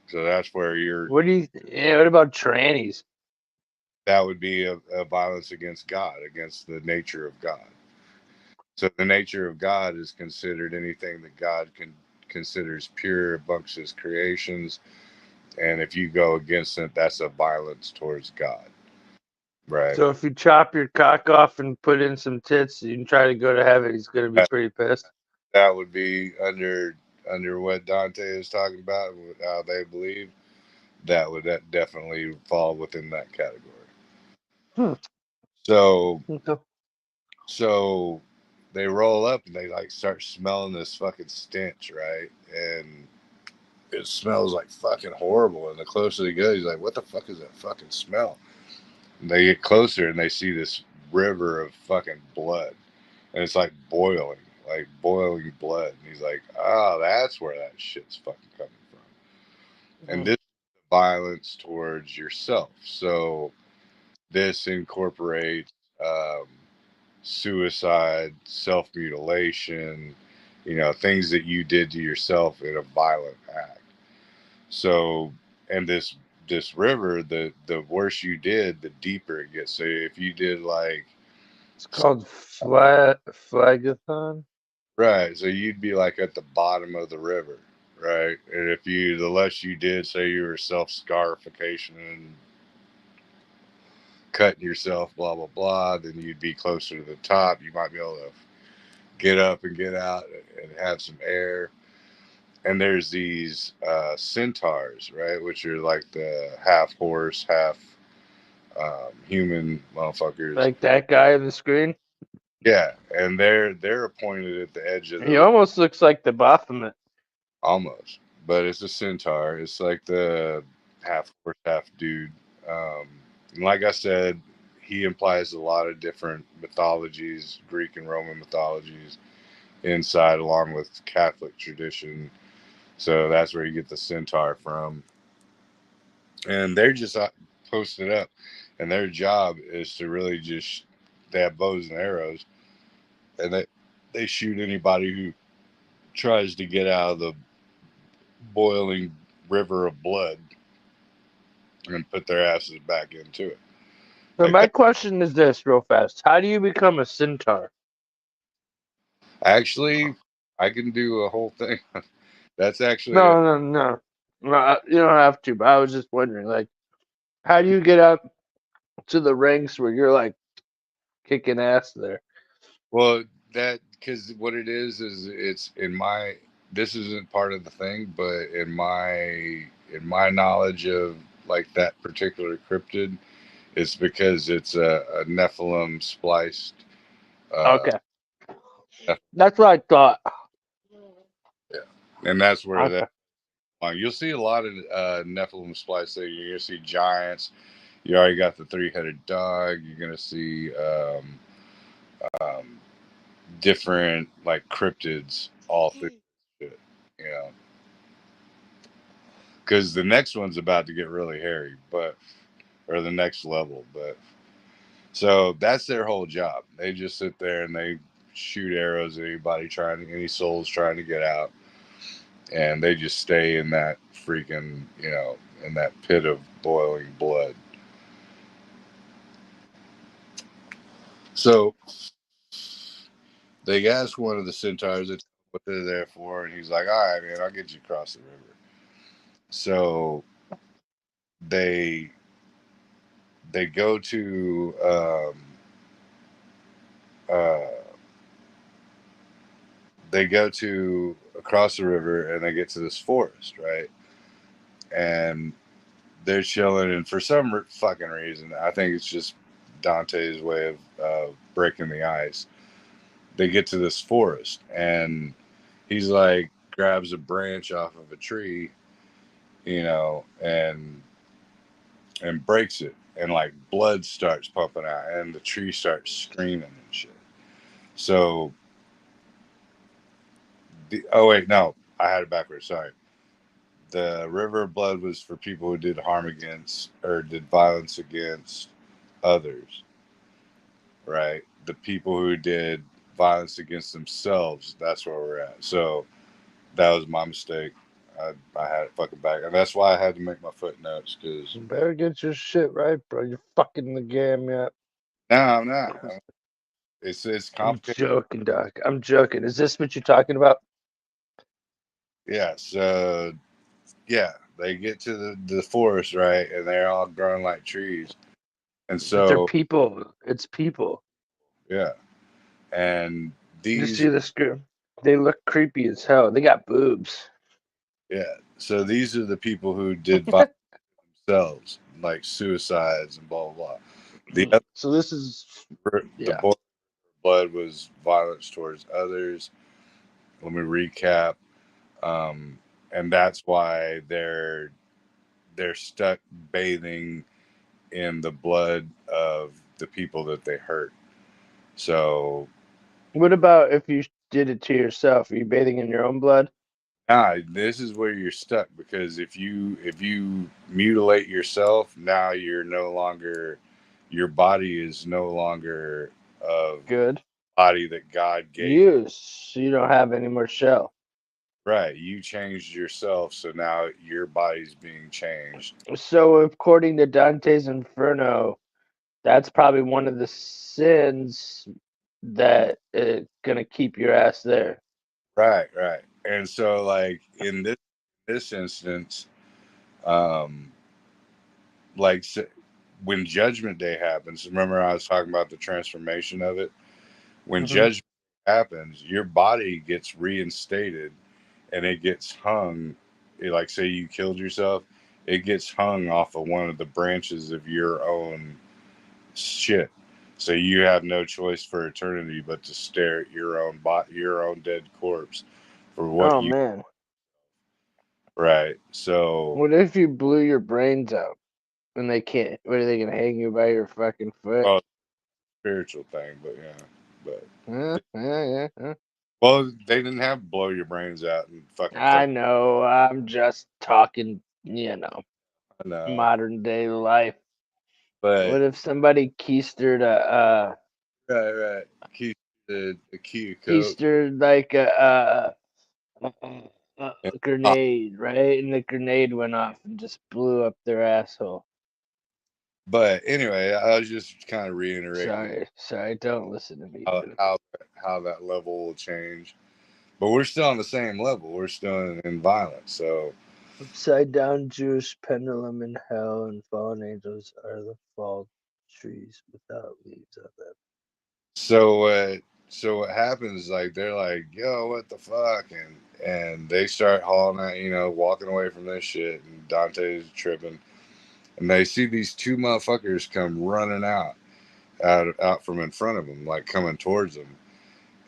So that's where What about trannies? that would be a violence against God, against the nature of God. So the nature of God is considered anything that God considers pure amongst his creations. And if you go against it, that's a violence towards God. Right. So if you chop your cock off and put in some tits and try to go to heaven, he's going to be pretty pissed. That would be under what Dante is talking about, how they believe. That would definitely fall within that category. So they roll up and they like start smelling this fucking stench, right? And it smells like fucking horrible. And the closer they go, he's like, "What the fuck is that fucking smell?" And they get closer and they see this river of fucking blood, and it's like boiling blood. And he's like, "Oh, that's where that shit's fucking coming from." And this is violence towards yourself. So this incorporates suicide, self-mutilation, things that you did to yourself in a violent act. So, and this river, the worse you did, the deeper it gets. So if you did like, it's called Flagathon. Right, so you'd be like at the bottom of the river, right? And the less you did, say you were self-scarification and cutting yourself, blah blah blah, then you'd be closer to the top. You might be able to get up and get out and have some air. And there's these centaurs, right, which are like the half horse, half human motherfuckers. Like that guy on the screen. Yeah, and they're appointed at the edge of He the almost looks like the Baphomet. almost, but it's a centaur. It's like the half horse, half dude. And like I said, he implies a lot of different mythologies, Greek and Roman mythologies inside, along with Catholic tradition. So that's where you get the centaur from. And they're just posted up, and their job is to really just, they have bows and arrows, and they shoot anybody who tries to get out of the boiling river of blood and put their asses back into it. So my question is this, real fast: how do you become a centaur? Actually, I can do a whole thing. That's actually No. You don't have to. But I was just wondering, like, how do you get up to the ranks where you're like kicking ass there? well, that because what it is it's in my, this isn't part of the thing, but in my knowledge of like that particular cryptid, it's because it's a Nephilim spliced. Okay, that's what I thought. Yeah, and that's where Okay. that. You'll see a lot of Nephilim splice there. You're gonna see giants. You already got the 3-headed dog. You're gonna see um, different like cryptids all through it, you know. Because the next one's about to get really hairy, or the next level, but so that's their whole job. They just sit there and they shoot arrows at anybody any souls trying to get out. and they just stay in that freaking, in that pit of boiling blood. So they asked one of the centaurs what they're there for, and he's like, "All right, man, I'll get you across the river." So they go to uh, they go to across the river, and they get to this forest, right? And they're chilling, and for some fucking reason, I think it's just Dante's way of breaking the ice. They get to this forest, and he's like, grabs a branch off of a tree, and breaks it, and like blood starts pumping out, and the tree starts screaming and shit. So, oh wait, no, I had it backwards. Sorry. The river of blood was for people who did harm against or did violence against others, right? The people who did violence against themselves, that's where we're at. So that was my mistake. I had it fucking back, and that's why I had to make my footnotes, because You better get your shit right, bro. You're fucking the game yet. no, I'm not. It's I'm complicated. joking, Doc. I'm joking. Is this what you're talking about? Yeah. So yeah, they get to the forest, right, and they're all growing like trees, and But they're so people. It's people. yeah, and You these see the screw? They look creepy as hell. They got boobs. yeah, so these are the people who did violence themselves, like suicides and blah blah blah. The other, So this is the yeah. boy blood was violence towards others. Let me recap. Um, and that's why they're stuck bathing in the blood of the people that they hurt. So What about if you did it to yourself? Are you bathing in your own blood? this is where you're stuck, because if you mutilate yourself, now you're no longer, your body is no longer of Good. body that God gave. Use. So you don't have any more shell. Right, you changed yourself, so now your body's being changed. So according to Dante's Inferno, that's probably one of the sins that gonna keep your ass there. Right, right. And so like in this instance, um like when judgment day happens, remember I was talking about the transformation of it? When Mm-hmm. judgment happens, your body gets reinstated, and it gets hung, like say you killed yourself, it gets hung off of one of the branches of your own shit. So you have no choice for eternity but to stare at your own your own dead corpse for what Oh you man. right. So What if you blew your brains out and they can't? What are they gonna hang you by your fucking foot? well, spiritual thing, but yeah, but Yeah. well, they didn't have blow your brains out and fucking I know. I'm just talking. I know, Modern day life. but What if somebody keistered right, keep the key of coke keistered like a and grenade, right? And the grenade went off and just blew up their asshole. but anyway, I was just kind of reiterating Sorry, don't listen to me. how that level will change. But we're still on the same level. We're still in violence. So Upside down Jewish pendulum in hell and fallen angels are the fall trees without leaves on them. so what happens? Like they're like, "Yo, what the fuck?" And they start hauling out, walking away from this shit. And Dante's tripping, and they see these two motherfuckers come running out from in front of them, like coming towards them.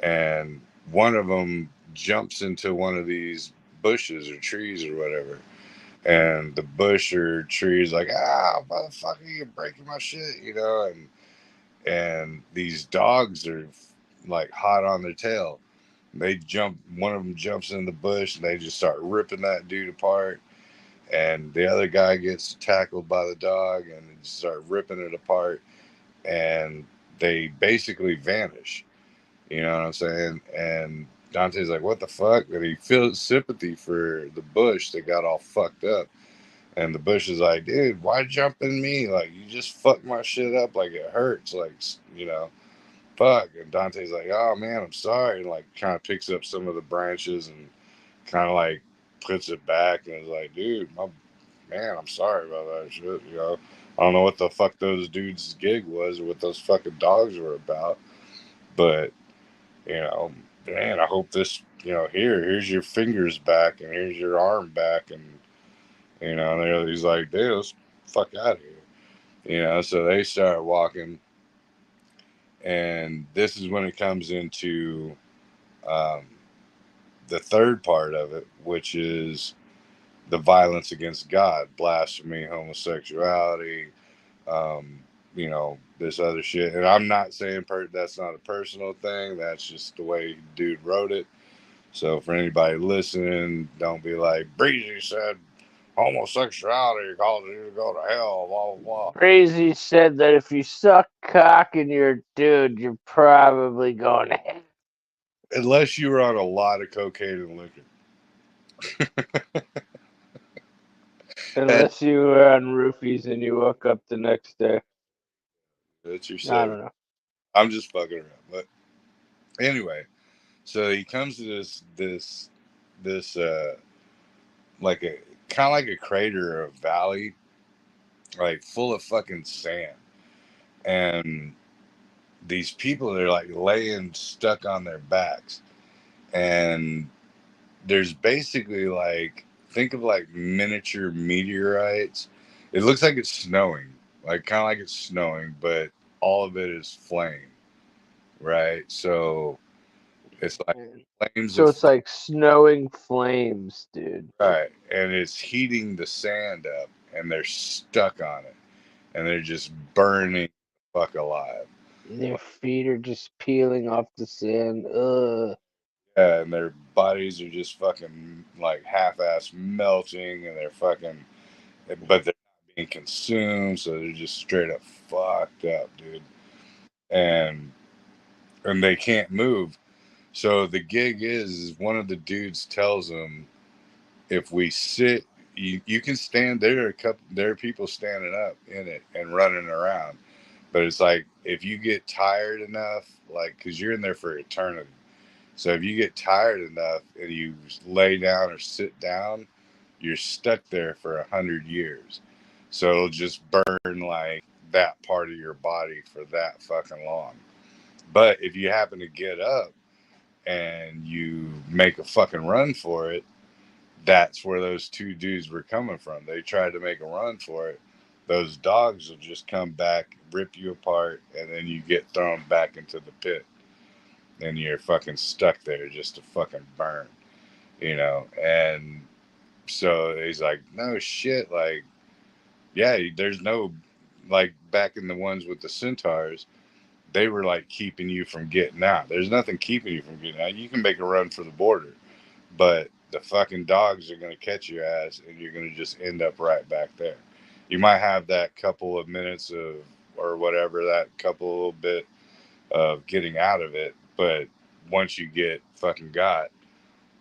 And one of them jumps into one of these bushes or trees or whatever. And the bush or tree is like, "Ah, motherfucker, you're breaking my shit," and these dogs are like hot on their tail. One of them jumps in the bush, and they just start ripping that dude apart. And the other guy gets tackled by the dog, and they just start ripping it apart. And they basically vanish. You know what I'm saying? And Dante's like, what the fuck? And he feels sympathy for the Bush that got all fucked up. And the Bush is like, dude, why jump in me? Like, you just fucked my shit up. Like, it hurts. Like, fuck. And Dante's like, oh, man, I'm sorry. And, like, kind of picks up some of the branches and kind of, like, puts it back. And is like, dude, man, I'm sorry about that shit. I don't know what the fuck those dudes' gig was or what those fucking dogs were about. But, man, I hope this, here's your fingers back and here's your arm back. And, he's like, dude, let's fuck out of here. So they start walking. And this is when it comes into the third part of it, which is the violence against God, blasphemy, homosexuality, this other shit. And I'm not saying that's not a personal thing. That's just the way dude wrote it. So for anybody listening, don't be like, Breezy said homosexuality causes you to go to hell, blah, blah, blah. Breezy said that if you suck cock and you're a dude, you're probably going to hell. Unless you were on a lot of cocaine and liquor. Unless you were on roofies and you woke up the next day. That's your I don't know. I'm just fucking around. But anyway, so he comes to this like a kind of like a crater or a valley, like full of fucking sand. And these people are like laying stuck on their backs. And there's basically like, think of like miniature meteorites. It looks like it's snowing, like kind of like it's snowing, but all of it is flame, right? So it's like flames So of it's like snowing flames, dude. right, and it's heating the sand up, and they're stuck on it, and they're just burning the fuck alive. Their feet are just peeling off the sand. Ugh. Yeah, and their bodies are just fucking like half-ass melting, and they're fucking, but they're not being consumed, so they're just straight up fucked up, dude. And they can't move. So the gig is one of the dudes tells them, if we sit, you can stand there. There are people standing up in it and running around, but it's like if you get tired enough, like because you're in there for eternity. So if you get tired enough and you lay down or sit down, you're stuck there for 100 years. So it'll just burn like that part of your body for that fucking long. But if you happen to get up and you make a fucking run for it, that's where those two dudes were coming from. They tried to make a run for it. Those dogs will just come back, rip you apart, and then you get thrown back into the pit. And you're fucking stuck there just to fucking burn, And so he's like, no shit. Like, yeah, there's no, like, back in the ones with the centaurs, they were like keeping you from getting out. There's nothing keeping you from getting out. You can make a run for the border, but the fucking dogs are going to catch your ass and you're going to just end up right back there. You might have that couple of minutes of, or whatever, that couple little bit of getting out of it. But once you get fucking got,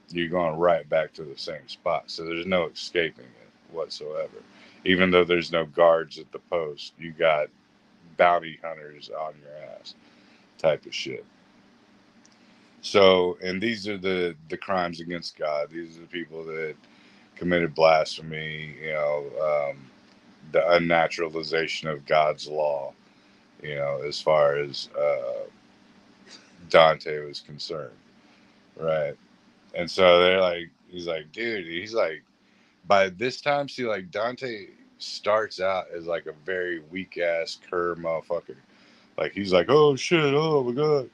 you're going right back to the same spot. So there's no escaping it whatsoever. Even though there's no guards at the post, you got bounty hunters on your ass type of shit. So, and these are the crimes against God. These are the people that committed blasphemy, the unnaturalization of God's law, as far as Dante was concerned, right? And so they're like, he's like, dude, he's like, by this time, see, like Dante starts out as like a very weak ass cur motherfucker. Like he's like, oh shit, oh my god.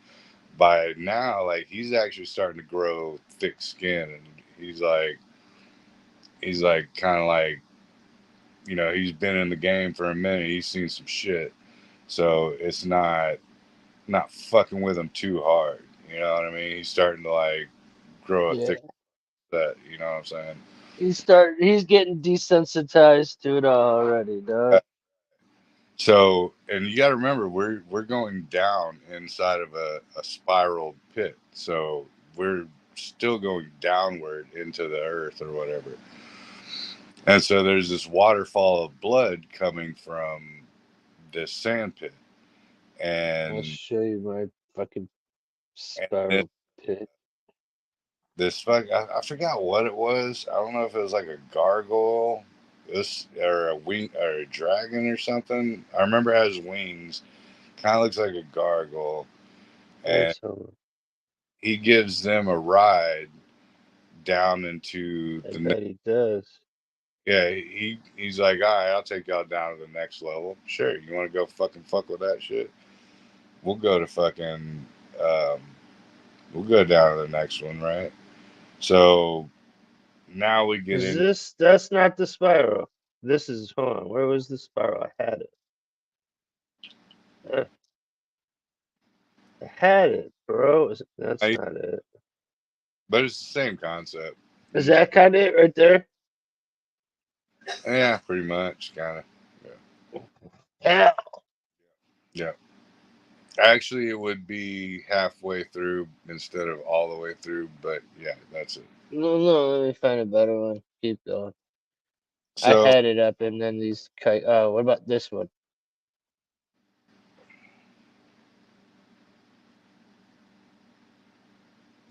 By now, like he's actually starting to grow thick skin, and he's like kind of like, he's been in the game for a minute. He's seen some shit, so it's not fucking with him too hard. You know what I mean? He's starting to like grow a Yeah. thick set. You know what I'm saying? He's getting desensitized to it already, dog. So, and you got to remember, we're going down inside of a spiral pit. So we're still going downward into the earth or whatever. And so there's this waterfall of blood coming from this sand pit. I'll And show you my fucking spiral pit. This I forgot what it was. I don't know if it was like a gargoyle, or a wing or a dragon or something. I remember it has wings. Kind of looks like a gargoyle. And he gives them a ride down into I bet he does. Yeah, he's like, all right, I'll take y'all down to the next level. Sure, you want to go fuck with that shit? We'll go to fucking, we'll go down to the next one, right? So now we get in. That's not the spiral. This is, hold on, where was the spiral? I had it. I had it, bro. That's not it. But it's the same concept. Is that kind of it right there? Yeah, pretty much, kind of. Yeah. Yeah. Actually, it would be halfway through instead of all the way through, but yeah, that's it. No, let me find a better one. Keep going. I So, had it up, and then these kite. Oh, what about this one?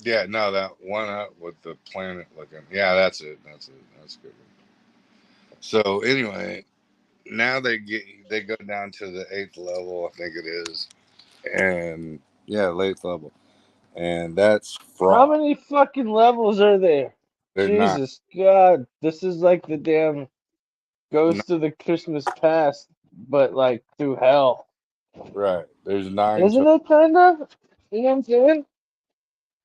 yeah, no, that one up with the planet looking. Yeah, that's it. That's it. That's a good one. So anyway, now they go down to the 8th level, I think it is, and yeah, 8th level, and that's How fraud. many fucking levels are there? They're not Jesus God, this is like the damn Ghost of the Christmas Past, but like through hell. right. There's 9. Isn't it kind of? You know what I'm saying?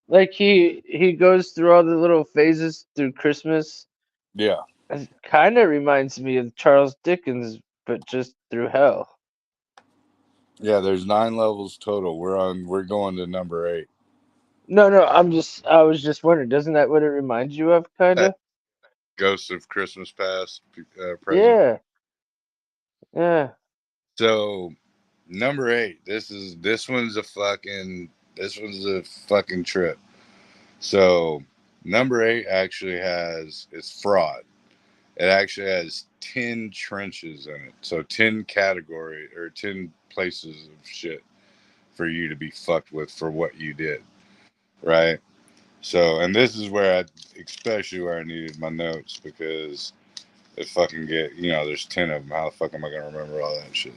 Like he goes through all the little phases through Christmas. Yeah. It kind of reminds me of Charles Dickens, but just through hell. Yeah, there's 9 levels total. We're going to number 8. No, I was just wondering, doesn't that what it reminds you of, kind of? Ghost of Christmas Past, present. Yeah. Yeah. So number 8. This one's a fucking trip. So number 8 actually it's fraud. It actually has 10 trenches in it. So 10 category or 10 places of shit for you to be fucked with for what you did. Right. So, and this is especially where I needed my notes because it fucking there's 10 of them. How the fuck am I going to remember all that shit?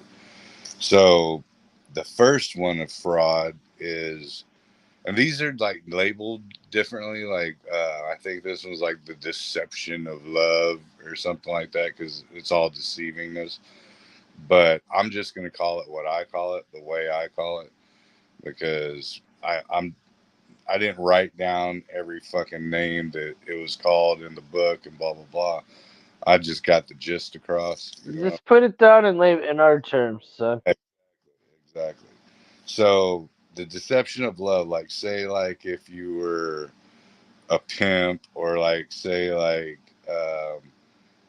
So, the first one of fraud is, and these are like labeled differently. Like, I think this one's like the deception of love or something like that because it's all deceivingness. But I'm just going to call it what I call it, the way I call it, because I didn't write down every fucking name that it was called in the book and blah blah blah. I just got the gist across. Just put it down in our terms, son. Exactly. So the deception of love, like say like if you were a pimp or like say like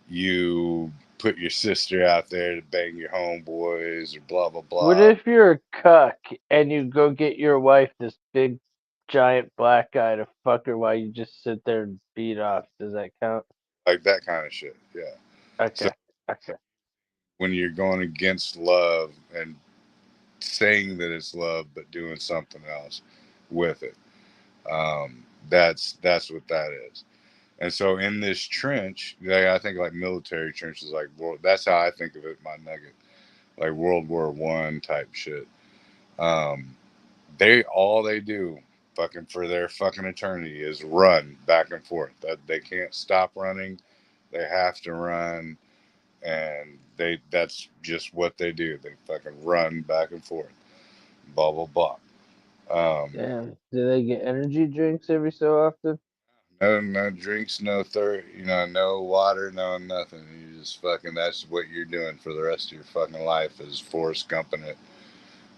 you put your sister out there to bang your homeboys or blah blah What blah. if you're a cuck and you go get your wife this big giant black guy to fuck her while you just sit there and beat off? Does that count? Like that kind of shit. Yeah. Okay. So when you're going against love and saying that it's love but doing something else with it, that's what that is. And so in this trench, I think like military trenches, like that's how I think of it, my nugget, like World War I type shit. um they do fucking for their fucking eternity is run back and forth. That they can't stop running, they have to run, and that's just what they do. They fucking run back and forth, blah blah blah. Damn. Do they get energy drinks every so often? No drinks, no no water, no nothing. You just fucking, that's what you're doing for the rest of your fucking life is Forrest Gumping it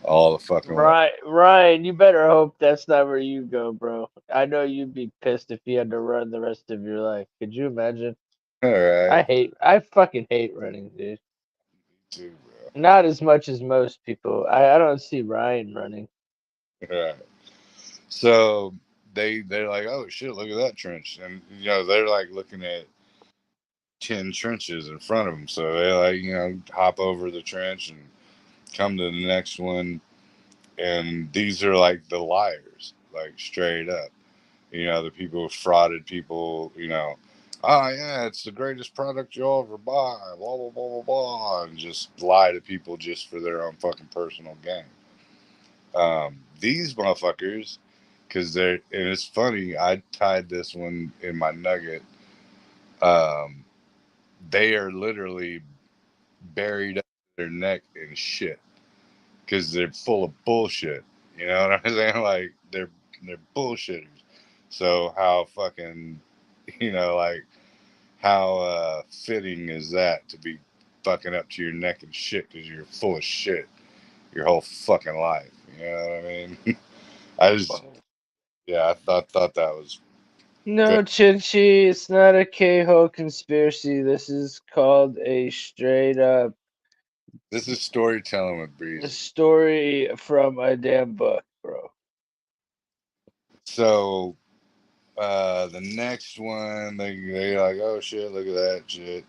all the fucking way. Right, Ryan, you better hope that's not where you go, bro. I know you'd be pissed if you had to run the rest of your life. Could you imagine? All right. I fucking hate running, dude. Too, Not as much as most people. I don't see Ryan running. bro. Right. So they're like, oh shit, look at that trench, and they're like looking at 10 trenches in front of them, so they like hop over the trench and come to the next one, and these are like the liars, like straight up, the people who frauded people, oh yeah, it's the greatest product you'll ever buy, blah blah blah blah blah, and just lie to people just for their own fucking personal gain. These motherfuckers, because and it's funny, I tied this one in my nugget. Um, they are literally buried up their neck in shit because they're full of bullshit. You know what I'm saying? Like they're bullshitters. So how fucking, like how fitting is that to be fucking up to your neck in shit because you're full of shit your whole fucking life. You know what I mean? I just, yeah, I thought that was No, good. Chinchy, it's not a K-Ho conspiracy. This is called a straight up This is storytelling with Breezy. story from a damn book, bro. So the next one, they like, oh shit, look at that shit.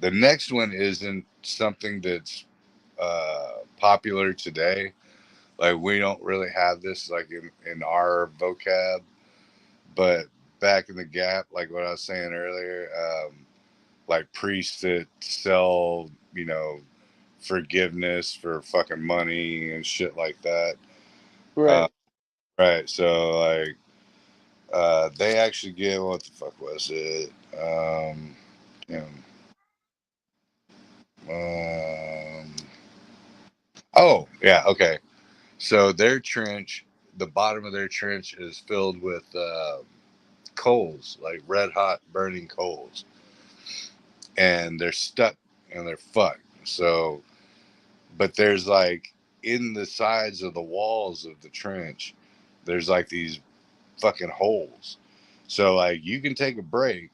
The next one isn't something that's popular today. Like we don't really have this like in our vocab, but back in the gap, like what I was saying earlier, like priests that sell, forgiveness for fucking money and shit like that. Right. Right. So like they actually give, what the fuck was it? Damn. Um, oh yeah, okay. So their trench, the bottom of their trench is filled with coals, like red hot burning coals, and they're stuck and they're fucked. So, but there's like in the sides of the walls of the trench, there's like these fucking holes. So like you can take a break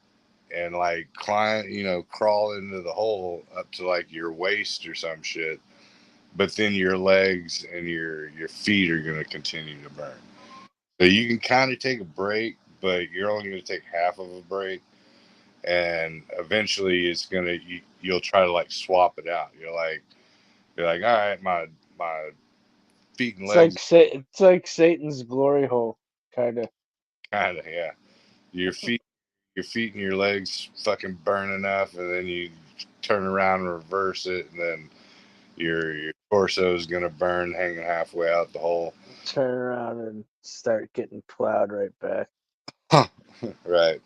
and like climb, crawl into the hole up to like your waist or some shit, but then your legs and your feet are gonna continue to burn. So you can kind of take a break, but you're only gonna take half of a break, and eventually it's gonna you'll try to like swap it out. You're like, all right, my feet and legs, It's like Satan's glory hole, kind of. kind of, yeah. Your feet and your legs fucking burn enough, and then you turn around and reverse it, and then your torso is gonna burn hanging halfway out the hole. Turn around and start getting plowed right back. Right.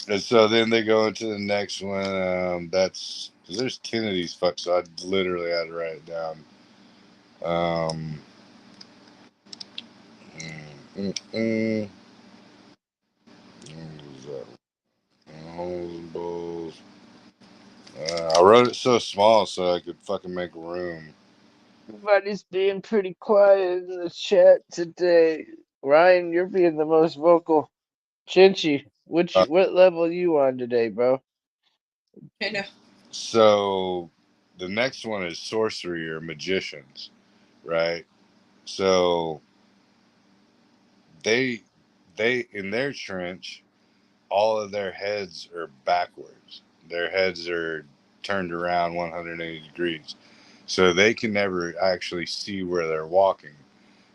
And so then they go into the next one. That's because there's 10 of these fucks, so I literally had to write it down. Um, mm, mm, mm. Holes and bowls. I wrote it so small so I could fucking make room. Everybody's being pretty quiet in the chat today. Ryan, you're being the most vocal. Chinchy, Uh, what level you on today, bro? I know. so the next one is sorcery or magicians, right? So they in their trench, all of their heads are backwards. Their heads are turned around 180 degrees. So they can never actually see where they're walking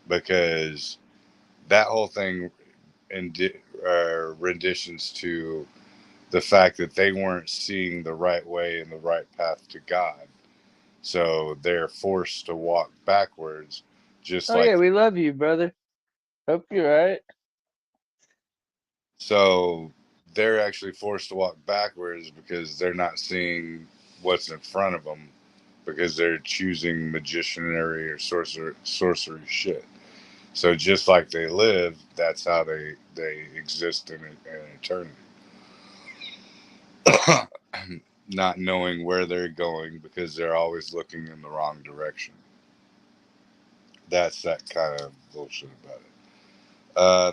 because that whole thing renditions to the fact that they weren't seeing the right way and the right path to God. So they're forced to walk backwards, just Oh yeah, like. we love you, brother. Hope you're alright. So they're actually forced to walk backwards because they're not seeing what's in front of them because they're choosing magicianry or sorcery shit. So just like they live, that's how they exist in eternity. Not knowing where they're going because they're always looking in the wrong direction. That's that kind of bullshit about it.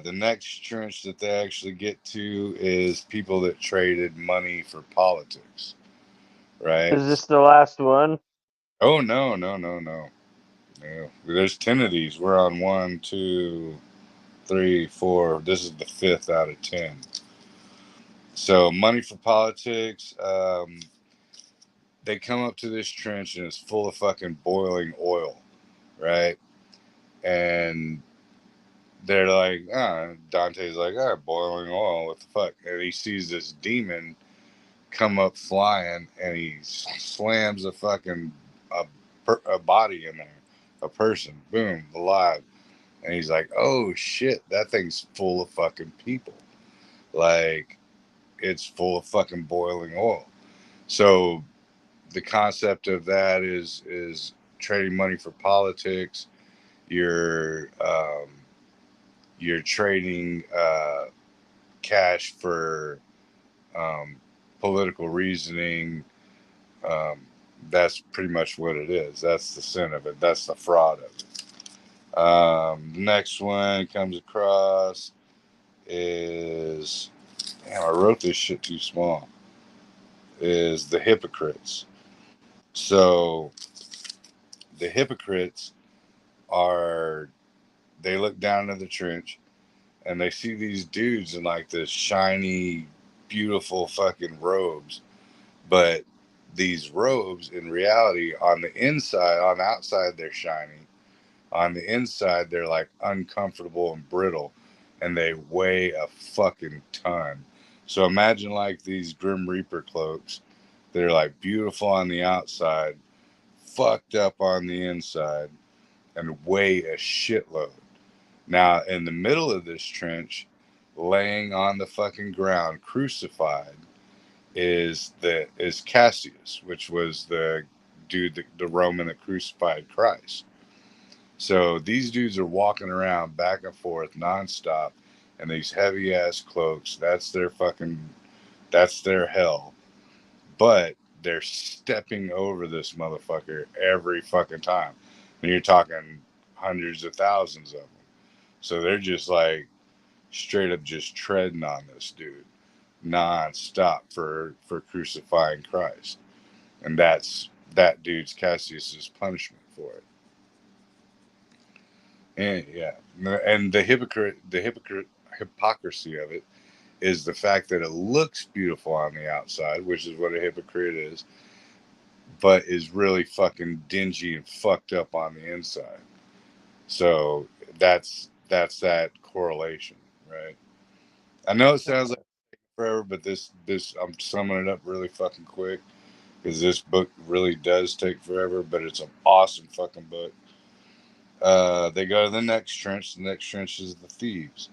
The next trench that they actually get to is people that traded money for politics, right? Is this the last one? Oh, no. No. There's 10 of these. We're on one, two. 3, 4. This is the 5th out of 10. So, money for politics. They come up to this trench and it's full of fucking boiling oil, right? And they're like, Dante's like, boiling oil, what the fuck? And he sees this demon come up flying and he slams a fucking a body in there, a person, boom, alive. And he's like, oh shit, that thing's full of fucking people. Like, it's full of fucking boiling oil. So the concept of that is trading money for politics. You're trading cash for political reasoning. That's pretty much what it is. That's the sin of it. That's the fraud of it. The next one comes across is, damn, I wrote this shit too small, is the hypocrites. So the hypocrites are, they look down into the trench and they see these dudes in like this shiny, beautiful fucking robes. But these robes, in reality, on the inside, on the outside, they're shiny. On the inside, they're like uncomfortable and brittle, and they weigh a fucking ton. So imagine like these Grim Reaper cloaks. They're like beautiful on the outside, fucked up on the inside, and weigh a shitload. Now, in the middle of this trench, laying on the fucking ground, crucified, is Cassius, which was the dude, the Roman that crucified Christ. So these dudes are walking around back and forth nonstop in these heavy ass cloaks. That's their hell. But they're stepping over this motherfucker every fucking time. And you're talking hundreds of thousands of them. So they're just like straight up just treading on this dude non-stop for crucifying Christ. And that's that dude's Cassius's punishment for it. And yeah, and the hypocrisy of it is the fact that it looks beautiful on the outside, which is what a hypocrite is, but is really fucking dingy and fucked up on the inside. So that's that correlation, right? I know it sounds like forever, but this I'm summing it up really fucking quick because this book really does take forever, but it's an awesome fucking book. They go to the next trench. The next trench is the thieves.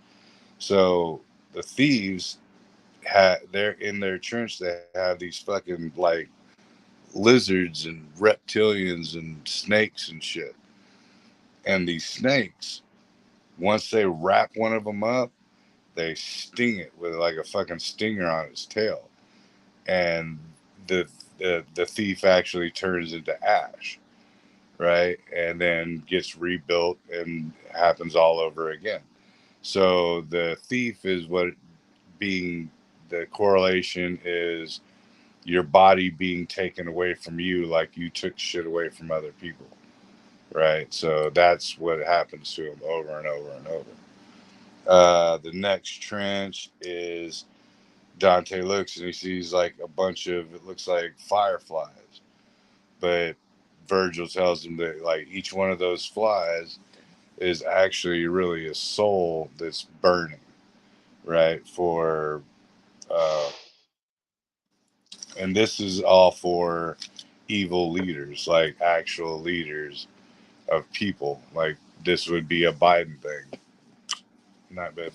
So the thieves they're in their trench. They have these fucking like lizards and reptilians and snakes and shit. And these snakes, once they wrap one of them up, they sting it with like a fucking stinger on its tail, and the thief actually turns into ash, right? And then gets rebuilt and happens all over again. So the thief is what being the correlation is your body being taken away from you like you took shit away from other people, right? So that's what happens to him over and over and over. The next trench is Dante looks and he sees like a bunch of, it looks like fireflies, but Virgil tells him that like each one of those flies is actually really a soul that's burning, right? And this is all for evil leaders, like actual leaders of people. Like this would be a Biden thing, not bad.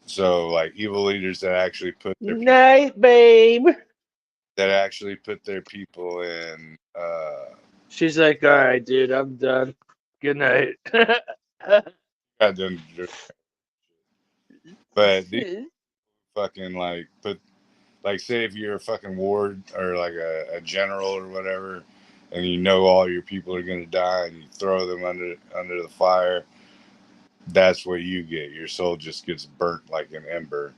So like evil leaders that actually put their Night, babe. people in. She's like, all right, dude, I'm done. Good night. I done, but these fucking like put, like say if you're a fucking ward or like a general or whatever, and you know all your people are gonna die, and you throw them under the fire. That's what you get. Your soul just gets burnt like an ember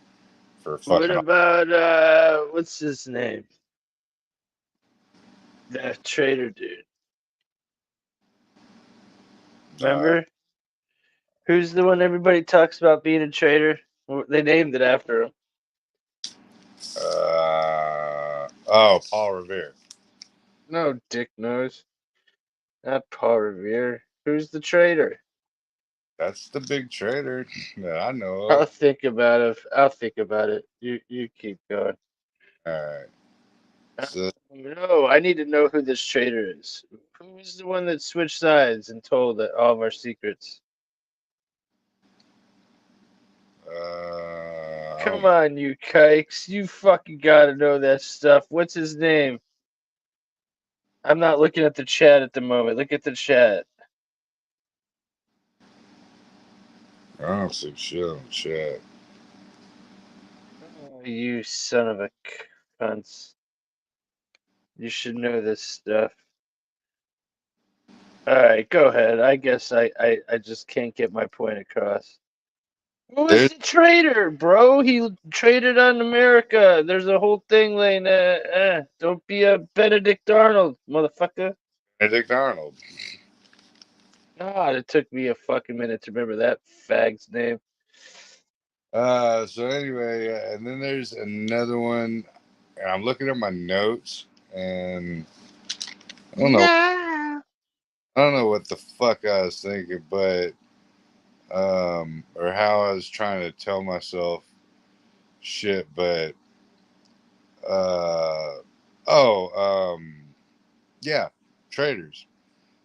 for What fucking. about what's his name? That traitor dude. Uh, Remember? Who's the one everybody talks about being a traitor? They named it after him. Paul Revere. No, dick nose. Not Paul Revere. Who's the traitor? That's the big traitor that I know I'll of. think about it. I'll think about it. You keep going. All right. So No, I need to know who this traitor is. Who's the one that switched sides and told all of our secrets? Come on, you kikes. You fucking gotta know that stuff. What's his name? I'm not looking at the chat at the moment. Look at the chat. I don't see shit on the chat. Oh, you son of a cunt. You should know this stuff. Alright, go ahead. I guess I just can't get my point across. Who was the traitor, bro? He traded on America. There's a whole thing laying don't be a Benedict Arnold, motherfucker. Benedict Arnold. God, it took me a fucking minute to remember that fag's name. So anyway, and then there's another one, and I'm looking at my notes, and I don't know. Nah. I don't know what the fuck I was thinking, but or how I was trying to tell myself shit, but yeah, traders.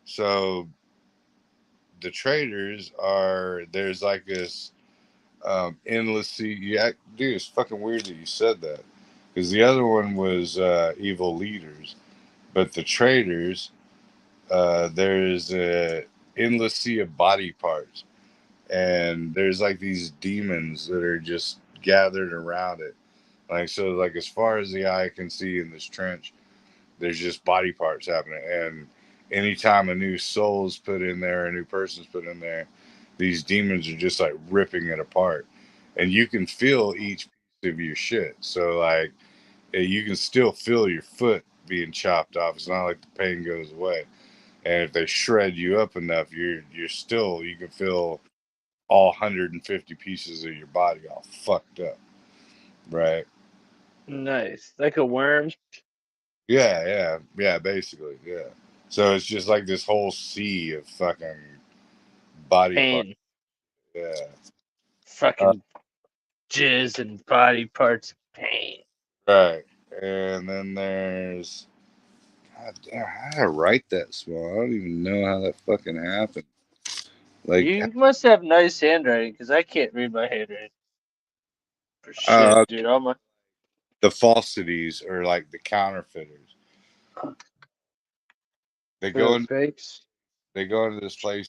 So the traders there's like this endlessly. Yeah, dude, it's fucking weird that you said that because the other one was evil leaders, but the traders, there's a endless sea of body parts, and there's like these demons that are just gathered around it. Like so, like as far as the eye can see in this trench, there's just body parts happening, and anytime a new soul's put in there, a new person's put in there, these demons are just like ripping it apart, and you can feel each piece of your shit. So like, you can still feel your foot being chopped off. It's not like the pain goes away. And if they shred you up enough, you can feel all 150 pieces of your body all fucked up, right? Nice. Like a worm. Yeah, basically, yeah. So it's just like this whole sea of fucking body parts. Pain. Yeah. Fucking jizz and body parts. Pain. Right. And then there's, God damn, how did I write that small? I don't even know how that fucking happened. Like, You must have nice handwriting because I can't read my handwriting. For shit, dude. All my the falsities or like the counterfeiters. They go in, fakes. they go into this place,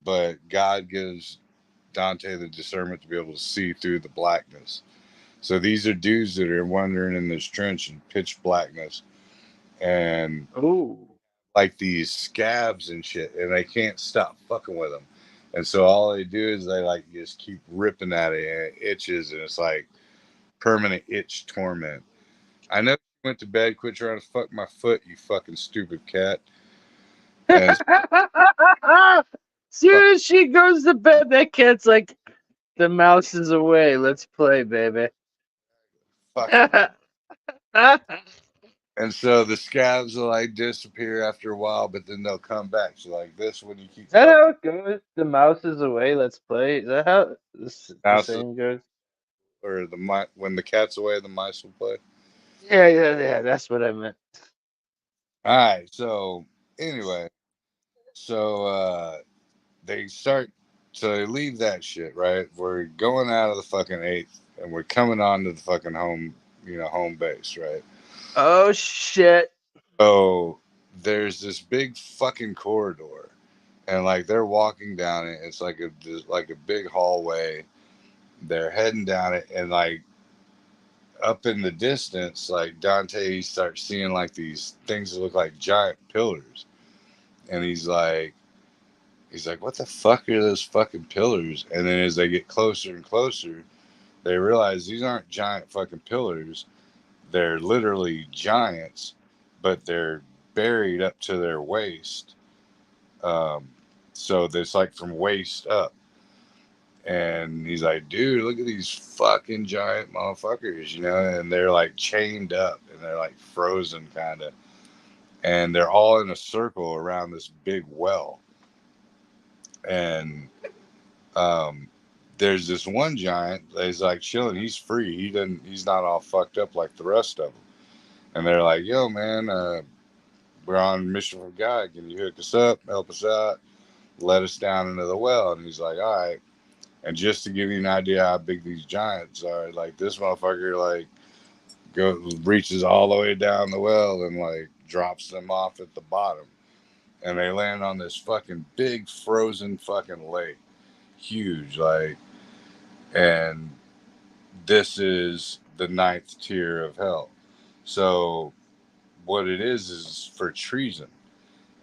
but God gives Dante the discernment to be able to see through the blackness. So these are dudes that are wandering in this trench in pitch blackness, and like these scabs and shit, and they can't stop fucking with them. And so all they do is they like just keep ripping at it, and it itches, and it's like permanent itch torment. I know you went to bed, quit trying to fuck my foot, you fucking stupid cat. And soon as she goes to bed, that cat's like, the mouse is away. Let's play, baby. and so the scabs will like disappear after a while, but then they'll come back. So like this, when you keep Is that how it goes? The mouse is away. Let's play. Is that how the saying goes? Or when the cat's away, the mice will play. Yeah. That's what I meant. All right. So anyway, so they start. So they leave that shit, right? We're going out of the fucking 8th, and we're coming on to the fucking home base, right? Oh shit! So there's this big fucking corridor, and like they're walking down it. It's like a big hallway. They're heading down it, and like up in the distance, like Dante starts seeing like these things that look like giant pillars, and he's like, what the fuck are those fucking pillars? And then as they get closer and closer, they realize these aren't giant fucking pillars. They're literally giants, but they're buried up to their waist. So it's like from waist up. And he's like, dude, look at these fucking giant motherfuckers, you know, and they're like chained up and they're like frozen kind of. And they're all in a circle around this big well. And there's this one giant that's like chilling. He's free. He's not all fucked up like the rest of them. And they're like, yo, man, we're on a mission for God. Can you hook us up, help us out, let us down into the well? And he's like, all right. And just to give you an idea how big these giants are, like this motherfucker, like reaches all the way down the well and like drops them off at the bottom, and they land on this fucking big frozen fucking lake, huge, like, and this is the ninth tier of hell. So what it is for treason.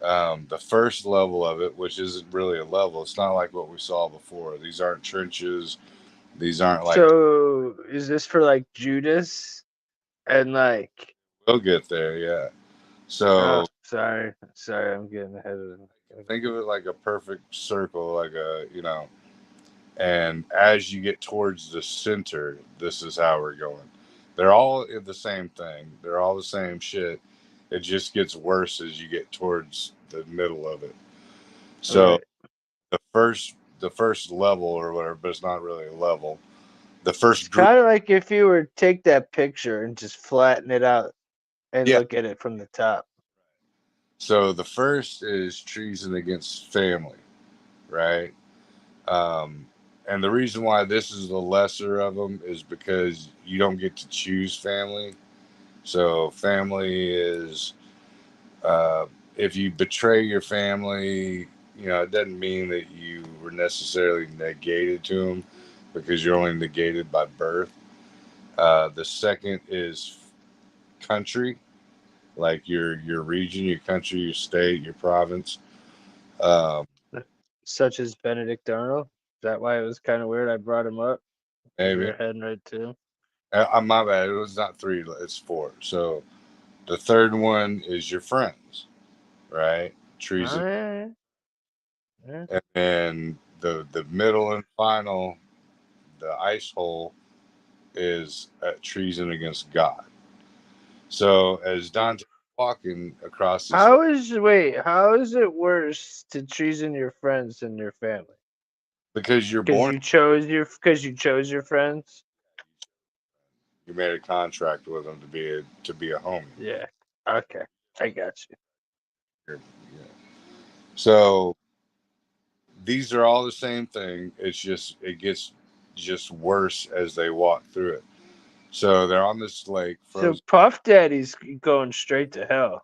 The first level of it, which isn't really a level, it's not like what we saw before. These aren't trenches. These aren't like. So is this for like Judas and like? We'll get there, yeah. So sorry, I'm getting ahead of them. think of it like a perfect circle, like a, you know, and as you get towards the center, this is how we're going. They're all the same thing. They're all the same shit. It just gets worse as you get towards the middle of it. So Right. the first level or whatever, but it's not really a level. The first It's group, kind of like if you were to take that picture and just flatten it out and yeah. look at it from the top. So the first is treason against family, right? And the reason why this is the lesser of them is because you don't get to choose family. So family is, if you betray your family, you know, it doesn't mean that you were necessarily negated to them, because you're only negated by birth. The second is country, like your region, your country, your state, your province. Um, Such as Benedict Arnold. Is that why it was kind of weird I brought him up? Because we maybe. were heading right to him. My bad. It was not three. It's four. So the third one is your friends, right? Treason. Oh, yeah. And then the middle and final, the ice hole, is treason against God. So as Dante walking across this, How is it worse to treason your friends than your family? because you're Because born, you chose your friends. you made a contract with them to be a homie. Yeah. Okay. I got you. Yeah. So these are all the same thing. It's just it gets just worse as they walk through it. So they're on this lake, So frozen. Puff Daddy's going straight to hell.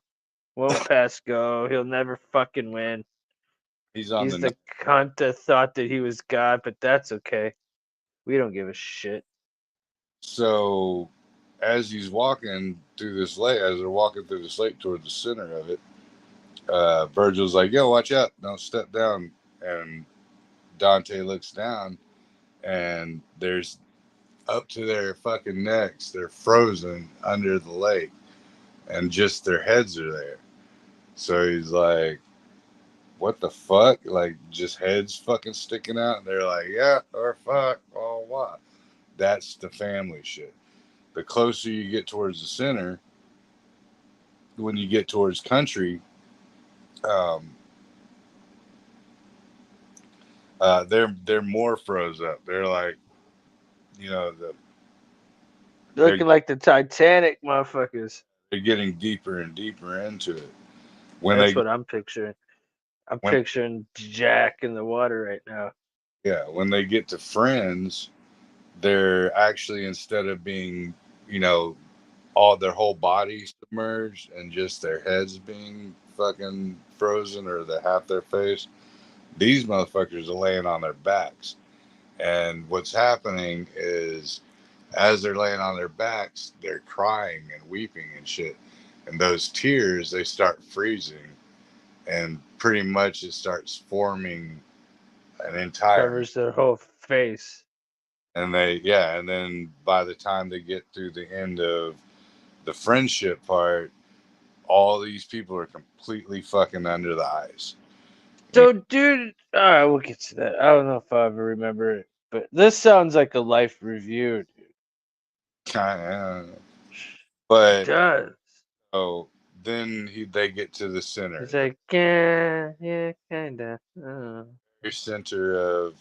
Won't pass go. He'll never fucking win. He's on He's the the cunt that thought that he was God, but that's okay. We don't give a shit. So as he's walking through this lake, as they're walking through this lake towards the center of it, Virgil's like, "Yo, watch out! Don't step down." And Dante looks down, and there's up to their fucking necks. They're frozen under the lake, and just their heads are there. So he's like, "What the fuck?" Like just heads fucking sticking out. And they're like, "Yeah, or fuck, or what?" That's the family shit. The closer you get towards the center, when you get towards country, um, they're more froze up. They're like, you know, they're Looking like the Titanic motherfuckers. they're getting deeper and deeper into it. When That's they what I'm picturing. I'm when picturing Jack in the water right now. yeah, when they get to friends, they're actually, instead of being, you know, all their whole bodies submerged and just their heads being fucking frozen, or the half their face, these motherfuckers are laying on their backs. And what's happening is, as they're laying on their backs, they're crying and weeping and shit. And those tears, they start freezing, and pretty much it starts forming an entire. Covers their whole face. And and then by the time they get through the end of the friendship part, all these people are completely fucking under the ice. So, dude, all right, we'll get to that. I don't know if I ever remember it, but this sounds like a life review, dude. Kind of, It but does. oh, then they get to the center, It's like, yeah, kinda. very center of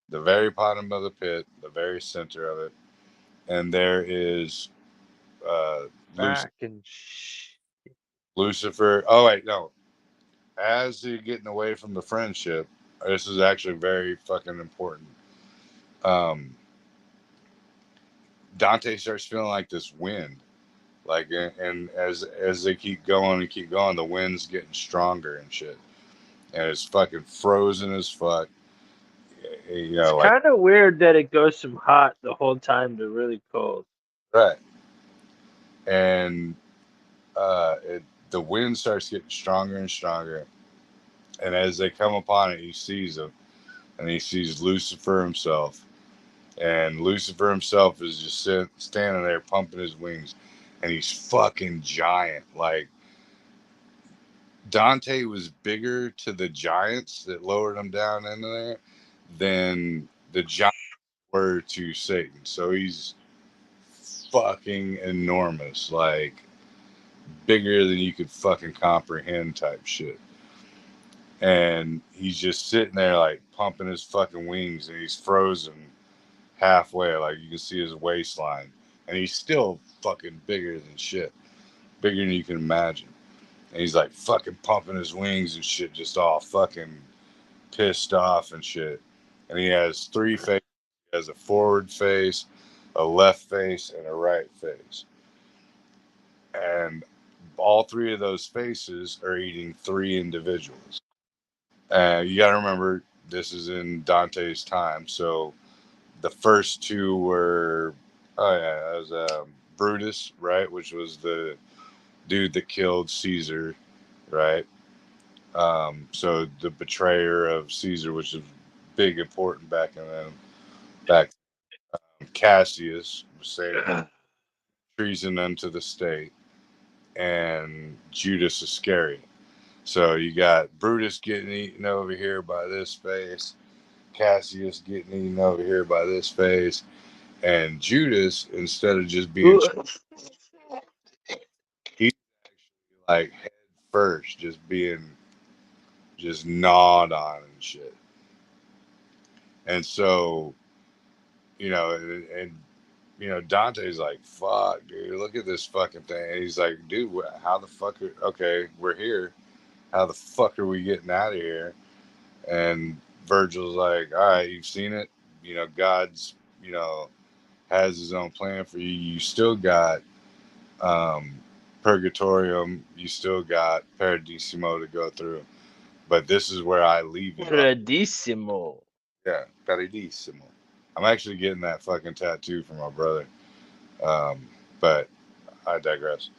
the very bottom of the pit, the very center of it, and there is Fucking Lucifer. Oh wait, no. As you're getting away from the friendship, this is actually very fucking important. Dante starts feeling like this wind, like, and as they keep going and keep going, the wind's getting stronger and shit, and it's fucking frozen as fuck. You It's know, like kind of weird that it goes from hot the whole time to really cold. right, and the wind starts getting stronger and stronger, and as they come upon it, he sees him, and he sees Lucifer himself. And Lucifer himself is just standing there pumping his wings, and he's fucking giant. Like, Dante was bigger to the giants that lowered him down into there than the giants were to Satan. So he's fucking enormous, like bigger than you could fucking comprehend type shit. And he's just sitting there like pumping his fucking wings, and he's frozen halfway, like you can see his waistline, and he's still fucking bigger than shit, bigger than you can imagine. And he's like fucking pumping his wings and shit, just all fucking pissed off and shit. And he has three faces. He has a forward face, a left face, and a right face. And all three of those faces are eating three individuals. You got to remember, this is in Dante's time, so the first two were, oh yeah, it was Brutus, right, which was the dude that killed Caesar, right? So the betrayer of Caesar, which is big important back in then. Back Cassius was saying treason unto the state, and Judas Iscariot. So you got Brutus getting eaten over here by this face, Cassius getting eaten over here by this face, and Judas, instead of just being, he's like head first, just being just gnawed on and shit. And so, and Dante's like, fuck, dude, look at this fucking thing. And he's like, dude, how the fuck okay, we're here. How the fuck are we getting out of here? And Virgil's like, all right, you've seen it. God's, has his own plan for you. You still got Purgatorium. You still got Paradisimo to go through. But this is where I leave you. Paradisimo. Yeah, Paradisimo. I'm actually getting that fucking tattoo from my brother. But I digress.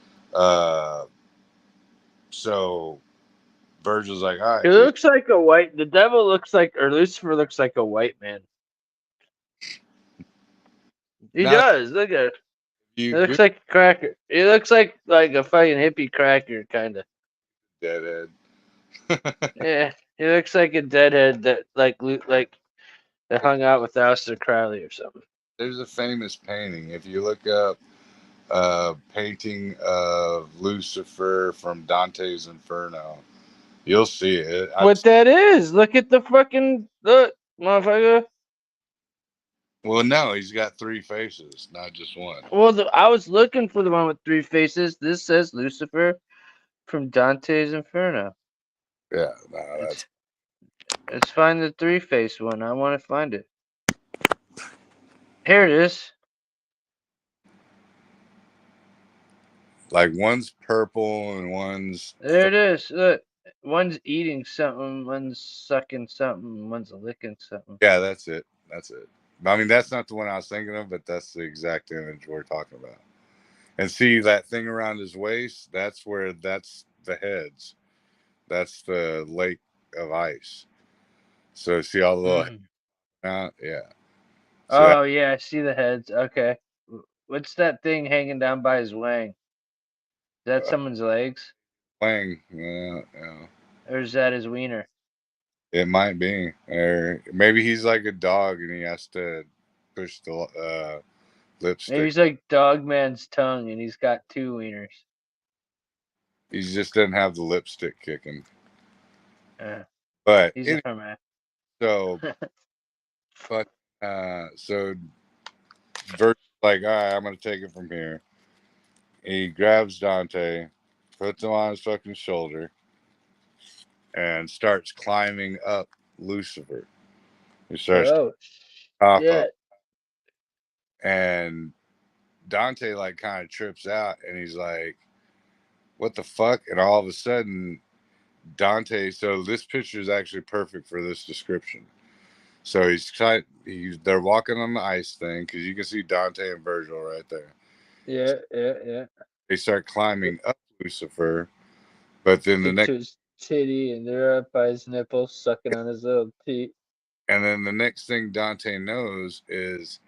So Virgil's like, all right, It looks like a white. The devil looks like, or Lucifer looks like a white man. He does. Look at it. It looks like a cracker. It looks like a fucking hippie cracker, kind of. Deadhead. Yeah, he looks like a deadhead that that hung out with Aleister Crowley or something. There's a famous painting. If you look up painting of Lucifer from Dante's Inferno, you'll see it. What that is? Look at the fucking look, motherfucker. Well, no, he's got three faces, not just one. Well, I was looking for the one with three faces. This says Lucifer from Dante's Inferno. Yeah, no, that's. Let's find the three-face one. I want to find it. Here it is. Like one's purple and one's. There it is. Look, one's eating something, one's sucking something, one's licking something. Yeah, that's it. That's it. I mean, that's not the one I was thinking of, but that's the exact image we're talking about. And see that thing around his waist? That's the heads. That's the lake of ice. So see all the little out? Yeah. So Yeah, I see the heads. Okay. What's that thing hanging down by his wang? Is that someone's legs? Wang, yeah. Or is that his wiener? It might be, or maybe he's like a dog and he has to push the lipstick. Maybe he's like Dogman's tongue and he's got 2 wieners. He just doesn't have the lipstick kicking. Uh, But he's anyway, a man. so, but so Vert's like, all right, I'm gonna take it from here. He grabs Dante, puts him on his fucking shoulder, and starts climbing up Lucifer. He starts Oh, top yeah. up, and Dante like kind of trips out, and he's like, "What the fuck?" And all of a sudden, Dante. So this picture is actually perfect for this description. So they're walking on the ice thing because you can see Dante and Virgil right there. Yeah. They start climbing up Lucifer, but then the Stick next to his titty and they're up by his nipple, sucking on his little teeth. and then the next thing Dante knows is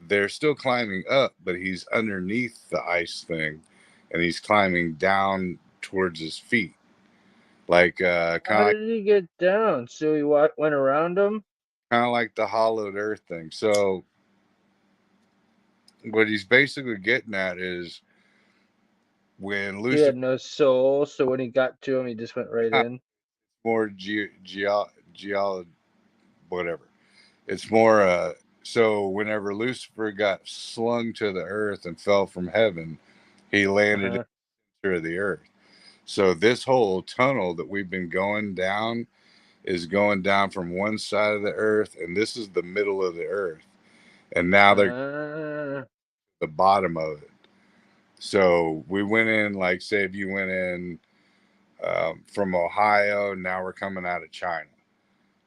they're still climbing up, but he's underneath the ice thing, and he's climbing down towards his feet, like How did he get down? So he went around him? kind of like the hollowed earth thing. So what he's basically getting at is when He Lucifer had no soul, so when he got to him, he just went right in. more whatever. It's more so whenever Lucifer got slung to the earth and fell from heaven, he landed in the center of the earth. So this whole tunnel that we've been going down is going down from one side of the earth, and this is the middle of the earth. And now they're the bottom of it. So we went in, like, say, if you went in from Ohio, now we're coming out of China.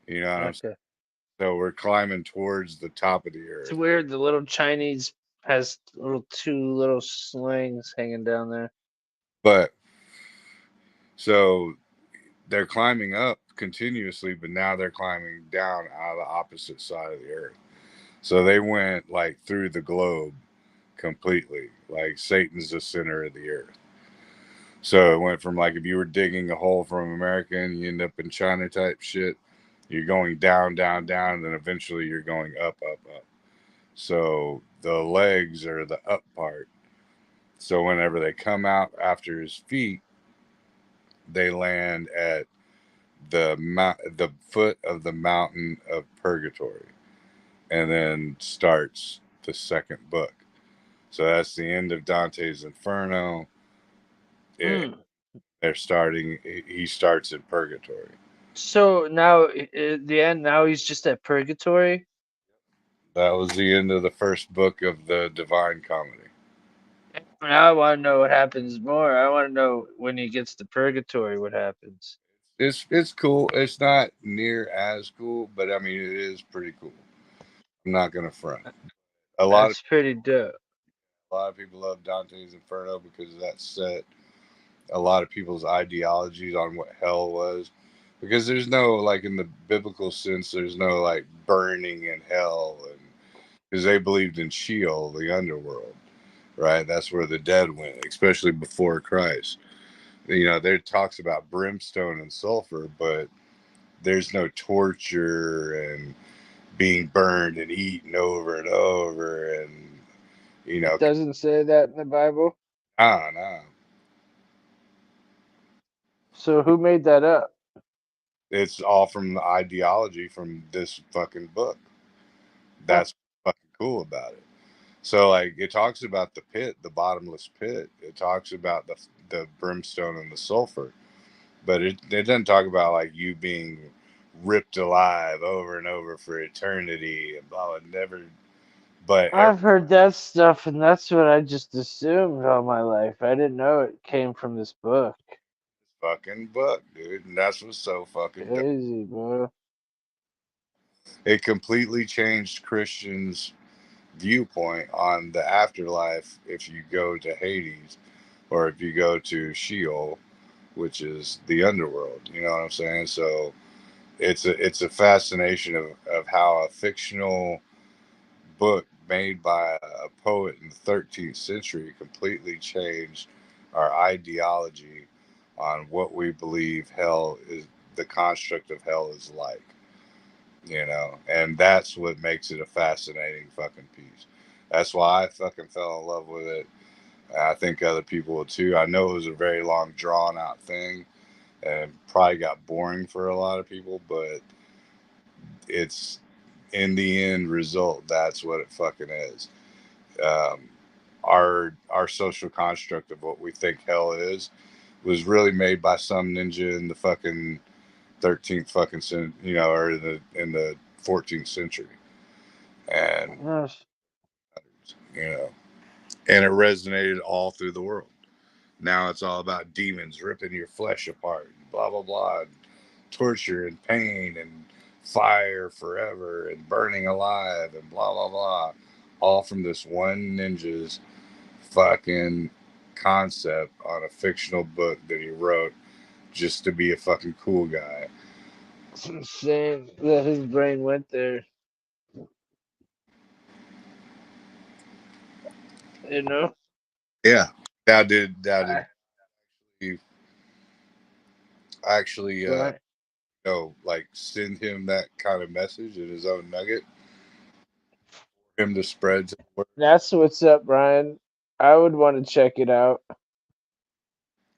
You know what I'm saying? So we're climbing towards the top of the It's earth. weird. The little Chinese has 2 little slings hanging down there. But so they're climbing up continuously, but now they're climbing down out of the opposite side of the earth. So they went like through the globe completely. Like Satan's the center of the earth. So it went from like if you were digging a hole from America and you end up in China type shit, you're going down, down, down, and then eventually you're going up, up, up. So the legs are the up part. So whenever they come out after his feet, they land at the foot of the mountain of purgatory, and then starts the second book. So that's the end of Dante's Inferno. They're starting. He starts in purgatory. So now, at the end, now he's just at purgatory. That was the end of the first book of the Divine Comedy. Now I want to know what happens more. I want to know when he gets to purgatory, what happens. It's cool. It's not near as cool, but I mean it is pretty cool. I'm not gonna front. That's pretty dope. A lot of people love Dante's Inferno because that set a lot of people's ideologies on what hell was. Because there's no, like, in the biblical sense, there's no like burning in hell, and because they believed in Sheol, the underworld, right? That's where the dead went, especially before Christ. You know, there talks about brimstone and sulfur, but there's no torture and being burned and eaten over and over, and It doesn't say that in the Bible. no. So who made that up? It's all from the ideology from this fucking book. That's fucking cool about it. So like it talks about the pit, the bottomless pit. It talks about the brimstone and the sulfur, but it doesn't talk about like you being ripped alive over and over for eternity and blah blah. Never, but I've heard that stuff, and that's what I just assumed all my life. I didn't know it came from this book. fucking book, dude, and that's what's so fucking dope. Crazy, bro. It completely changed Christians' viewpoint on the afterlife if you go to Hades or if you go to Sheol, which is the underworld. You know what I'm saying? So it's a fascination of how a fictional book made by a poet in the 13th century completely changed our ideology on what we believe hell is, the construct of hell is like, and that's what makes it a fascinating fucking piece. That's why I fucking fell in love with it. I think other people will too. I know it was a very long, drawn out thing, and probably got boring for a lot of people, but it's in the end result, that's what it fucking is. Um, our social construct of what we think hell is was really made by some ninja in the fucking 13th fucking or in the 14th century, and Yes. you know, and it resonated all through the world. Now it's all about demons ripping your flesh apart, blah blah blah, and torture and pain and fire forever and burning alive and blah blah blah, all from this one ninja's fucking concept on a fictional book that he wrote just to be a fucking cool guy. It's insane that his brain went there. You know? Yeah. Now did you actually Right. like send him that kind of message in his own nugget for him to spread to the world? That's what's up, Brian. I would want to check it out.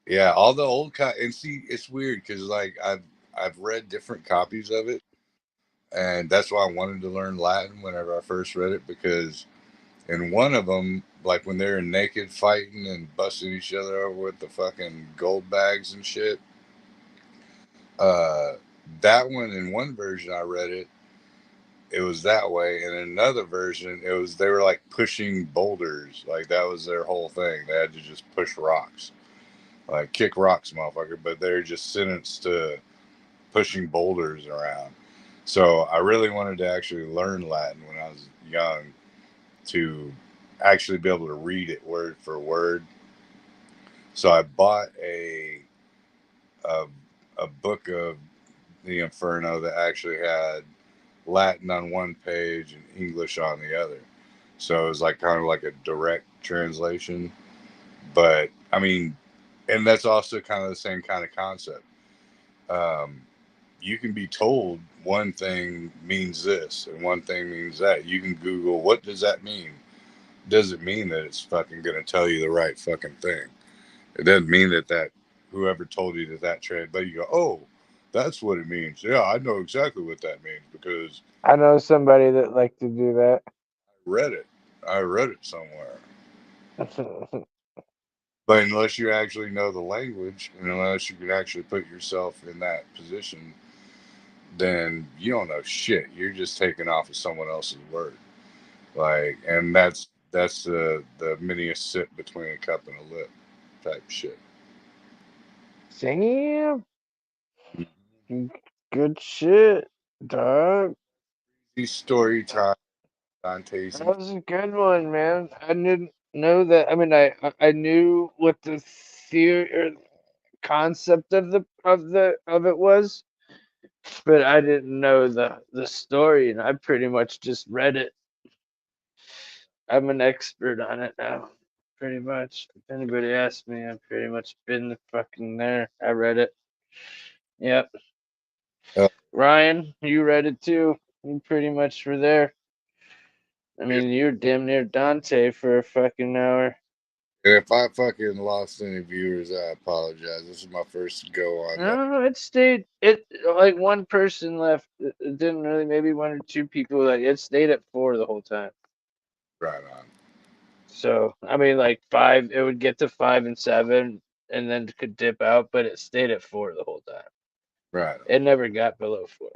Yeah, all the old and see, it's weird because like I've read different copies of it, and that's why I wanted to learn Latin whenever I first read it, because in one of them, like when they're naked fighting and busting each other over with the fucking gold bags and shit, uh, that one, in one version I read it, it was that way, and in another version, it was they were like pushing boulders, like that was their whole thing. They had to just push rocks, like kick rocks, motherfucker. But they're just sentenced to pushing boulders around. So I really wanted to actually learn Latin when I was young to actually be able to read it word for word. So I bought a, a book of the Inferno that actually had Latin on one page and English on the other. So it was like kind of like a direct translation. But I mean, and that's also kind of the same kind of concept. Um, you can be told one thing means this and one thing means that. You can Google, what does that mean? Does it mean that it's fucking going to tell you the right fucking thing? It doesn't mean that whoever told you that trade, but you go, oh, that's what it means. Yeah, I know exactly what that means because I know somebody that like to do that. I read it. I read it somewhere. But unless you actually know the language and unless you can actually put yourself in that position, then you don't know shit. You're just taking off of someone else's word. Like, and that's the many a sip between a cup and a lip type shit. Damn. Good shit, dog. Story time, Dantes. That was a good one, man. I didn't know that. I mean, I knew what the theory or concept of it was, but I didn't know the story, and I pretty much just read it. I'm an expert on it now, pretty much. If anybody asks me, I've pretty much been fucking there. I read it. Yep. Uh, Ryan, you read it too. You pretty much were there. I mean, you're damn near Dante for a fucking hour. if I fucking lost any viewers, I apologize. This is my first go on. No, it stayed. It like one person left. It didn't really. Maybe one or two people. Like it stayed at 4 the whole time. Right on. So I mean, like 5. It would get to 5 and 7, and then could dip out. But it stayed at 4 the whole time. Right on. It never got below 4.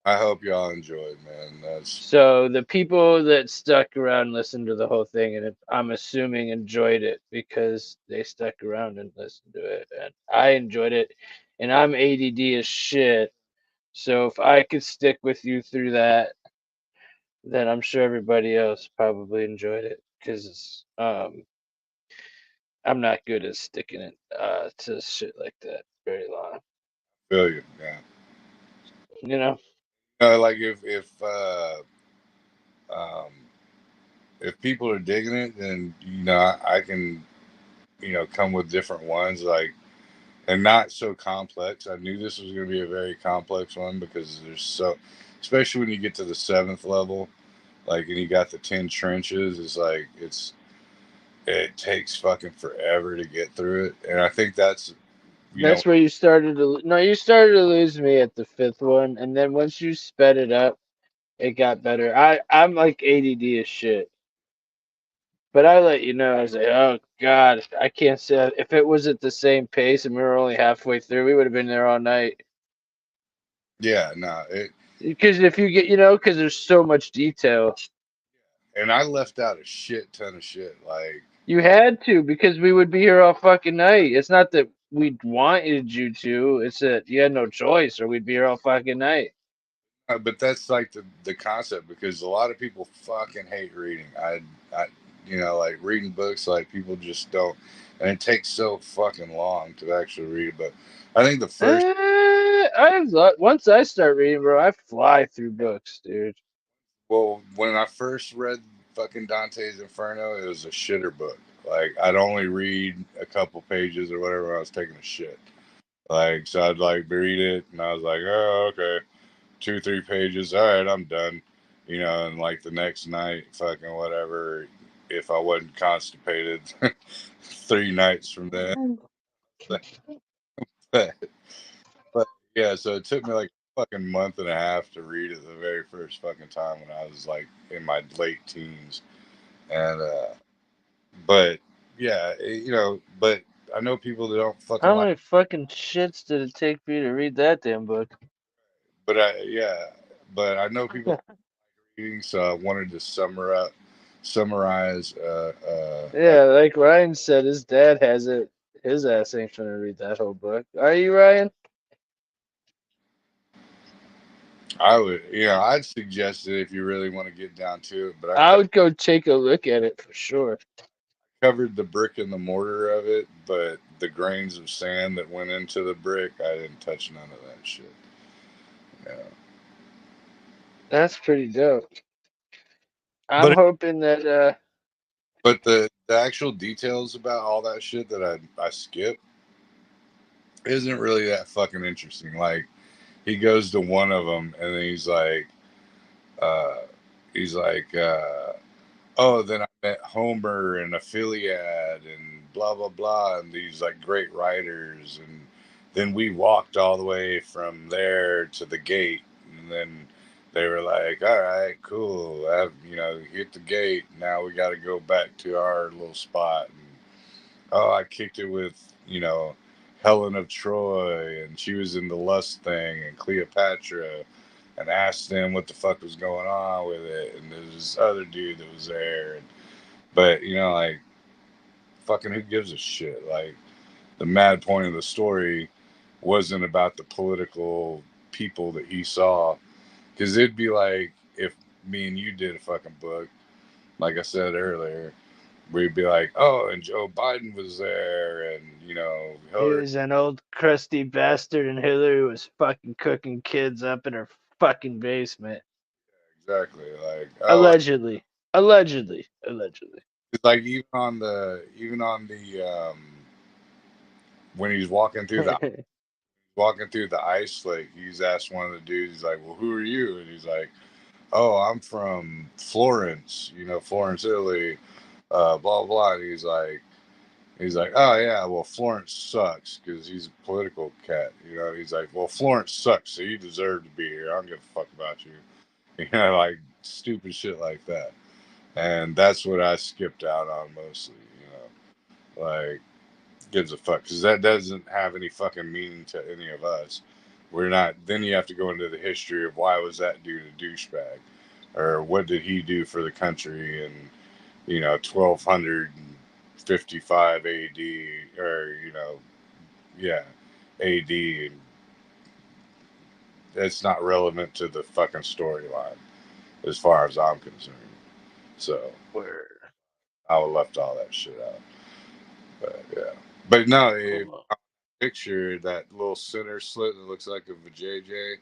I hope y'all enjoyed, man. That's So the people that stuck around and listened to the whole thing, and I'm assuming enjoyed it because they stuck around and listened to it, and I enjoyed it, and I'm ADD as shit. So if I could stick with you through that, then I'm sure everybody else probably enjoyed it because I'm not good at sticking it to shit like that very long. feel you. Yeah. You know? Like um, if people are digging it, then I can come with different ones. Like and not so complex. I knew this was going to be a very complex one because there's so, especially when you get to the 7th level, like, and you got the 10 trenches. It's like it takes fucking forever to get through it, and I think that's That's where you started to. No, you started to lose me at the 5th one, and then once you sped it up, it got better. I'm like ADD as shit. But I let you know, I was like, oh God, I can't say if it was at the same pace and we were only halfway through, we would have been there all night. Yeah, no, it. Because if you get, because there's so much detail. And I left out a shit ton of shit. Like, you had to, because we would be here all fucking night. It's not that we wanted you to, it's that you had no choice, or we'd be here all fucking night. But that's like the concept, because a lot of people fucking hate reading. I like reading books, like people just don't, and it takes so fucking long to actually read a book. I think the first. Once I start reading, bro, I fly through books, dude. Well, when I first read fucking Dante's Inferno, it was a shitter book. Like, I'd only read a couple pages or whatever. I was taking a shit. Like, so I'd like read it, and I was like, oh, okay, 2-3 pages. All right, I'm done. And like the next night, fucking whatever. If I wasn't constipated, 3 nights from then. but yeah, so it took me like a fucking month and a half to read it the very first fucking time when I was like in my late teens. And but yeah, but I know people that don't fucking How like. many fucking shits did it take for you to read that damn book? But I know people reading, so I wanted to summarize. Yeah, like Ryan said, his dad has it. His ass ain't gonna read that whole book. Are you, Ryan? I would, I'd suggest it if you really want to get down to it. But I would go take a look at it for sure. covered the brick and the mortar of it, but the grains of sand that went into the brick, I didn't touch none of that shit. Yeah. That's pretty dope. I'm hoping that. But the actual details about all that shit that I skip isn't really that fucking interesting. Like, he goes to one of them, and then uh, he's like, oh, then I met Homer and Aphiliad and blah blah blah, and these like great writers, and then we walked all the way from there to the gate, and then they were like, all right, cool, hit the gate. Now we got to go back to our little spot. And, oh, I kicked it with Helen of Troy, and she was in the lust thing, and Cleopatra, and asked them what the fuck was going on with it. And there's this other dude that was there. But, like, fucking who gives a shit? Like, the mad point of the story wasn't about the political people that he saw. Because it'd be like if me and you did a fucking book, like I said earlier, we'd be like, oh, and Joe Biden was there, and, He Hillary. was an old crusty bastard, and Hillary was fucking cooking kids up in her fucking basement. Exactly. Like, oh, Allegedly. Allegedly. Allegedly. it's like even on the when he's walking through the ice lake, he's asked one of the dudes, he's like, well, who are you? And he's like, oh, I'm from Florence, Florence, Italy, blah blah. And he's like, oh yeah, well, Florence sucks, because he's a political cat. He's like, well, Florence sucks, so you deserve to be here. I don't give a fuck about you. Like stupid shit like that. And that's what I skipped out on mostly. Like, gives a fuck, because that doesn't have any fucking meaning to any of us. We're not. Then you have to go into the history of why was that dude a douchebag, or what did he do for the country in 1255 AD, or yeah, AD. And it's not relevant to the fucking storyline as far as I'm concerned. So I would left all that shit out. But yeah, but no, picture that little center slit that looks like a vajayjay.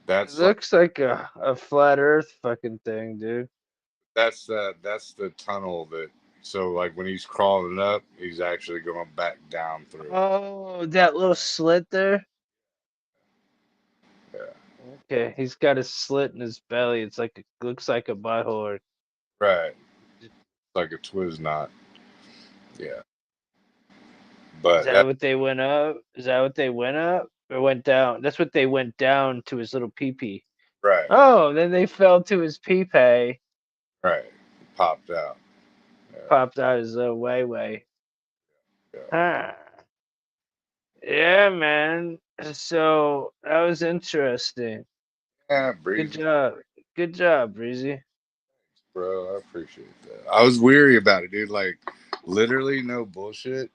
It looks like a flat Earth fucking thing, dude. That's the tunnel that So like when he's crawling up, he's actually going back down through. Oh, that little slit there. Yeah. Okay, he's got a slit in his belly. It's like looks like a butthole. Right. Like a Twiz knot. Yeah. But Is that that what they went up? Is that what they went up or went down? That's what they went down to his little pee-pee. right. Oh, then they fell to his pee-pee, Right. Popped out. Yeah. popped out his little way. Yeah. Huh. Yeah, man. So that was interesting. Yeah, Good Breezy, job. Good job, Breezy. bro. I appreciate that. I was weary about it, dude. Like, literally, no bullshit.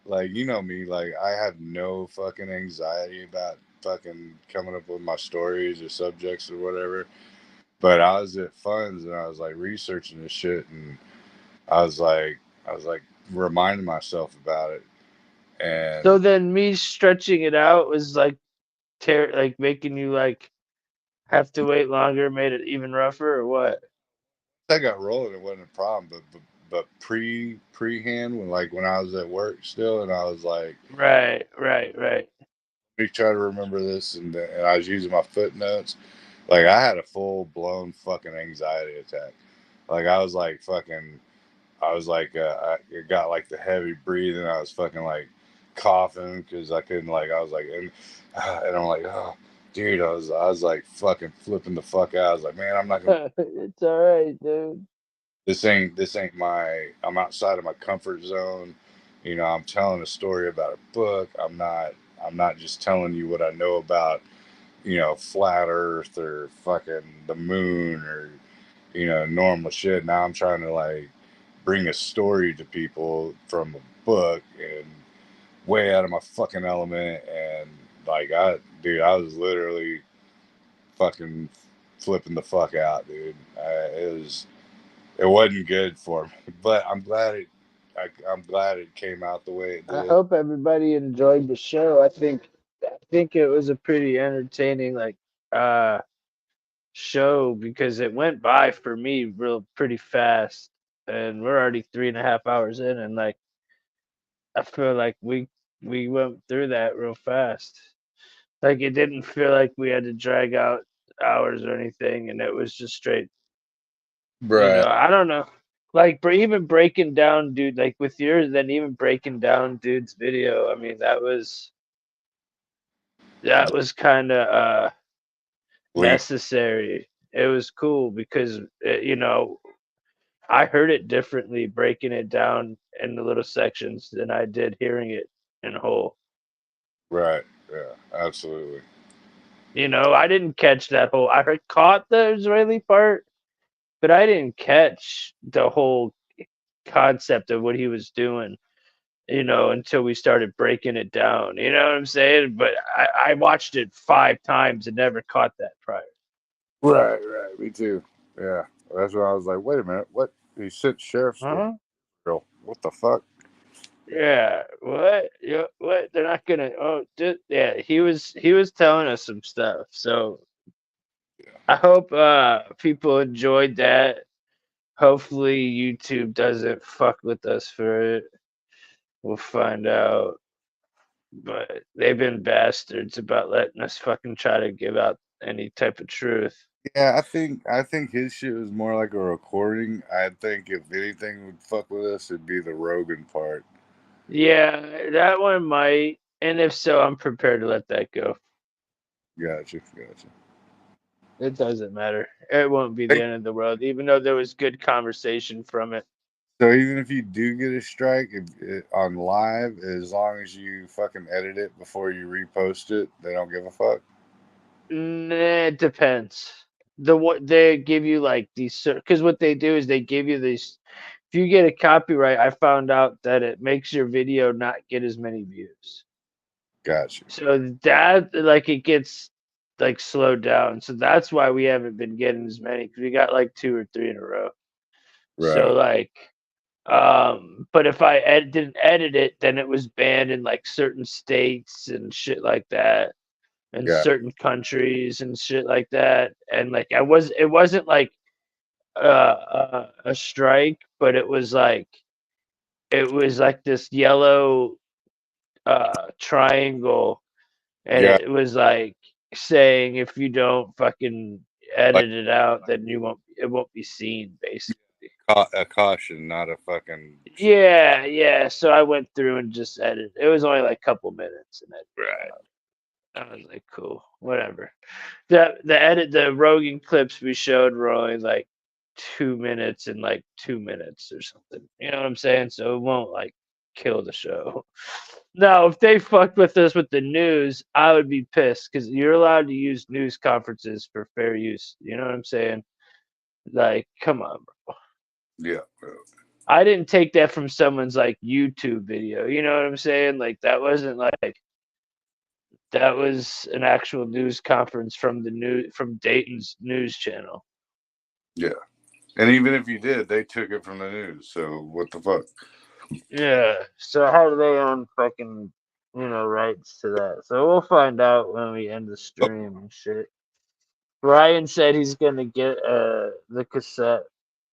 Like, you know me. Like, I have no fucking anxiety about fucking coming up with my stories or subjects or whatever. But I was at funds and I was like researching this shit, and I was like, reminding myself about it, and So then me stretching it out was like like making you like have to wait longer, made it even rougher or what? I got rolling. It wasn't a problem, but prehand when I was at work still, and I was like, Right. let me try to remember this, and I was using my footnotes. Like I had a full blown fucking anxiety attack. Like I was like fucking. I was like, I got like the heavy breathing. I was fucking like coughing because I couldn't like. I was like, and I'm like, oh, dude, I was like fucking flipping the fuck out. I was like, man, I'm not gonna. It's all right, dude. This ain't my. I'm outside of my comfort zone. You know, I'm telling a story about a book. I'm not just telling you what I know about, flat earth or fucking the moon or, normal shit. Now I'm trying to like bring a story to people from a book and way out of my fucking element. And like, I was literally fucking flipping the fuck out, dude. It wasn't good for me, but I'm glad it came out the way it I did. hope everybody enjoyed the show. I think it was a pretty entertaining uh show because it went by for me real pretty fast, and we're already 3.5 hours in, and like I feel like we went through that real fast. Like it didn't feel like we had to drag out hours or anything, and it was just straight. Right. I don't know. Like even breaking down, dude. Like with yours, then even breaking down, dude's video. I mean, that was kind of Lean. necessary. It was cool because I heard it differently breaking it down in the little sections than I did hearing it in whole. Right. Yeah. Absolutely. I didn't catch that whole. I heard caught the Israeli part, but I didn't catch the whole concept of what he was doing. Until we started breaking it down. You know what I'm saying? But I watched it 5 times and never caught that prior. Right. Right. Me too. Yeah. That's when I was like, wait a minute. What? He sent sheriff's to Huh? Israel. What the fuck? Yeah. What? Yeah. What? They're not gonna. Oh, yeah. He was telling us some stuff. So I hope people enjoyed that. Hopefully YouTube doesn't fuck with us for it. We'll find out. But they've been bastards about letting us fucking try to give out any type of truth. Yeah, I think his shit was more like a recording. I think if anything would fuck with us, it'd be the Rogan part. Yeah, that one might. And if so, I'm prepared to let that go. Gotcha. It doesn't matter. It won't be the end of the world, even though there was good conversation from it. So even if you do get a strike on live, as long as you fucking edit it before you repost it, they don't give a fuck. Nah, it depends. What they give you like these, because what they do is they give you these. If you get a copyright, I found out that it makes your video not get as many views. Gotcha. So that like it gets like slowed down. So that's why we haven't been getting as many because we got like 2 or 3 in a row. So Right. like, but if I didn't edit it, then it was banned in like certain states and shit like that, and Yeah. certain countries and shit like that. And like it wasn't like a strike, but it was like it was like this yellow triangle, and Yeah, it was like saying if you don't fucking like edit it out, then it won't be seen, basically. a caution, not a fucking Yeah, yeah. So I went through and just edited. It was only like a couple minutes, and right. I was like, cool, whatever. The Rogan clips we showed were only like 2 minutes and like 2 minutes or something. You know what I'm saying? So it won't like kill the show. Now, if they fucked with us with the news, I would be pissed because you're allowed to use news conferences for fair use. You know what I'm saying? Like, come on, bro. Yeah. I didn't take that from someone's like YouTube video. You know what I'm saying? Like that wasn't like that was an actual news conference from from Dayton's news channel. Yeah. And even if you did, they took it from the news. So what the fuck? Yeah. So how do they own fucking rights to that? So we'll find out when we end the stream and shit. Ryan said he's gonna get the cassette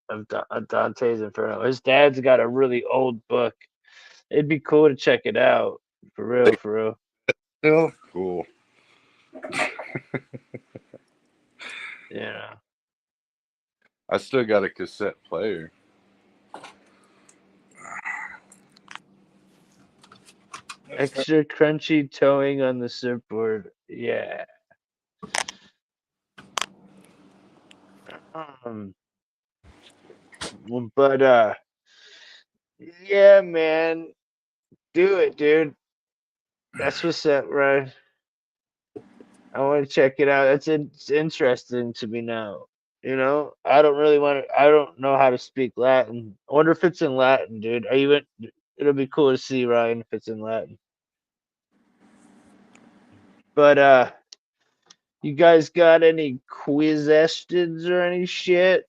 of Dante's Inferno. His dad's got a really old book. It'd be cool to check it out. For real, They for real. still cool. Yeah. I still got a cassette player. Extra crunchy towing on the surfboard. Yeah. Um. But yeah, man. Do it, dude. That's what's up, right? I want to check it out. It's interesting to me now. I don't really want to. I don't know how to speak Latin. I wonder if it's in Latin, dude. Are you in? It'll be cool to see Ryan if it's in Latin. But you guys got any questions or any shit?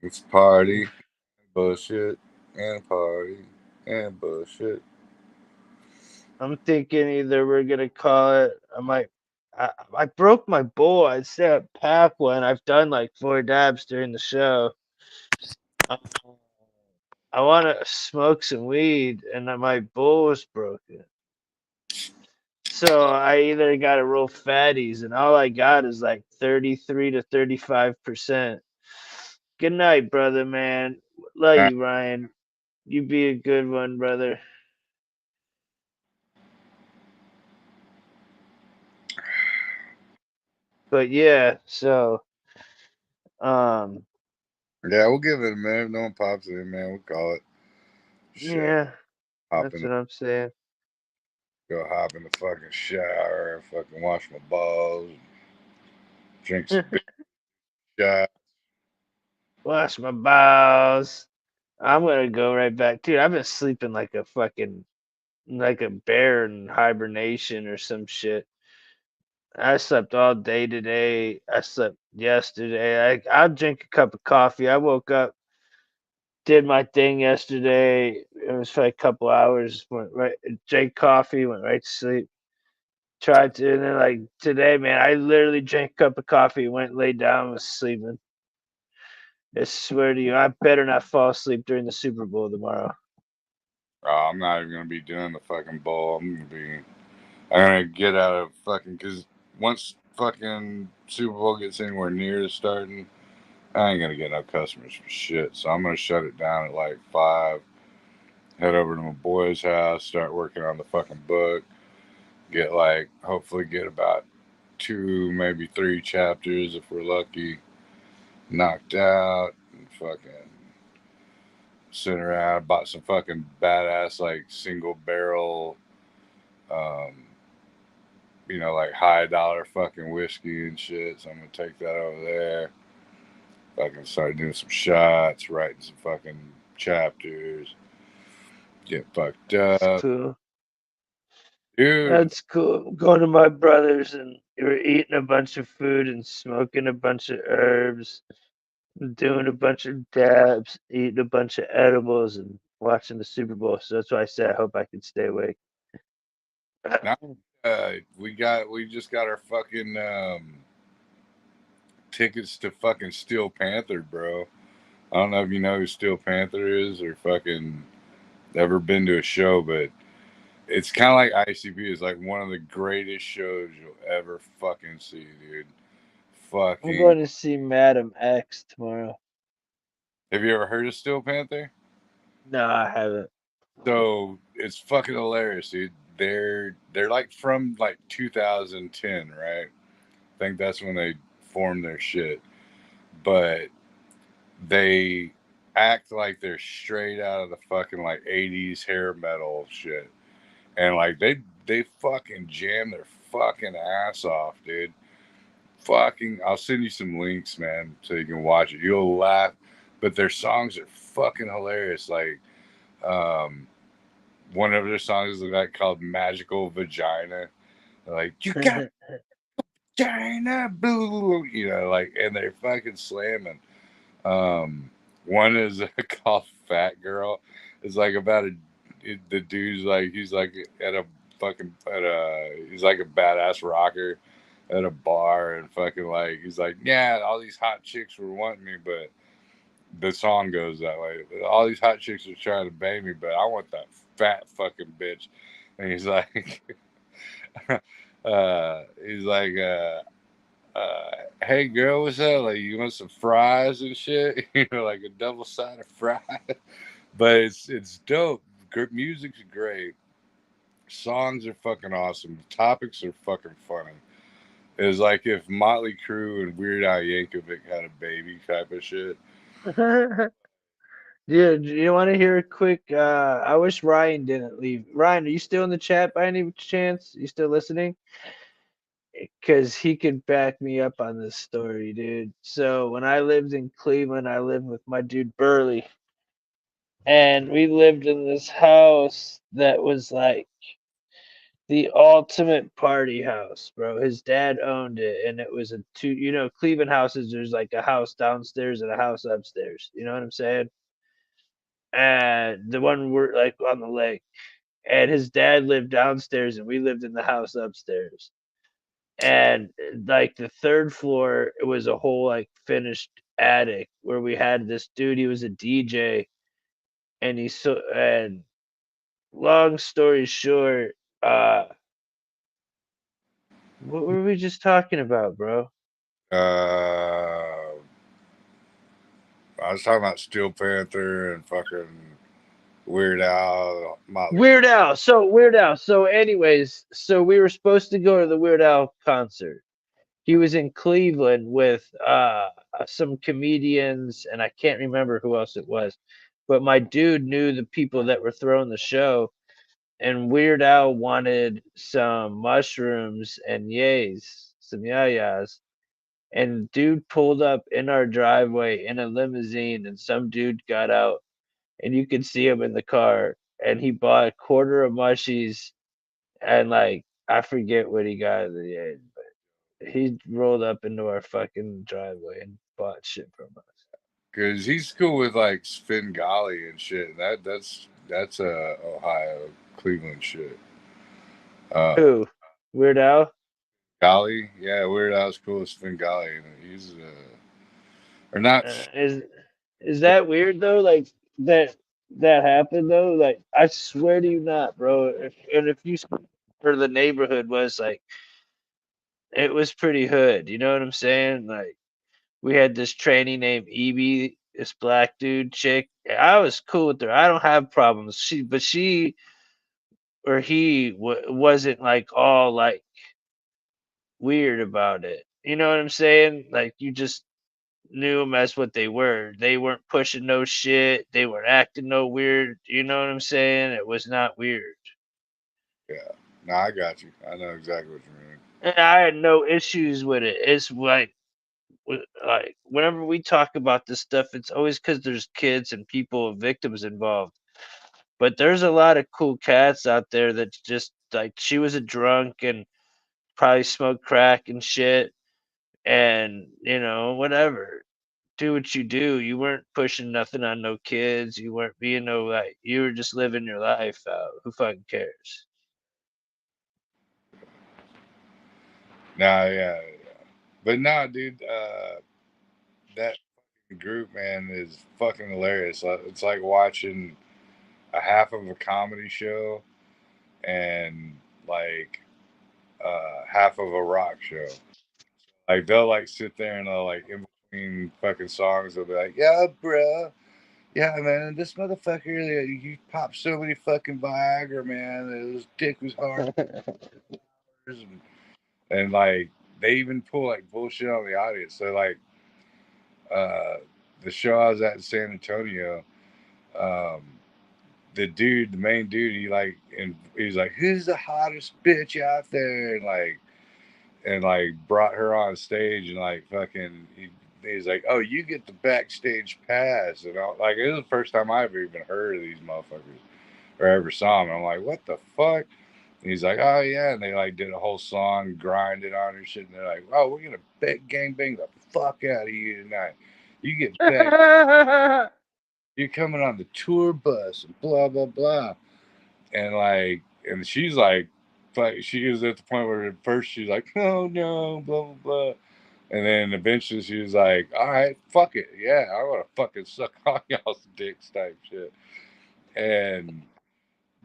It's party, bullshit, and party, and bullshit. I'm thinking either we're gonna call it. I broke my bowl. I said pack one. I've done like 4 dabs during the show. Uh, I want to smoke some weed, and my bowl was broken. So I either got to roll fatties, and all I got is like 33 to 35%. Good night, brother, man. Love Nah, you, Ryan. You be a good one, brother. But yeah, so um, yeah, we'll give it a minute. If no one pops in, man, we'll call it. Shit. yeah, Hop that's in, what I'm saying. go hop in the fucking shower, fucking wash my balls, drink some big shot. Wash my balls. I'm gonna go right back, dude. I've been sleeping like a fucking like a bear in hibernation or some shit. I slept all day today. I slept yesterday. I'll drink a cup of coffee. I woke up, did my thing yesterday. It was for a couple hours. Went right, drank coffee, went right to sleep. Tried to, and then like today, man, I literally drank a cup of coffee, went laid down, was sleeping. I swear to you, I better not fall asleep during the Super Bowl tomorrow. Oh, I'm not even gonna be doing the fucking bowl. I'm gonna get out of fucking because once fucking Super Bowl gets anywhere near to starting, I ain't gonna get no customers for shit. So I'm gonna shut it down at like 5. Head over to my boy's house, start working on the fucking book. Hopefully get about 2, maybe 3 chapters if we're lucky, knocked out, and fucking sit around. Bought some fucking badass like single barrel, um, like high dollar fucking whiskey and shit. So I'm gonna take that over there. Fucking start doing some shots, writing some fucking chapters, get fucked That's up, cool. dude. That's cool. Going to my brother's and we're eating a bunch of food and smoking a bunch of herbs, doing a bunch of dabs, eating a bunch of edibles, and watching the Super Bowl. So that's why I said I hope I can stay awake. Now, we just got our fucking tickets to fucking Steel Panther, bro. I don't know if you know who Steel Panther is or fucking ever been to a show, but it's kind of like ICP is like one of the greatest shows you'll ever fucking see, dude. I'm Fucking. going to see Madam X tomorrow. Have you ever heard of Steel Panther? No, I haven't. So it's fucking hilarious, dude. They're like from like 2010, right? I think that's when they formed their shit. But they act like they're straight out of the fucking like 80s hair metal shit. And like they fucking jam their fucking ass off, dude. Fucking I'll send you some links, man, so you can watch it. You'll laugh. But their songs are fucking hilarious. Like one of their songs is like called Magical Vagina. Like, you got China blue, like, and they're fucking slamming. One is called Fat Girl. It's like about the dude's like, he's like at a he's like a badass rocker at a bar and fucking like, he's like, yeah, all these hot chicks were wanting me, but the song goes that way. All these hot chicks are trying to bang me, but I want that fat fucking bitch. And he's like, he's like, hey girl, what's up? Like, you want some fries and shit? Like a double sided fry. But it's dope. Music's great. Songs are fucking awesome. The topics are fucking funny. It's like if Motley Crue and Weird Al Yankovic had a baby type of shit. Dude, you want to hear a quick? I wish Ryan didn't leave. Ryan, are you still in the chat by any chance? You still listening? Because he could back me up on this story, dude. So when I lived in Cleveland, I lived with my dude Burley, and we lived in this house that was like the ultimate party house, bro. His dad owned it, and it was a two. Cleveland houses. There's like a house downstairs and a house upstairs. You know what I'm saying? And the one we're like on the lake. And his dad lived downstairs, and we lived in the house upstairs. And like the third floor, it was a whole like finished attic where we had this dude. He was a DJ, and long story short, what were we just talking about, bro? I was talking about Steel Panther and fucking Weird Al, Motley Crue. Weird Al. So anyways, so we were supposed to go to the Weird Al concert. He was in Cleveland with some comedians, and I can't remember who else it was. But my dude knew the people that were throwing the show, and Weird Al wanted some mushrooms and yays, some yayas. And dude pulled up in our driveway in a limousine, and some dude got out, and you could see him in the car, and he bought a quarter of mushies, and like I forget what he got at the end, but he rolled up into our fucking driveway and bought shit from us. Because he's cool with like Svengali and shit. That's Ohio, Cleveland shit. Who? Weird Al? Gali, yeah, Weird Al's cool with Svengali, and he's or not. Is that weird though? Like that happened though? Like I swear to you not, bro. If you or the neighborhood was like it was pretty hood, you know what I'm saying? Like we had this trainee named Evie, this black dude chick. I was cool with her. I don't have problems. She or he wasn't like all like weird about it. You know what I'm saying? Like you just knew them as what they were. They weren't pushing no shit. They weren't acting no weird. You know what I'm saying? It was not weird. Yeah, no, I got you. I know exactly what you mean. And I had no issues with it. It's like whenever we talk about this stuff, it's always because there's kids and people, victims involved. But there's a lot of cool cats out there that just like she was a drunk and probably smoked crack and shit, and whatever. Do what you do. You weren't pushing nothing on no kids. You weren't being no like. You were just living your life out. Who fucking cares? Nah, yeah. But nah, dude, that group, man, is fucking hilarious. It's like watching a half of a comedy show and like half of a rock show. Like they'll like sit there and they'll like in between fucking songs they'll be like, "Yeah, bro, yeah, man, this motherfucker, you popped so many fucking Viagra, man. His dick was hard." And like they even pull like bullshit on the audience. So like uh, the show I was at in San Antonio, um, the main dude, and he's like, "Who's the hottest bitch out there?" And like brought her on stage and like fucking he's like, "Oh, you get the backstage pass." And like it was the first time I ever even heard of these motherfuckers or ever saw them. I'm like, "What the fuck?" And he's like, "Oh yeah," and they like did a whole song, grinded on her shit, and they're like, "Oh, we're gonna gang bang the fuck out of you tonight. You get back. You're coming on the tour bus and blah blah blah." And like, and she's like she was at the point where at first she's like, "No, no, blah blah blah," and then eventually she was like, "All right, fuck it, yeah, I want to fucking suck on y'all's dicks," type shit. And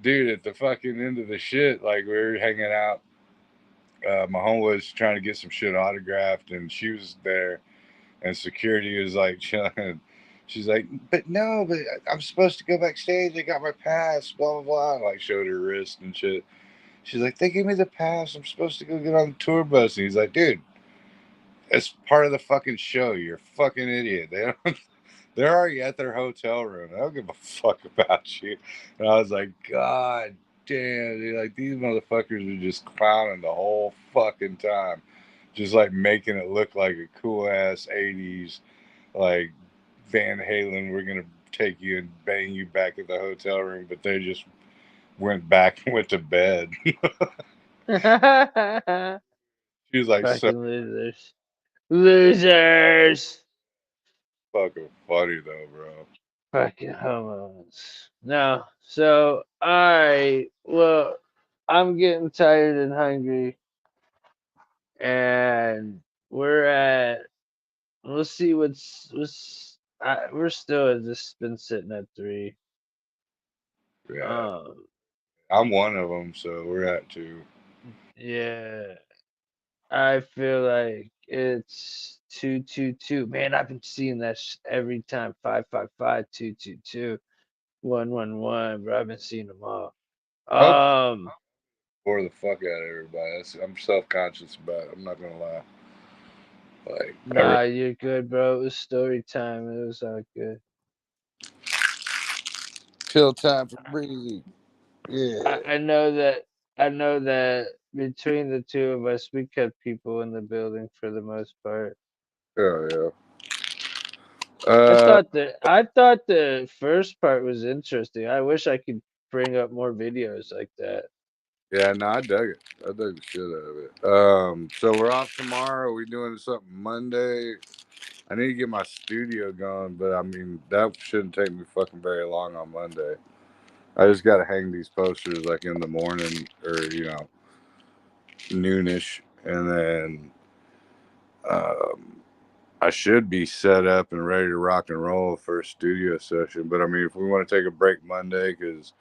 dude, at the fucking end of the shit, like we were hanging out. My home was trying to get some shit autographed, and she was there, and security was like chilling. She's like, "But no, but I'm supposed to go backstage. They got my pass, blah blah blah." And like showed her wrist and shit. She's like, "They gave me the pass. I'm supposed to go get on the tour bus." And he's like, "Dude, it's part of the fucking show. You're a fucking idiot. They're already at their hotel room. I don't give a fuck about you." And I was like, "God damn, dude, like these motherfuckers are just clowning the whole fucking time. Just like making it look like a cool ass 80s, like Van Halen, we're gonna take you and bang you back at the hotel room," but they just went back and went to bed. She was like so Fucking losers. Losers. fucking funny though, bro. Fucking homos. No. So, alright. Well, I'm getting tired and hungry. And we're at, we'll see we're still just been sitting at 3. Yeah, Um, I'm one of them, so we're at 2. yeah. I feel like it's 222. Man, I've been seeing that every time. 555 222 111. Bro, I've been seeing them all. Hope Um, bore the fuck out of everybody. I'm self conscious about it. I'm not gonna lie. Like nah, you're good, bro. It was story time. It was all good. chill time for Breezy. Yeah. I know that between the two of us, we kept people in the building for the most part. Oh yeah. I thought the first part was interesting. I wish I could bring up more videos like that. Yeah, no, I dug it. I dug the shit out of it. So we're off tomorrow. We doing something Monday. I need to get my studio going, but I mean that shouldn't take me fucking very long on Monday. I just got to hang these posters like in the morning or noonish, and then um, I should be set up and ready to rock and roll for a studio session. But I mean, if we want to take a break Monday, because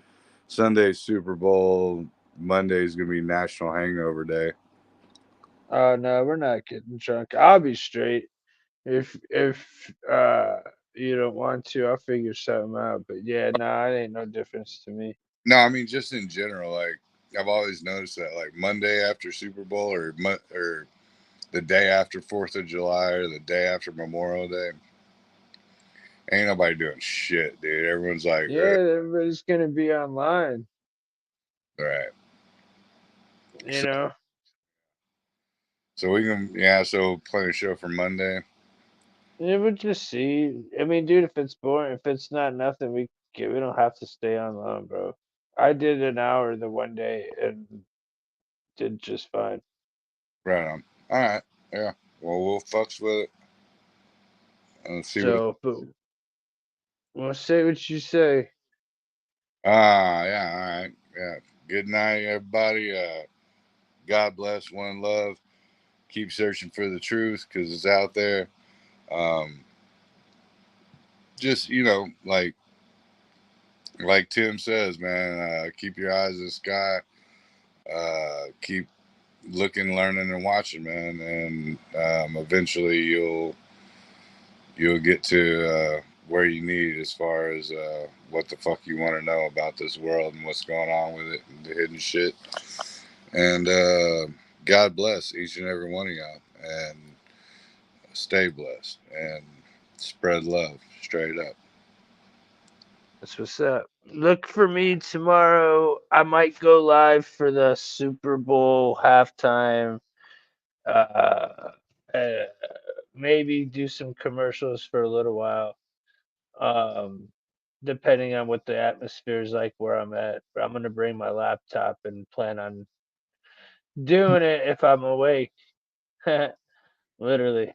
Sunday's Super Bowl, Monday's gonna be National Hangover Day. Oh no, we're not getting drunk. I'll be straight. If you don't want to, I'll figure something out. But yeah, nah, it ain't no difference to me. No, I mean just in general. Like I've always noticed that, like Monday after Super Bowl or the day after 4th of July or the day after Memorial Day, ain't nobody doing shit, dude. Everyone's like, Yeah, everybody's gonna be online. right. You So, know. so we can, yeah. So plan a show for Monday. Yeah, we'll just see. I mean, dude, if it's boring, if it's not nothing, we don't have to stay on long, bro. I did an hour the one day and did just fine. Right on. All right. Yeah. Well, we'll fucks with it and see what. So, but well, say what you say. Yeah. All right. Yeah. Good night, everybody. God bless. One love. Keep searching for the truth because it's out there. Um, just like like Tim says, man, keep your eyes in the sky. Keep looking, learning, and watching, man, and eventually you'll get to where you need as far as what the fuck you want to know about this world and what's going on with it and the hidden shit. And God bless each and every one of y'all, and stay blessed and spread love straight up. That's what's up. Look for me tomorrow. I might go live for the Super Bowl halftime. Uh, uh, Maybe do some commercials for a little while. Um, Depending on what the atmosphere is like where I'm at. But I'm gonna bring my laptop and plan on doing it if I'm awake. Literally.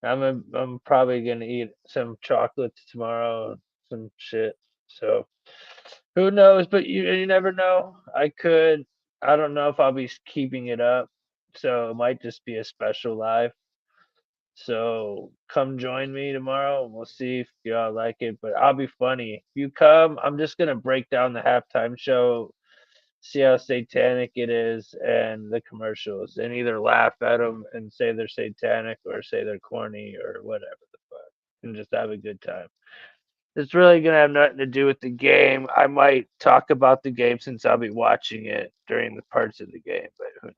I'm probably gonna eat some chocolates tomorrow, some shit. So who knows? But you never know. I don't know if I'll be keeping it up. So it might just be a special live. So come join me tomorrow and we'll see if y'all like it. But I'll be funny. If you come, I'm just gonna break down the halftime show, see how satanic it is, and the commercials, and either laugh at them and say they're satanic or say they're corny or whatever the fuck, and just have a good time. It's really gonna have nothing to do with the game. I might talk about the game since I'll be watching it during the parts of the game, but who knows?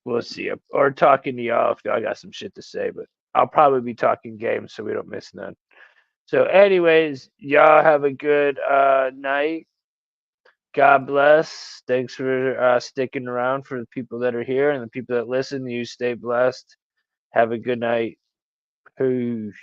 We'll see. Or talking to y'all if y'all got some shit to say, but I'll probably be talking games so we don't miss none. So, anyways, y'all have a good night. God bless. Thanks for sticking around for the people that are here and the people that listen. You stay blessed. Have a good night. Peace.